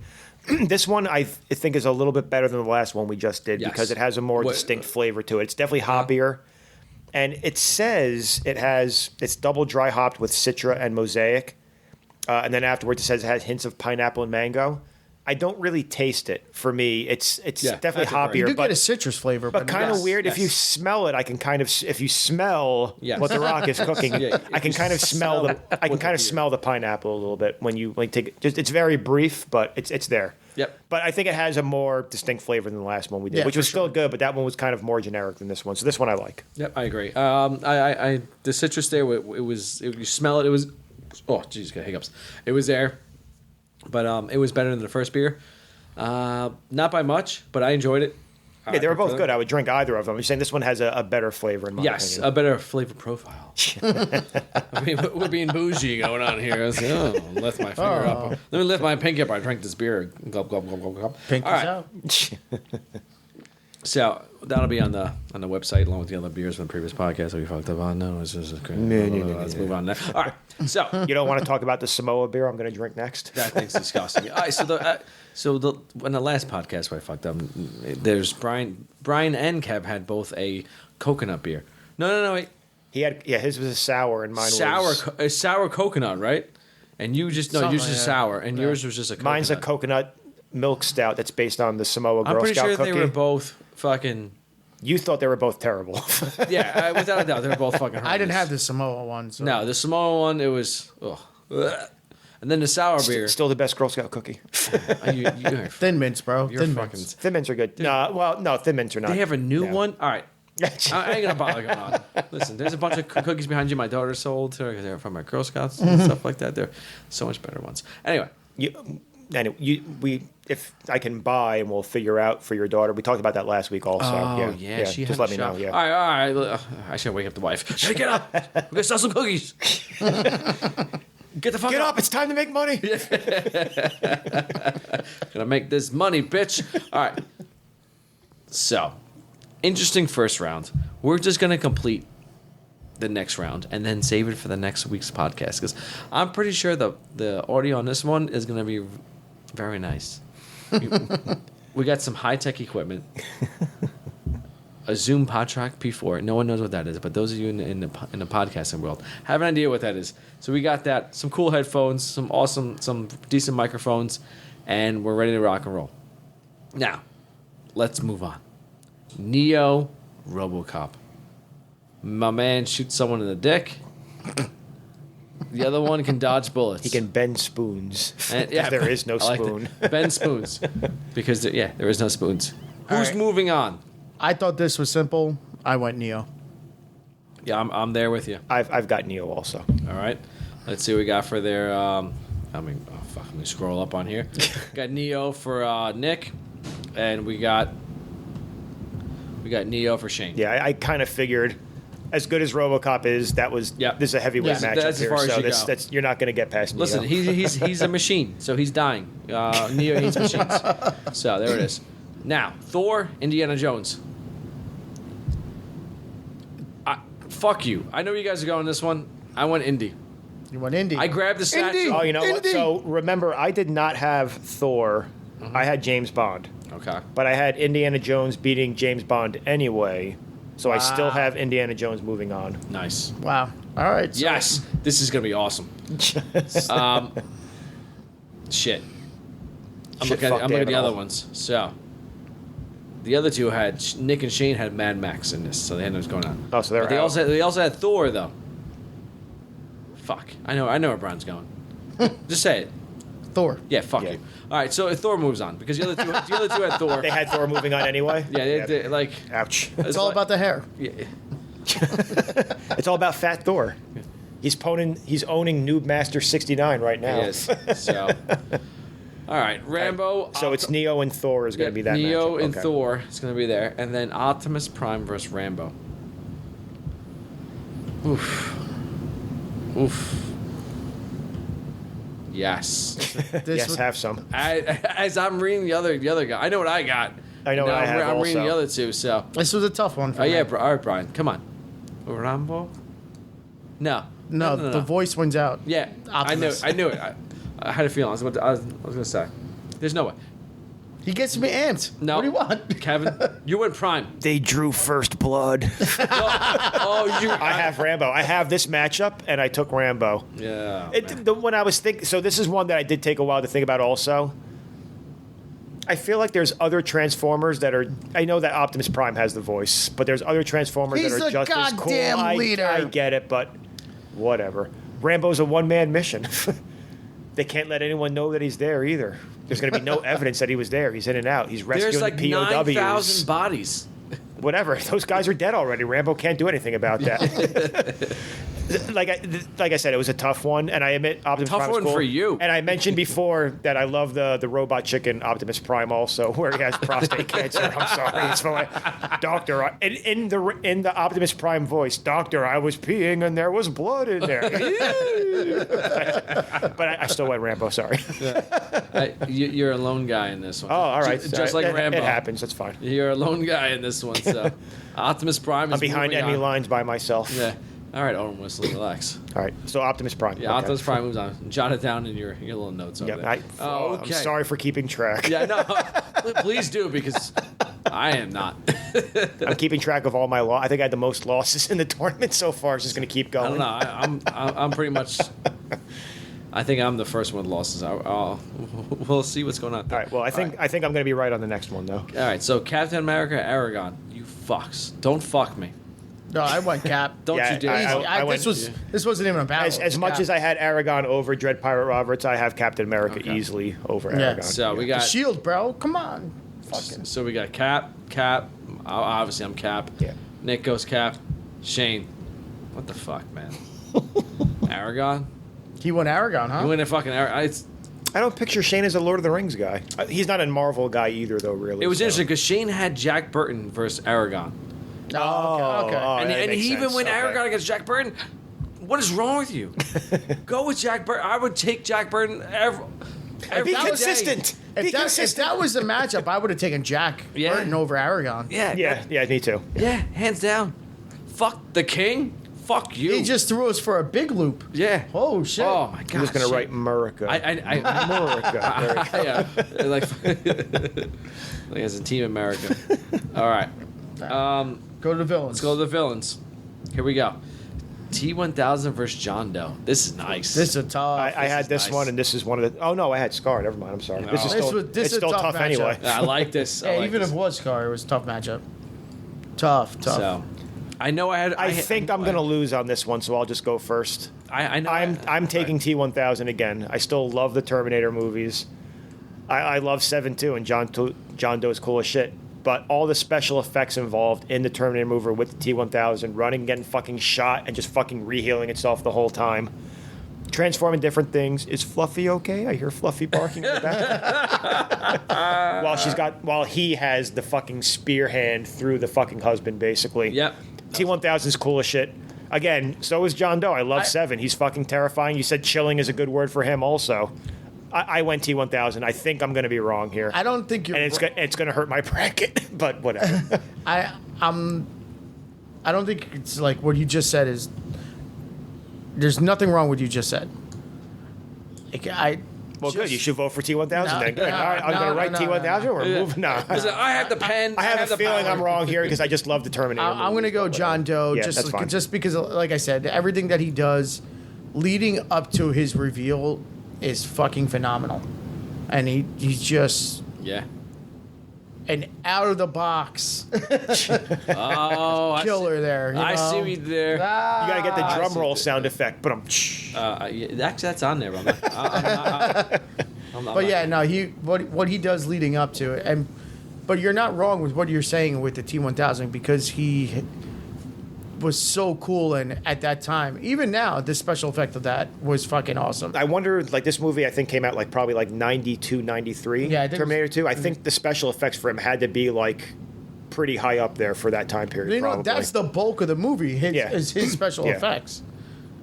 Speaker 8: This one I think is a little bit better than the last one we just did
Speaker 6: Yes.
Speaker 8: because it has a more distinct flavor to it. It's definitely hoppier, and it says it's double dry hopped with Citra and Mosaic, And then afterwards, it says it has hints of pineapple and mango. I don't really taste it. For me, it's definitely hoppier.
Speaker 7: You do
Speaker 8: but
Speaker 7: get a citrus flavor,
Speaker 8: but kind of
Speaker 6: Yes,
Speaker 8: weird.
Speaker 6: yes.
Speaker 8: If you smell it, I can kind of. If you smell
Speaker 6: Yes.
Speaker 8: what the Rock is cooking,
Speaker 6: Yeah,
Speaker 8: I can
Speaker 6: if
Speaker 8: kind
Speaker 6: you
Speaker 8: of smell
Speaker 6: smell
Speaker 8: the. I can
Speaker 6: what
Speaker 8: kind
Speaker 6: the
Speaker 8: of
Speaker 6: beer-
Speaker 8: smell the pineapple a little bit when you like take it. Just it's very brief, but it's there.
Speaker 6: Yep.
Speaker 8: But I think it has a more distinct flavor than the last one we did,
Speaker 7: Yeah,
Speaker 8: which
Speaker 7: for
Speaker 8: was still good. But that one was kind of more generic than this one. So this one I like.
Speaker 6: Yep, I agree. I the citrus there, you smell it. It was, oh, jeez, got hiccups. It was there, but it was better than the first beer. Not by much, but I enjoyed it.
Speaker 8: Yeah, they were both good. I would drink either of them. I'm saying this one has a better flavor in my
Speaker 6: Yes,
Speaker 8: opinion.
Speaker 6: a better flavor profile. I mean, we're being bougie going on here. I was like, oh, lift my finger up. Let me lift my pinky up. I drank this beer. Gulp, gulp, gulp, gulp, gulp.
Speaker 7: Pinkies
Speaker 6: All right.
Speaker 7: out.
Speaker 6: So that'll be on the website along with the other beers from the previous podcast that we fucked up on. No, it's just okay. Let's move on now. All right. So
Speaker 8: You don't want to talk about the Samoa beer I'm going to drink next?
Speaker 6: that thing's disgusting. All right. So the in the last podcast where I fucked up, there's Brian and Kev had both a coconut beer. No, wait.
Speaker 8: He had his was a sour and mine was
Speaker 6: A sour coconut, right? And you just
Speaker 7: Something
Speaker 6: yours
Speaker 7: like
Speaker 6: is
Speaker 7: that.
Speaker 6: sour, and yours was just a coconut.
Speaker 8: mine's a coconut milk stout that's based on the Samoa
Speaker 6: I'm
Speaker 8: Girl
Speaker 6: pretty
Speaker 8: Scout
Speaker 6: sure
Speaker 8: cookie.
Speaker 6: they were both fucking.
Speaker 8: You thought they were both terrible.
Speaker 6: Yeah, without a doubt, they were both fucking.
Speaker 7: I didn't
Speaker 6: horrendous.
Speaker 7: have the Samoa one. So.
Speaker 6: No, the Samoa one, it was. Ugh. And then the sour beer.
Speaker 8: Still the best Girl Scout cookie.
Speaker 6: You're
Speaker 7: Thin mints, bro.
Speaker 6: You're
Speaker 7: Thin
Speaker 6: fucking.
Speaker 7: mints.
Speaker 8: Thin mints are good. No, Thin mints are not.
Speaker 6: They have a new
Speaker 8: Yeah.
Speaker 6: one. All right, I ain't gonna bother going on. Listen, there's a bunch of cookies behind you. My daughter sold to her because they're from my Girl Scouts and stuff like that. They're so much better ones. Anyway,
Speaker 8: If I can buy and we'll figure out for your daughter. We talked about that last week also.
Speaker 6: oh yeah, she
Speaker 8: just
Speaker 6: had
Speaker 8: let
Speaker 6: a
Speaker 8: me know.
Speaker 6: shop.
Speaker 8: Yeah.
Speaker 6: All right. I should wake up the wife. Hey, get up. We're gonna sell some cookies. Get the fuck
Speaker 8: Get up! It's time to make money.
Speaker 6: Gonna make this money, bitch. All right. So, interesting first round. We're just gonna complete the next round and then save it for the next week's podcast because I'm pretty sure the audio on this one is gonna be very nice. We got some high tech equipment. A Zoom PodTrack P4. No one knows what that is, but those of you in the podcasting world have an idea what that is. So we got that. Some cool headphones, some decent microphones, and we're ready to rock and roll. Now, let's move on. Neo RoboCop. My man shoots someone in the dick. The other one can dodge bullets.
Speaker 8: He can bend spoons.
Speaker 6: And,
Speaker 8: There is no
Speaker 6: I like
Speaker 8: spoon.
Speaker 6: that. Bend spoons. Because, there is no spoons. Who's
Speaker 7: right.
Speaker 6: moving on?
Speaker 7: I thought this was simple. I went Neo.
Speaker 6: Yeah, I'm there with you.
Speaker 8: I've got Neo also.
Speaker 6: All right. Let's see what we got for their. Let me scroll up on here. Got Neo for Nick, and we got Neo for Shane.
Speaker 8: Yeah, I kind of figured. As good as RoboCop is, this is a heavyweight
Speaker 6: Yeah,
Speaker 8: matchup
Speaker 6: that's as
Speaker 8: here.
Speaker 6: far as
Speaker 8: So
Speaker 6: you go.
Speaker 8: that's you're not going to get past Neo.
Speaker 6: Listen, he's a machine, so he's dying. Neo hates machines. So there it is. Now, Thor, Indiana Jones. Fuck you. I know you guys are going this one. I went Indy.
Speaker 7: You went Indy.
Speaker 6: I grabbed the statue.
Speaker 8: Oh, you know what?
Speaker 7: Indy.
Speaker 8: So remember, I did not have Thor.
Speaker 6: Mm-hmm.
Speaker 8: I had James Bond,
Speaker 6: Okay.
Speaker 8: but I had Indiana Jones beating James Bond anyway. So I still have Indiana Jones moving on.
Speaker 6: Nice.
Speaker 7: Wow. All right. So
Speaker 6: Yes, this is gonna be awesome. Shit. I'm
Speaker 8: Shit,
Speaker 6: looking
Speaker 8: fuck
Speaker 6: at
Speaker 8: damn
Speaker 6: the
Speaker 8: it
Speaker 6: other
Speaker 8: all.
Speaker 6: ones. So, the other two had Nick and Shane had Mad Max in this, so they had what's going on.
Speaker 8: Oh, so they're
Speaker 6: But they
Speaker 8: out.
Speaker 6: also had Thor though. Fuck. I know where Brian's going. Just say it.
Speaker 7: Thor.
Speaker 6: Yeah. Fuck
Speaker 8: Yeah.
Speaker 6: you. All right. So Thor moves on because the other two had Thor.
Speaker 8: They had Thor moving on anyway.
Speaker 6: Yeah. They like.
Speaker 8: Ouch.
Speaker 7: It's all about the hair.
Speaker 6: Yeah.
Speaker 8: It's all about Fat Thor. He's owning Noob Master 69 right now.
Speaker 6: Yes. So. All right, Rambo.
Speaker 8: So it's Neo and Thor is going to be that
Speaker 6: Neo
Speaker 8: matchup.
Speaker 6: and
Speaker 8: Okay.
Speaker 6: Thor is going to be there, and then Optimus Prime versus Rambo. Oof. Yes.
Speaker 7: This
Speaker 8: Yes,
Speaker 7: would-
Speaker 8: have some.
Speaker 6: As I'm reading the other guy, I know what I got.
Speaker 8: I know what I have
Speaker 6: I'm reading the
Speaker 8: also.
Speaker 6: other two. So.
Speaker 7: This was a tough one for
Speaker 6: Oh
Speaker 7: me.
Speaker 6: yeah, all right, Brian, come on. Rambo. No.
Speaker 7: No, the voice wins out.
Speaker 6: Yeah,
Speaker 7: Optimus.
Speaker 6: I knew it. I had a feeling. I was going to say. There's no way.
Speaker 7: He gets me amped.
Speaker 6: No.
Speaker 7: What do you want?
Speaker 6: Kevin, you went Prime.
Speaker 8: They drew first blood. I have Rambo. I have this matchup, and I took Rambo.
Speaker 6: Yeah.
Speaker 8: When I was thinking, so this is one that I did take a while to think about. Also, I feel like there's other Transformers that are. I know that Optimus Prime has the voice, but there's other Transformers
Speaker 7: He's
Speaker 8: that are
Speaker 7: the
Speaker 8: just as cool.
Speaker 7: goddamn leader.
Speaker 8: I get it, but whatever. Rambo's a one-man mission. They can't let anyone know that he's there either. There's going to be no evidence that he was there. He's in and out. He's rescuing
Speaker 6: There's like
Speaker 8: POWs.
Speaker 6: 9,000 bodies.
Speaker 8: Whatever. Those guys are dead already. Rambo can't do anything about that. like I said, it was a tough one, and I admit Optimus
Speaker 6: Tough
Speaker 8: Prime was
Speaker 6: one
Speaker 8: cool.
Speaker 6: for you.
Speaker 8: And I mentioned before that I love the robot chicken Optimus Prime also, where he has prostate cancer. I'm sorry, it's like, Doctor. In the Optimus Prime voice, Doctor, I was peeing and there was blood in there. But I still went Rambo. Sorry.
Speaker 6: You're a lone guy in this one.
Speaker 8: Oh, all right.
Speaker 6: Just like Rambo.
Speaker 8: It happens. That's fine.
Speaker 6: You're a lone guy in this one. So Optimus Prime is
Speaker 8: I'm behind
Speaker 6: moving
Speaker 8: enemy
Speaker 6: on.
Speaker 8: lines by myself.
Speaker 6: Yeah. All right, Owen Wesley, relax.
Speaker 8: All right. So Optimus Prime.
Speaker 6: Yeah,
Speaker 8: Okay.
Speaker 6: Optimus Prime moves on. Jot it down in your little notes over
Speaker 8: Yep.
Speaker 6: there.
Speaker 8: I'm sorry for keeping track.
Speaker 6: Yeah, no. Please do, because I am not.
Speaker 8: I'm keeping track of all my I think I had the most losses in the tournament so far. It's just going to keep
Speaker 6: I
Speaker 8: going.
Speaker 6: don't know. I'm pretty much. I think I'm the first one with losses. We'll see what's going on.
Speaker 8: All right. Well, I think I'm going to be right on the next one though.
Speaker 6: All right. So Captain America, Aragon, you fucks, don't fuck me.
Speaker 7: No, I went Cap.
Speaker 6: Don't
Speaker 8: Yeah,
Speaker 6: you dare.
Speaker 8: I went-
Speaker 7: This wasn't even a battle.
Speaker 8: As much as I had Aragon over Dread Pirate Roberts, I have Captain America easily over
Speaker 7: Yeah.
Speaker 8: Aragon.
Speaker 6: So we got.
Speaker 7: Shield, bro. Come on. Fucking.
Speaker 6: So we got Cap. Obviously, I'm Cap.
Speaker 8: Yeah.
Speaker 6: Nick goes Cap. Shane. What the fuck, man? Aragon.
Speaker 7: He went Aragon, huh?
Speaker 6: You win a fucking Aragon.
Speaker 8: I don't picture Shane as a Lord of the Rings guy. He's not a Marvel guy either, though. Really,
Speaker 6: It was
Speaker 8: so.
Speaker 6: interesting because Shane had Jack Burton versus Aragon.
Speaker 7: Oh, okay.
Speaker 6: and
Speaker 8: that makes
Speaker 6: he even
Speaker 8: sense.
Speaker 6: went
Speaker 8: Okay.
Speaker 6: Aragon against Jack Burton. What is wrong with you? Go with Jack Burton. I would take Jack Burton every
Speaker 8: Be
Speaker 6: day.
Speaker 8: consistent. Be
Speaker 7: If
Speaker 8: consistent.
Speaker 7: that was the matchup, I would have taken Jack
Speaker 6: Yeah.
Speaker 7: Burton over Aragon.
Speaker 6: Yeah,
Speaker 8: Yeah, me too.
Speaker 6: yeah, hands down. Fuck the king. Fuck you.
Speaker 7: He just threw us for a big loop.
Speaker 6: yeah.
Speaker 7: Oh, shit.
Speaker 6: Oh my god.
Speaker 8: He was going to
Speaker 6: Shane.
Speaker 8: write America.
Speaker 6: I
Speaker 8: America.
Speaker 6: yeah, like as in Team America. All right.
Speaker 7: Go to the villains.
Speaker 6: Let's go to the villains. Here we go. T-1000 versus John Doe. This is nice.
Speaker 7: This is a tough.
Speaker 8: I had
Speaker 6: is
Speaker 8: this
Speaker 6: nice.
Speaker 8: one, and this is one of the. Oh no, I had Scar. Never mind. I'm sorry. This is
Speaker 6: No.
Speaker 8: still.
Speaker 7: This
Speaker 8: It's
Speaker 7: is a
Speaker 8: still
Speaker 7: tough
Speaker 8: tough anyway.
Speaker 7: matchup.
Speaker 6: I like this. I
Speaker 7: Yeah,
Speaker 6: like
Speaker 7: even
Speaker 6: this.
Speaker 7: if it was Scar, it was a tough matchup. Tough.
Speaker 6: So, I know I had.
Speaker 8: I think I'm going to lose on this one, so I'll just go first.
Speaker 6: I know.
Speaker 8: I'm taking T-1000 again. I still love the Terminator movies. I love 7 too, and John Doe's cool as shit. But all the special effects involved in the Terminator movie with the T-1000, running, getting fucking shot, and just fucking rehealing itself the whole time. Transforming different things. Is Fluffy okay? I hear Fluffy barking in the back. While he has the fucking spear hand through the fucking husband, basically.
Speaker 6: Yep.
Speaker 8: T-1000's cool as shit. Again, so is John Doe. I love 7. He's fucking terrifying. You said chilling is a good word for him also. I went T-1000. I think I'm going to be wrong here.
Speaker 7: I don't think you're.
Speaker 8: And it's going to hurt my bracket, but whatever.
Speaker 7: I don't think it's like what you just said is. There's nothing wrong with what you just said.
Speaker 8: Well, good. You should vote for T-1000 then. Good.
Speaker 7: no,
Speaker 8: All right, I'm going to write
Speaker 7: no,
Speaker 8: T-1000.
Speaker 7: no.
Speaker 8: We're moving on.
Speaker 6: Listen, I have the pen.
Speaker 8: I have a feeling
Speaker 6: power.
Speaker 8: I'm wrong here because I just love the Terminator.
Speaker 7: I'm going to
Speaker 8: movies,
Speaker 7: go
Speaker 8: but
Speaker 7: John Doe
Speaker 8: Yeah, that's fine.
Speaker 7: just because, like I said, everything that he does leading up to his reveal is fucking phenomenal, and he's just
Speaker 6: Yeah.
Speaker 7: an out of the box
Speaker 6: Oh,
Speaker 7: killer there.
Speaker 6: I see
Speaker 7: know?
Speaker 6: what you did there.
Speaker 8: You got to get the
Speaker 6: I
Speaker 8: drum
Speaker 6: see
Speaker 8: roll
Speaker 6: it.
Speaker 8: sound effect, but I'm.
Speaker 6: Yeah, actually, that's on there. I'm not
Speaker 7: But yeah, no, what he does leading up to it, but you're not wrong with what you're saying with the T-1000 because he was so cool, and at that time, even now, the special effect of that was fucking awesome.
Speaker 8: I wonder, like, this movie, I think, came out, like, probably, like, 92, 93.
Speaker 7: Yeah, I think
Speaker 8: Terminator 2. I think the special effects for him had to be, like, pretty high up there for that time period,
Speaker 7: You know,
Speaker 8: probably.
Speaker 7: that's the bulk of the movie. Is his special
Speaker 8: Yeah.
Speaker 7: effects.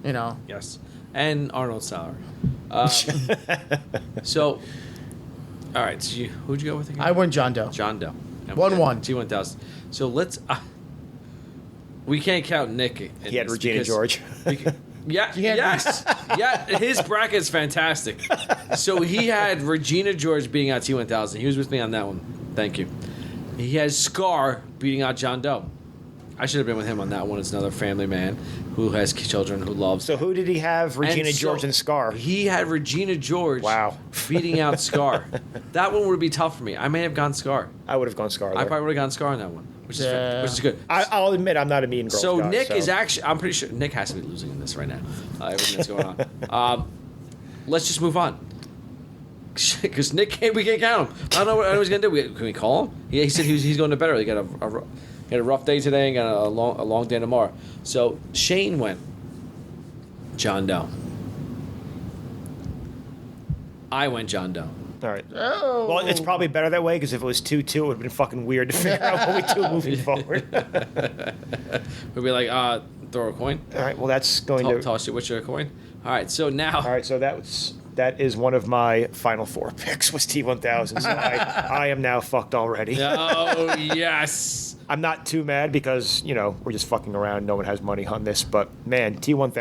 Speaker 7: You know.
Speaker 6: Yes, and Arnold's salary. So, all right. So who'd you go with again?
Speaker 7: I went John Doe.
Speaker 6: John Doe.
Speaker 7: 1-1.
Speaker 6: T-1000. So let's. We can't count Nick.
Speaker 8: He had Regina George.
Speaker 6: Yeah, yes. Yeah, his bracket's fantastic. So he had Regina George beating out T1000. He was with me on that one. Thank you. He has Scar beating out John Doe. I should have been with him on that one. It's another family man who has children who loves.
Speaker 8: So who did he have? Regina George and Scar.
Speaker 6: He had Regina George.
Speaker 8: Wow.
Speaker 6: Beating out Scar. That one would be tough for me. I may have gone Scar.
Speaker 8: I would have gone Scar.
Speaker 6: I probably would have gone Scar on that one, which is good.
Speaker 8: I'll admit I'm not a Mean Girls
Speaker 6: So
Speaker 8: guy,
Speaker 6: Nick is actually. I'm pretty sure Nick has to be losing in this right now. Everything that's going on. Let's just move on. Because Nick, we can't count him. I don't know what he's gonna do. Can we call him? He said he's going to better. He got a rough day today and got a long day tomorrow. So Shane went John Doe. I went John Doe.
Speaker 8: All right.
Speaker 7: Oh.
Speaker 8: Well, it's probably better that way because if it was 2-2, it would have been fucking weird to figure out what we do moving forward.
Speaker 6: We'd be like, throw a coin.
Speaker 8: All right. Well, that's going to
Speaker 6: toss it. What's your coin? All right. So now.
Speaker 8: All right. So that is one of my final 4 picks was T1000. So I am now fucked already.
Speaker 6: Oh yes.
Speaker 8: I'm not too mad because we're just fucking around. No one has money on this, but man, T1000.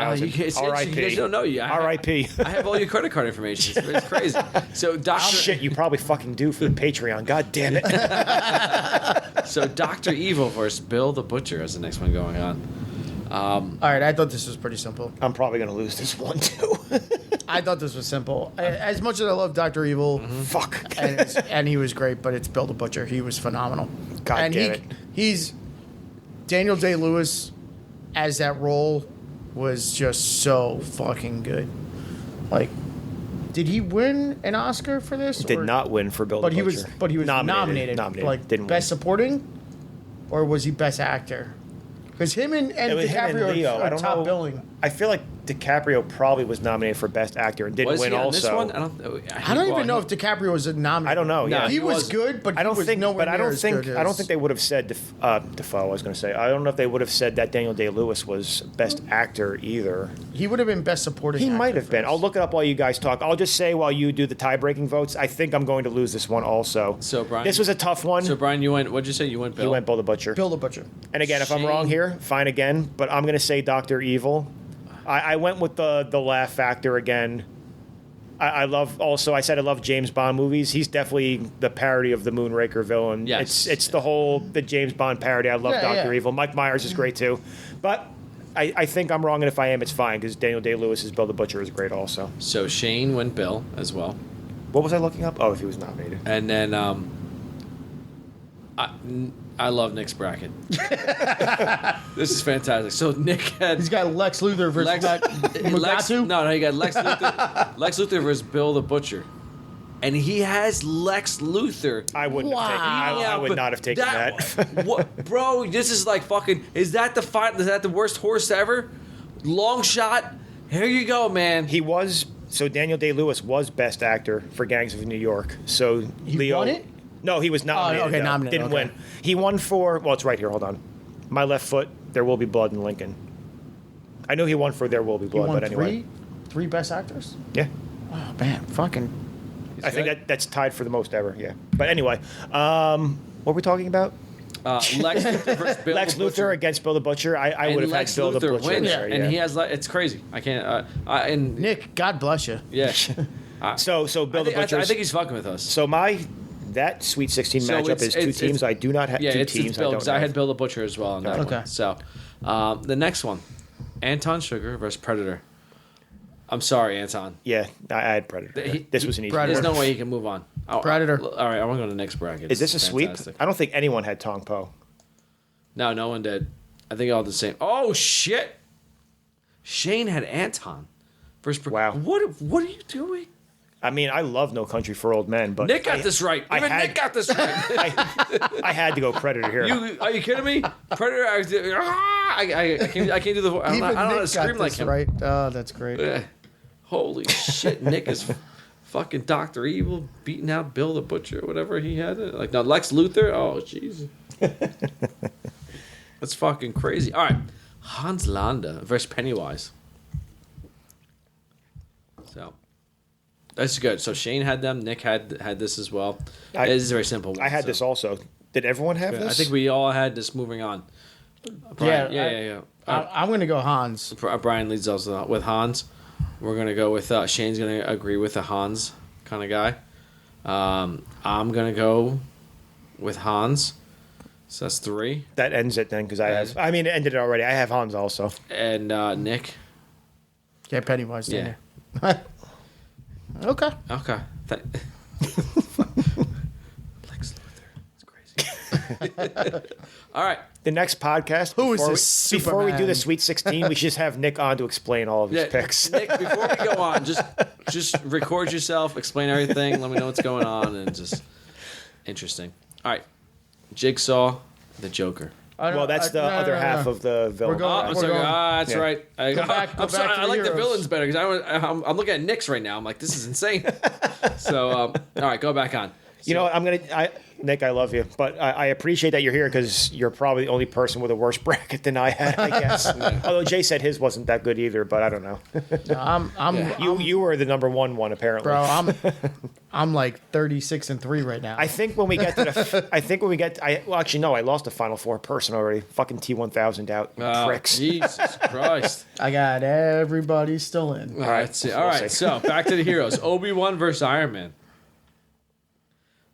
Speaker 6: R.I.P. You guys don't know you.
Speaker 8: R.I.P.
Speaker 6: I have all your credit card information. It's crazy. So Doctor.
Speaker 8: Shit, you probably fucking do for the Patreon. God damn it.
Speaker 6: So Dr. Evil versus Bill the Butcher is the next one going on.
Speaker 7: All right, I thought this was pretty simple.
Speaker 8: I'm probably gonna lose this one too.
Speaker 7: I thought this was simple. As much as I love Dr. Evil,
Speaker 8: Fuck.
Speaker 7: and he was great, but it's Bill the Butcher. He was phenomenal.
Speaker 8: God
Speaker 7: and
Speaker 8: damn it.
Speaker 7: He's Daniel Day-Lewis as that role was just so fucking good. Like, did he win an Oscar for this?
Speaker 8: Did not win for Bill
Speaker 7: But
Speaker 8: the
Speaker 7: he
Speaker 8: Butcher.
Speaker 7: was nominated. Like
Speaker 8: Didn't
Speaker 7: best
Speaker 8: win.
Speaker 7: supporting, or was he best actor? Because him and
Speaker 8: It was him and
Speaker 7: DiCaprio
Speaker 8: Leo. I
Speaker 7: are
Speaker 8: don't
Speaker 7: top
Speaker 8: know.
Speaker 7: billing.
Speaker 8: I feel like DiCaprio probably was nominated for Best Actor and didn't
Speaker 6: Was
Speaker 8: win
Speaker 6: he on
Speaker 8: also.
Speaker 6: this one?
Speaker 7: I don't even know if DiCaprio was nominated.
Speaker 8: I don't know. Yeah,
Speaker 7: he was good, but
Speaker 8: I don't
Speaker 7: he was
Speaker 8: think.
Speaker 7: nowhere
Speaker 8: But I
Speaker 7: near
Speaker 8: don't
Speaker 7: as
Speaker 8: think.
Speaker 7: good
Speaker 8: I don't
Speaker 7: as-
Speaker 8: think they would have said Defoe. I was going to say. I don't know if they would have said that Daniel Day-Lewis was Best Actor either.
Speaker 7: He would have been best supporting.
Speaker 8: He
Speaker 7: actor
Speaker 8: might have
Speaker 7: for
Speaker 8: been.
Speaker 7: this.
Speaker 8: I'll look it up while you guys talk. I'll just say while you do the tie-breaking votes, I think I'm going to lose this one also.
Speaker 6: So Brian,
Speaker 8: This was a tough one.
Speaker 6: So Brian, you went. What'd you say? You went Bill.
Speaker 8: He went Bill the Butcher.
Speaker 7: Bill the Butcher.
Speaker 8: And again, if I'm
Speaker 6: Shane.
Speaker 8: wrong here, fine again. But I'm going to say Dr. Evil. I went with the laugh factor again. I love also. I said I love James Bond movies. He's definitely the parody of the Moonraker villain.
Speaker 6: Yes.
Speaker 8: It's the James Bond parody. I love
Speaker 7: Yeah,
Speaker 8: Dr.
Speaker 7: yeah.
Speaker 8: Evil. Mike Myers is great too. But I think I'm wrong, and if I am, it's fine because Daniel Day-Lewis's Bill the Butcher is great also.
Speaker 6: So Shane went Bill as well,
Speaker 8: What was I looking up? Oh, if he was nominated.
Speaker 6: and then I love Nick's bracket. This is fantastic. So Nick had
Speaker 7: He's got Lex Luthor versus
Speaker 6: Lex,
Speaker 7: Mugatu.
Speaker 6: no, he got Lex Luthor. Lex Luthor versus Bill the Butcher, and he has Lex Luthor.
Speaker 8: I wouldn't have taken. I would not have taken that.
Speaker 6: What, bro? This is like fucking. Is that the fight? Is that the worst horse ever? Long shot. Here you go, man.
Speaker 8: He was. So Daniel Day-Lewis was Best Actor for Gangs of New York. So
Speaker 7: He
Speaker 8: Leo
Speaker 7: won it?
Speaker 8: No, he was nominated.
Speaker 7: okay,
Speaker 8: though.
Speaker 7: nominated,
Speaker 8: Didn't
Speaker 7: okay.
Speaker 8: win. He won for. Well, it's right here. Hold on. My Left Foot. There Will Be Blood in Lincoln. I know he won for There Will Be
Speaker 7: He
Speaker 8: Blood,
Speaker 7: won
Speaker 8: but anyway.
Speaker 7: three best actors.
Speaker 8: Yeah.
Speaker 7: Oh man, fucking.
Speaker 8: I think that's tied for the most ever. Yeah. But anyway, what were we talking about?
Speaker 6: Lex Luthor versus Bill
Speaker 8: Lex
Speaker 6: the Butcher.
Speaker 8: Luthor against Bill the Butcher. I
Speaker 6: And
Speaker 8: would have
Speaker 6: Lex
Speaker 8: had Bill the
Speaker 6: Luthor
Speaker 8: Butcher
Speaker 6: wins,
Speaker 8: there.
Speaker 6: and
Speaker 8: Yeah.
Speaker 6: he has. It's crazy. I can't. And
Speaker 7: Nick, God bless you.
Speaker 6: yeah.
Speaker 8: So Bill the Butcher.
Speaker 6: I think he's fucking with us.
Speaker 8: So that Sweet 16
Speaker 6: So
Speaker 8: matchup is two teams. I do not have
Speaker 6: Yeah,
Speaker 8: two
Speaker 6: it's
Speaker 8: teams.
Speaker 6: Bill
Speaker 8: I
Speaker 6: because
Speaker 8: don't
Speaker 6: I
Speaker 8: have.
Speaker 6: had Bill the Butcher as well on that
Speaker 7: Okay.
Speaker 6: one. So the next one, Anton Sugar versus Predator. I'm sorry, Anton.
Speaker 8: Yeah, I had Predator. This was an easy
Speaker 7: Predator.
Speaker 8: one.
Speaker 6: There's no way he can move on.
Speaker 7: Predator.
Speaker 6: All right, I want to go to the next bracket.
Speaker 8: Is this a sweep?
Speaker 6: Fantastic.
Speaker 8: I don't think anyone had Tong Po.
Speaker 6: No, no one did. I think all the same. Oh shit! Shane had Anton versus.
Speaker 8: Wow.
Speaker 6: What are you doing?
Speaker 8: I mean, I love No Country for Old Men, but
Speaker 6: Nick got this right. Even Nick got this right.
Speaker 8: I had to go Predator here.
Speaker 6: Are you kidding me? Predator. I can't do the voice. I don't know how to
Speaker 7: Nick
Speaker 6: scream
Speaker 7: got
Speaker 6: like
Speaker 7: this
Speaker 6: him.
Speaker 7: right. Oh, that's great.
Speaker 6: Holy shit! Nick is fucking Dr. Evil beating out Bill the Butcher, whatever he had. Like now Lex Luthor. Oh jeez. That's fucking crazy. All right, Hans Landa versus Pennywise. So that's good. So Shane had them. Nick had this as well. It is very simple.
Speaker 8: I had this also. Did everyone have this?
Speaker 6: I think we all had this. Moving on. Brian,
Speaker 7: Yeah,
Speaker 6: yeah.
Speaker 7: I'm going to go Hans.
Speaker 6: Brian leads us with Hans. We're gonna go with Shane's gonna agree with the Hans kind of guy. I'm gonna go with Hans. So that's 3.
Speaker 8: That ends it then, because it ended it already. I have Hans also.
Speaker 6: And Nick.
Speaker 7: Yeah, Pennywise.
Speaker 6: Yeah.
Speaker 7: Okay.
Speaker 6: Okay. Lex Luthor. It's crazy. All right.
Speaker 8: The next podcast.
Speaker 7: Who is
Speaker 8: before
Speaker 7: this
Speaker 8: we, Before we do the
Speaker 7: Superman?
Speaker 8: Sweet 16, we should just have Nick on to explain all of his picks.
Speaker 6: Nick, before we go on, just record yourself, explain everything, let me know what's going on, and just interesting. All right. Jigsaw, the Joker.
Speaker 8: Well, that's the other half of the villain.
Speaker 7: We're going-
Speaker 6: Oh, that's, that's
Speaker 8: Yeah.
Speaker 6: right.
Speaker 7: Go back
Speaker 6: I'm sorry.
Speaker 7: to
Speaker 6: I like the
Speaker 7: heroes.
Speaker 6: villains better because I'm looking at Nick's right now. I'm like, this is insane. So, all right, go back on.
Speaker 8: You know, Nick, I love you, but I appreciate that you're here because you're probably the only person with a worse bracket than I had, I guess. Although Jay said his wasn't that good either, but I don't know. You were the number one apparently,
Speaker 7: Bro, I'm like 36-3 right now.
Speaker 8: I think when we get to I lost the Final Four person already. Fucking T1000 out, you pricks.
Speaker 6: Jesus Christ.
Speaker 7: I got everybody still in.
Speaker 6: All right, see. All right, so back to the heroes. Obi-Wan versus Iron Man.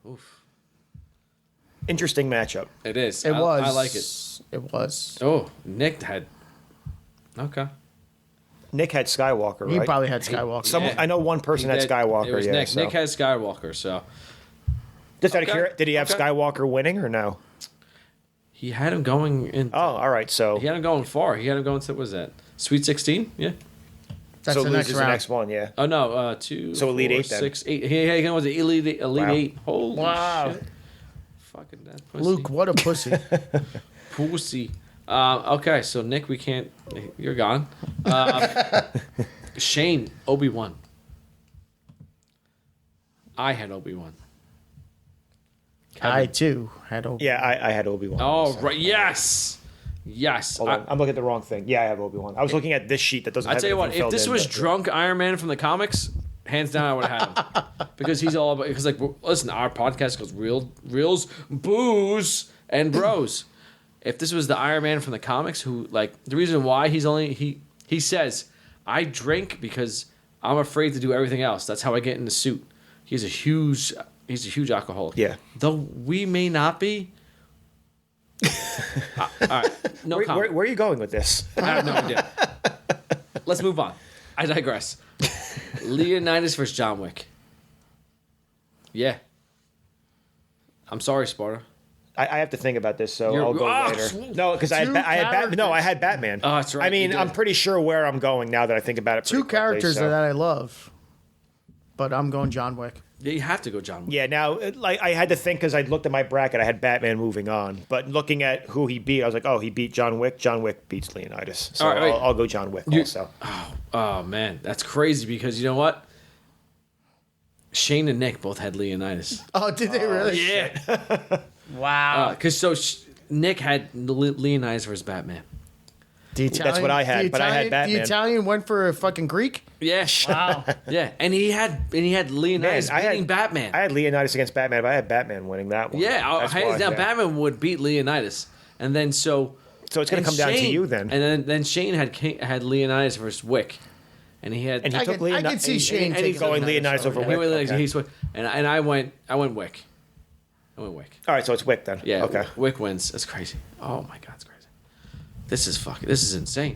Speaker 6: Oof.
Speaker 8: Interesting matchup.
Speaker 6: It is.
Speaker 7: It was.
Speaker 6: I like it.
Speaker 7: It was.
Speaker 6: Oh, Nick had. Okay.
Speaker 8: Nick had Skywalker,
Speaker 7: He
Speaker 8: right?
Speaker 7: probably had Skywalker.
Speaker 8: I know one person had Skywalker.
Speaker 6: It was
Speaker 8: yeah,
Speaker 6: Nick.
Speaker 8: so.
Speaker 6: Nick had Skywalker, so.
Speaker 8: Just out of curiosity, did he have Skywalker winning or no?
Speaker 6: He had him going in.
Speaker 8: Oh, all right. So
Speaker 6: He had him going far. He had him going to, what was that? Sweet 16? Yeah.
Speaker 7: That's
Speaker 8: so
Speaker 7: the
Speaker 8: loses
Speaker 7: next
Speaker 8: the
Speaker 7: round.
Speaker 8: next one, yeah.
Speaker 6: Oh, no. 2.
Speaker 8: So Elite
Speaker 6: 4,
Speaker 8: Eight then.
Speaker 6: 6, 8. He was the Elite
Speaker 8: Wow.
Speaker 6: 8. Holy
Speaker 7: Wow.
Speaker 6: shit. Fucking that pussy.
Speaker 7: Luke, what a pussy.
Speaker 6: Pussy. Okay, so Nick, we can't. You're gone. Shane, Obi-Wan. I had Obi-Wan.
Speaker 7: I too had Obi.
Speaker 8: Yeah, I had Obi-Wan.
Speaker 6: Oh, right. Yes. Yes.
Speaker 8: Hold on. I'm looking at the wrong thing. Yeah, I have Obi-Wan. I was looking at this sheet that doesn't
Speaker 6: I
Speaker 8: have
Speaker 6: tell you what,
Speaker 8: anything
Speaker 6: if
Speaker 8: filled
Speaker 6: this
Speaker 8: in,
Speaker 6: was
Speaker 8: but-
Speaker 6: drunk Iron Man from the comics, hands down, I would have had him because he's all about. Because listen, our podcast goes reels, booze, and bros. If this was the Iron Man from the comics, who the reason why he says I drink because I'm afraid to do everything else. That's how I get in the suit. He's a huge alcoholic.
Speaker 8: Yeah.
Speaker 6: Though we may not be. All right. No comment.
Speaker 8: Where are you going with this?
Speaker 6: I have no idea. Let's move on. I digress. Leonidas versus John Wick. Yeah. I'm sorry, Sparta.
Speaker 8: I have to think about this, so
Speaker 6: You're-
Speaker 8: I'll go
Speaker 6: Ah,
Speaker 8: later.
Speaker 6: swoop.
Speaker 8: No, because I had Batman.
Speaker 6: Oh, that's right,
Speaker 8: I mean,
Speaker 6: you did.
Speaker 8: I'm pretty sure where I'm going now that I think about it.
Speaker 7: Two
Speaker 8: pretty quickly,
Speaker 7: characters
Speaker 8: so.
Speaker 7: that I love, but I'm going John Wick.
Speaker 6: Yeah, you have to go John Wick.
Speaker 8: Yeah, now I had to think because I looked at my bracket. I had Batman moving on, but looking at who he beat, I was like, oh, he beat John Wick. John Wick beats Leonidas, so
Speaker 6: All right, wait.
Speaker 8: I'll go John Wick also.
Speaker 6: Oh man, that's crazy because you know what? Shane and Nick both had Leonidas.
Speaker 7: Oh, did they really?
Speaker 6: Yeah.
Speaker 7: Wow.
Speaker 6: Because Nick had Leonidas versus Batman.
Speaker 7: The
Speaker 8: That's what I had, but I had Batman.
Speaker 7: The Italian went for a fucking Greek.
Speaker 6: Yeah.
Speaker 7: Wow.
Speaker 6: Yeah, and he had Leonidas
Speaker 8: Man,
Speaker 6: beating Batman.
Speaker 8: I had Leonidas against Batman, but I had Batman winning that one.
Speaker 6: Yeah,
Speaker 8: That's
Speaker 6: hands
Speaker 8: why,
Speaker 6: down,
Speaker 8: yeah.
Speaker 6: Batman would beat Leonidas, and then so
Speaker 8: So it's going to come down to you then.
Speaker 6: And then Shane had Leonidas versus Wick, and he had
Speaker 8: And he
Speaker 7: I
Speaker 8: took
Speaker 7: can- I can see Shane
Speaker 6: and
Speaker 7: taking
Speaker 6: he's
Speaker 8: going Leonidas over
Speaker 6: and he
Speaker 8: Wick.
Speaker 6: went,
Speaker 8: Okay.
Speaker 6: he's- and I went Wick. I went Wick.
Speaker 8: All right, so it's Wick then.
Speaker 6: Yeah.
Speaker 8: Okay.
Speaker 6: Wick wins. That's crazy. Oh my god, it's crazy. This is insane.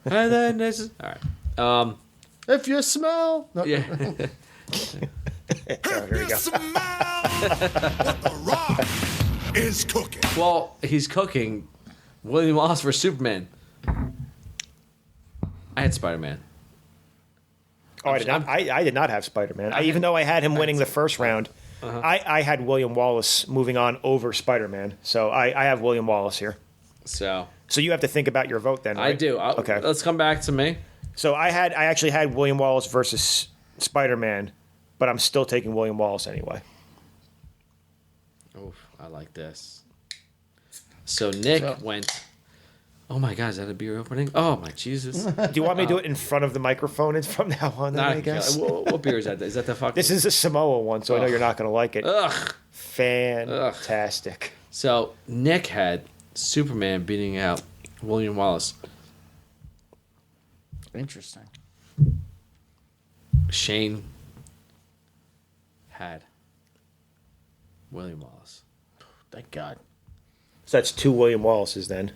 Speaker 6: And then this is all right.
Speaker 7: If you smell. No.
Speaker 6: Yeah.
Speaker 8: Oh, here we go.
Speaker 9: Smell what the Rock is cooking.
Speaker 6: Well, he's cooking William Wallace for Superman. I had Spider-Man.
Speaker 8: Oh, I did not have Spider-Man. Even though I had him winning the first round, I had William Wallace moving on over Spider-Man. So I have William Wallace here.
Speaker 6: So
Speaker 8: So you have to think about your vote then, right?
Speaker 6: I do.
Speaker 8: Okay.
Speaker 6: Let's come back to me.
Speaker 8: So I actually had William Wallace versus Spider-Man, but I'm still taking William Wallace anyway.
Speaker 6: Oof, I like this. So Nick went. Oh my God, is that a beer opening? Oh my Jesus!
Speaker 8: Do you want me to do it in front of the microphone and from now on, then, I guess?
Speaker 6: What beer is that? Is that the fucking?
Speaker 8: This is a Samoa one, so I know you're not going to like it.
Speaker 6: Ugh.
Speaker 8: Fantastic.
Speaker 6: So Nick had Superman beating out William Wallace.
Speaker 7: Interesting.
Speaker 6: Shane had William Wallace.
Speaker 7: Thank God.
Speaker 8: So that's 2 William Wallaces then.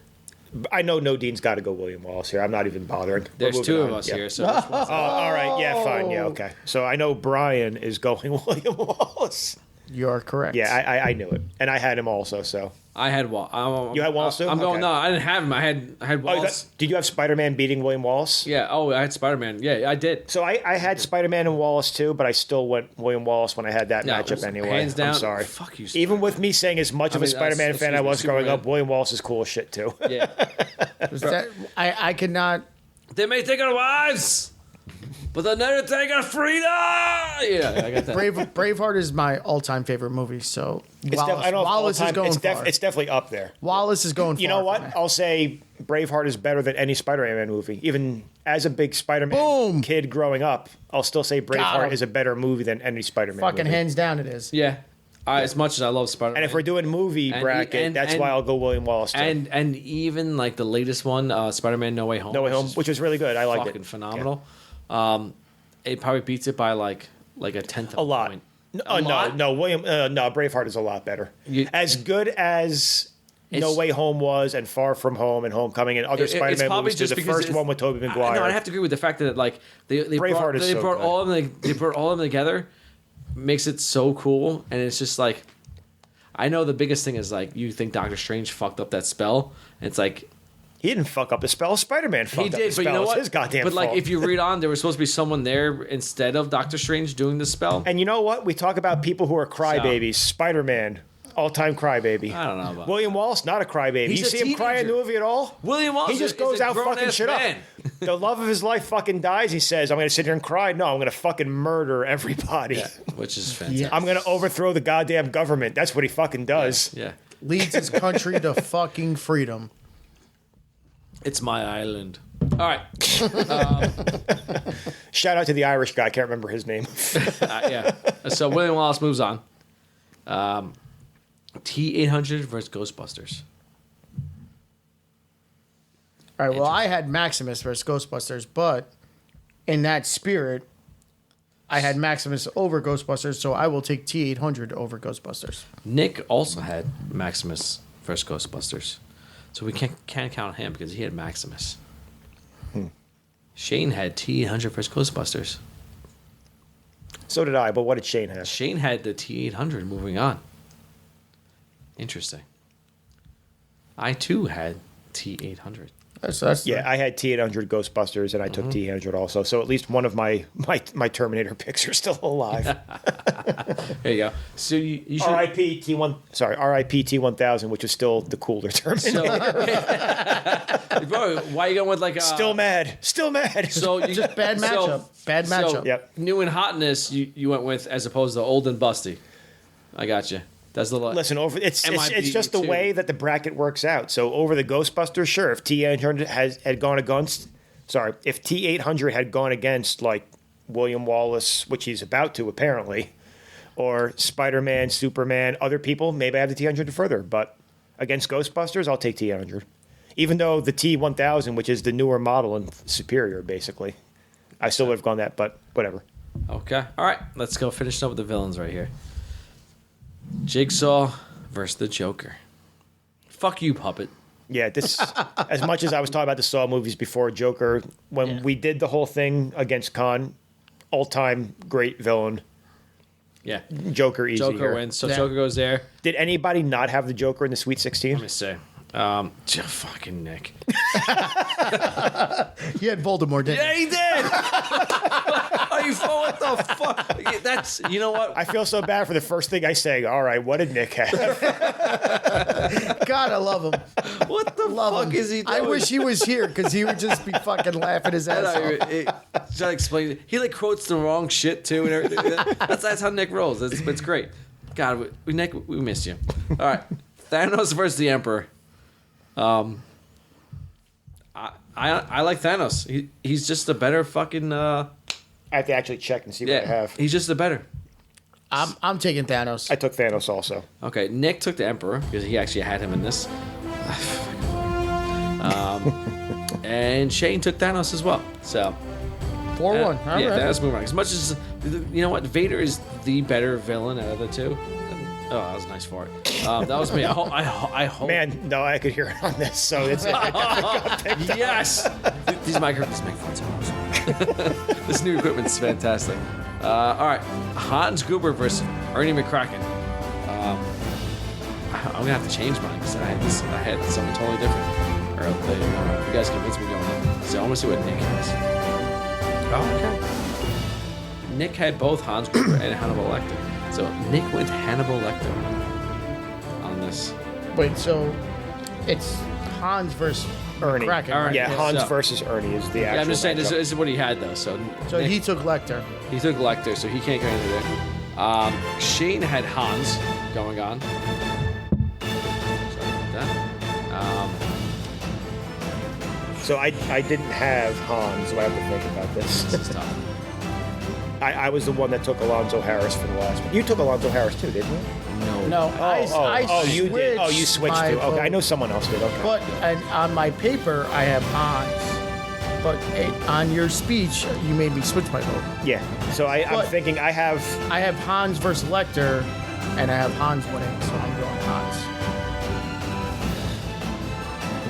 Speaker 8: I know Nodine's got to go William Wallace here. I'm not even bothering.
Speaker 6: There's
Speaker 8: We're
Speaker 6: 2
Speaker 8: moving
Speaker 6: of
Speaker 8: on.
Speaker 6: us
Speaker 8: Yeah.
Speaker 6: here, so which one's-
Speaker 8: All right. Yeah, fine. Yeah, okay. So I know Brian is going William Wallace.
Speaker 7: You're correct.
Speaker 8: Yeah, I knew it. And I had him also, so.
Speaker 6: I had Wallace.
Speaker 8: You had Wallace too?
Speaker 6: I'm going.
Speaker 8: Okay.
Speaker 6: No, I didn't have him. I had
Speaker 8: Oh,
Speaker 6: Wallace.
Speaker 8: did you have Spider-Man beating William Wallace?
Speaker 6: Yeah. Oh, I had Spider-Man. Yeah, I did.
Speaker 8: So I had Spider-Man and Wallace too, but I still went William Wallace when I had that
Speaker 6: No,
Speaker 8: matchup anyway.
Speaker 6: hands down.
Speaker 8: I'm sorry.
Speaker 6: Fuck you,
Speaker 8: Even with me saying as much of a Spider-Man fan I was growing up, William Wallace is cool as shit too.
Speaker 6: Yeah.
Speaker 7: Was that, I could not.
Speaker 6: They may take our wives, but they'll never take our freedom. Yeah, I got that.
Speaker 7: Braveheart is my all-time favorite movie. So
Speaker 8: It's
Speaker 7: Wallace,
Speaker 8: I don't know if
Speaker 7: Wallace
Speaker 8: all
Speaker 7: is
Speaker 8: time,
Speaker 7: going far.
Speaker 8: it's definitely up there.
Speaker 7: Wallace is going.
Speaker 8: You
Speaker 7: far
Speaker 8: know what?
Speaker 7: for me.
Speaker 8: I'll say Braveheart is better than any Spider-Man movie. Even as a big Spider-Man
Speaker 7: Boom.
Speaker 8: kid growing up, I'll still say
Speaker 7: Got
Speaker 8: Braveheart
Speaker 7: him.
Speaker 8: is a better movie than any Spider-Man
Speaker 7: Fucking
Speaker 8: movie.
Speaker 7: hands down, it is.
Speaker 6: Yeah. As much as I love Spider-Man.
Speaker 8: And if we're doing movie
Speaker 6: And-
Speaker 8: bracket,
Speaker 6: and-
Speaker 8: that's
Speaker 6: and-
Speaker 8: why I'll go William Wallace too.
Speaker 6: and even like the latest one, Spider-Man No Way Home.
Speaker 8: No Way Home, which was really good. I liked
Speaker 6: fucking
Speaker 8: it.
Speaker 6: phenomenal. It probably beats it by like a tenth of
Speaker 8: A lot.
Speaker 6: point.
Speaker 8: No, William. No, Braveheart is a lot better. As good as No
Speaker 6: It's-
Speaker 8: Way Home was, and Far From Home, and Homecoming, and other
Speaker 6: It's
Speaker 8: Spider-Man
Speaker 6: probably
Speaker 8: movies.
Speaker 6: just
Speaker 8: The
Speaker 6: because
Speaker 8: first
Speaker 6: it's-
Speaker 8: one with Tobey Maguire.
Speaker 6: No, I have to agree with the fact that like they
Speaker 8: Braveheart is so
Speaker 6: brought
Speaker 8: good.
Speaker 6: all of them they brought all of them together, makes it so cool, and it's just like, I know the biggest thing is like you think Doctor Strange fucked up that spell, and it's like
Speaker 8: He didn't fuck up the spell. Spider-Man fucked
Speaker 6: he
Speaker 8: up the
Speaker 6: did,
Speaker 8: spell.
Speaker 6: but you know
Speaker 8: It's
Speaker 6: what?
Speaker 8: his goddamn
Speaker 6: but like
Speaker 8: fault.
Speaker 6: if you read on, there was supposed to be someone there instead of Doctor Strange doing the spell.
Speaker 8: And you know what? We talk about people who are crybabies. Spider-Man, all-time crybaby.
Speaker 6: I don't know about
Speaker 8: William Wallace, not a crybaby.
Speaker 6: He's
Speaker 8: You
Speaker 6: a
Speaker 8: see him cry in the
Speaker 6: teenager.
Speaker 8: movie at all?
Speaker 6: William Wallace
Speaker 8: He just
Speaker 6: is
Speaker 8: goes
Speaker 6: a
Speaker 8: out fucking
Speaker 6: grown-ass
Speaker 8: shit
Speaker 6: man.
Speaker 8: up. The love of his life fucking dies. He says, I'm going to sit here and cry. No, I'm going to fucking murder everybody.
Speaker 6: Which is fantastic.
Speaker 8: I'm going to overthrow the goddamn government. That's what he fucking does.
Speaker 6: Yeah.
Speaker 7: Leads his country to fucking freedom.
Speaker 6: It's my island. All right.
Speaker 8: Shout out to the Irish guy. I can't remember his name.
Speaker 6: Yeah. So William Wallace moves on. T-800 versus Ghostbusters.
Speaker 7: All right. Well, I had Maximus versus Ghostbusters, but in that spirit, I had Maximus over Ghostbusters, so I will take T-800 over Ghostbusters.
Speaker 6: Nick also had Maximus versus Ghostbusters. So we can't count him because he had Maximus. Shane had T-800 versus Ghostbusters.
Speaker 8: So did I, but what did Shane have?
Speaker 6: Shane had the T-800 moving on. Interesting. I too had T-800.
Speaker 7: That's
Speaker 8: Yeah, I had T-800 Ghostbusters, and I took T-800 also. So at least one of my Terminator picks are still alive.
Speaker 6: There you go. So you should...
Speaker 8: R.I.P. T1. Sorry, R.I.P. T1000, which is still the cooler Terminator.
Speaker 6: Bro, why are you going with like...
Speaker 8: Still mad. Still mad.
Speaker 6: So you
Speaker 7: just bad matchup. Bad matchup.
Speaker 8: Yep.
Speaker 6: New and hotness you went with as opposed to old and busty. I got you. That's the
Speaker 8: Listen, it's
Speaker 6: MIB
Speaker 8: just the
Speaker 6: too.
Speaker 8: way that the bracket works out. So over the Ghostbusters, sure, if T-800 had gone against, if T-800 had gone against like William Wallace, which he's about to apparently, or Spider-Man, Superman, other people, maybe I have the T-800 further. But against Ghostbusters, I'll take T-800, even though the T-1000, which is the newer model and superior, basically, I still would have gone that. But whatever.
Speaker 6: Okay. All right. Let's go finish up with the villains right here. Jigsaw versus the Joker. Fuck you, puppet.
Speaker 8: Yeah, this as much as I was talking about the Saw movies before, Joker, when we did the whole thing against Khan, all-time great villain.
Speaker 6: Yeah.
Speaker 8: Joker easy
Speaker 6: Joker
Speaker 8: here.
Speaker 6: wins. So
Speaker 7: Yeah.
Speaker 6: Joker goes there.
Speaker 8: Did anybody not have the Joker in the Sweet 16?
Speaker 6: Let me see. Fucking Nick.
Speaker 7: He had Voldemort, didn't
Speaker 6: Yeah, he did. Are you what the fuck? That's you know what?
Speaker 8: I feel so bad for the first thing I say. All right, what did Nick have?
Speaker 7: he? God, I love him.
Speaker 6: What the
Speaker 7: Love
Speaker 6: fuck
Speaker 7: him.
Speaker 6: is he doing?
Speaker 7: I wish he was here because he would just be fucking laughing his ass off.
Speaker 6: Should I explain it? He like quotes the wrong shit too and everything. That's how Nick rolls. It's great. God, Nick, we missed you. All right, Thanos versus the Emperor. I like Thanos. He's just a better fucking.
Speaker 8: I have to actually check and see what I have.
Speaker 6: He's just a better.
Speaker 7: I'm taking Thanos.
Speaker 8: I took Thanos also.
Speaker 6: Okay, Nick took the Emperor because he actually had him in this. And Shane took Thanos as well. So
Speaker 7: 4-1. All
Speaker 6: yeah,
Speaker 7: right.
Speaker 6: Thanos moving on. As much as you know what, Vader is the better villain out of the two. Oh, that was a nice fart. That was me. I hope.
Speaker 8: Man, no, I could hear it on this, so it's
Speaker 6: Yes. These microphones are awesome. This new equipment's fantastic. All right, Hans Gruber versus Ernie McCracken. I'm gonna have to change mine because I had something totally different. Or you guys convinced me going in. So I want to see what Nick has. Oh, okay. Nick had both Hans Gruber and Hannibal Lecter. So Nick went Hannibal Lecter on this.
Speaker 7: Wait, so it's Hans versus
Speaker 8: Ernie.
Speaker 7: Kraken, right?
Speaker 8: Yeah, Hans
Speaker 6: So-
Speaker 8: versus Ernie is the actual.
Speaker 6: Yeah, I'm just saying this
Speaker 8: matchup.
Speaker 6: is what he had though. So Nick,
Speaker 7: he took Lecter.
Speaker 6: he took Lecter, so he can't go into there. Shane had Hans going on. Sorry about that.
Speaker 8: So I didn't have Hans, so I have to think about this.
Speaker 6: This is tough.
Speaker 8: I was the one that took Alonzo Harris for the last one. You took Alonzo Harris too, didn't you?
Speaker 7: No, I
Speaker 8: you did. Oh, you switched
Speaker 7: my
Speaker 8: to. Okay, I
Speaker 7: vote.
Speaker 8: know someone else did. Okay.
Speaker 7: But and on my paper, I have Hans. But on your speech, you made me switch my vote.
Speaker 8: Yeah. So I'm
Speaker 7: But-
Speaker 8: thinking I have.
Speaker 7: I have Hans versus Lecter, and I have Hans winning, so I'm going Hans.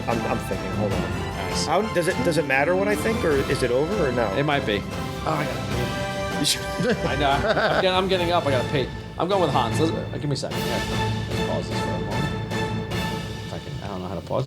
Speaker 8: I'm thinking. Hold on.
Speaker 6: Nice.
Speaker 8: How does it matter what I think, or is it over or no?
Speaker 6: It might be. Oh, I got I know. I'm getting up. I gotta pee. I'm going with Hans. Give me a second. Let's pause this for a moment. If I don't know how to pause.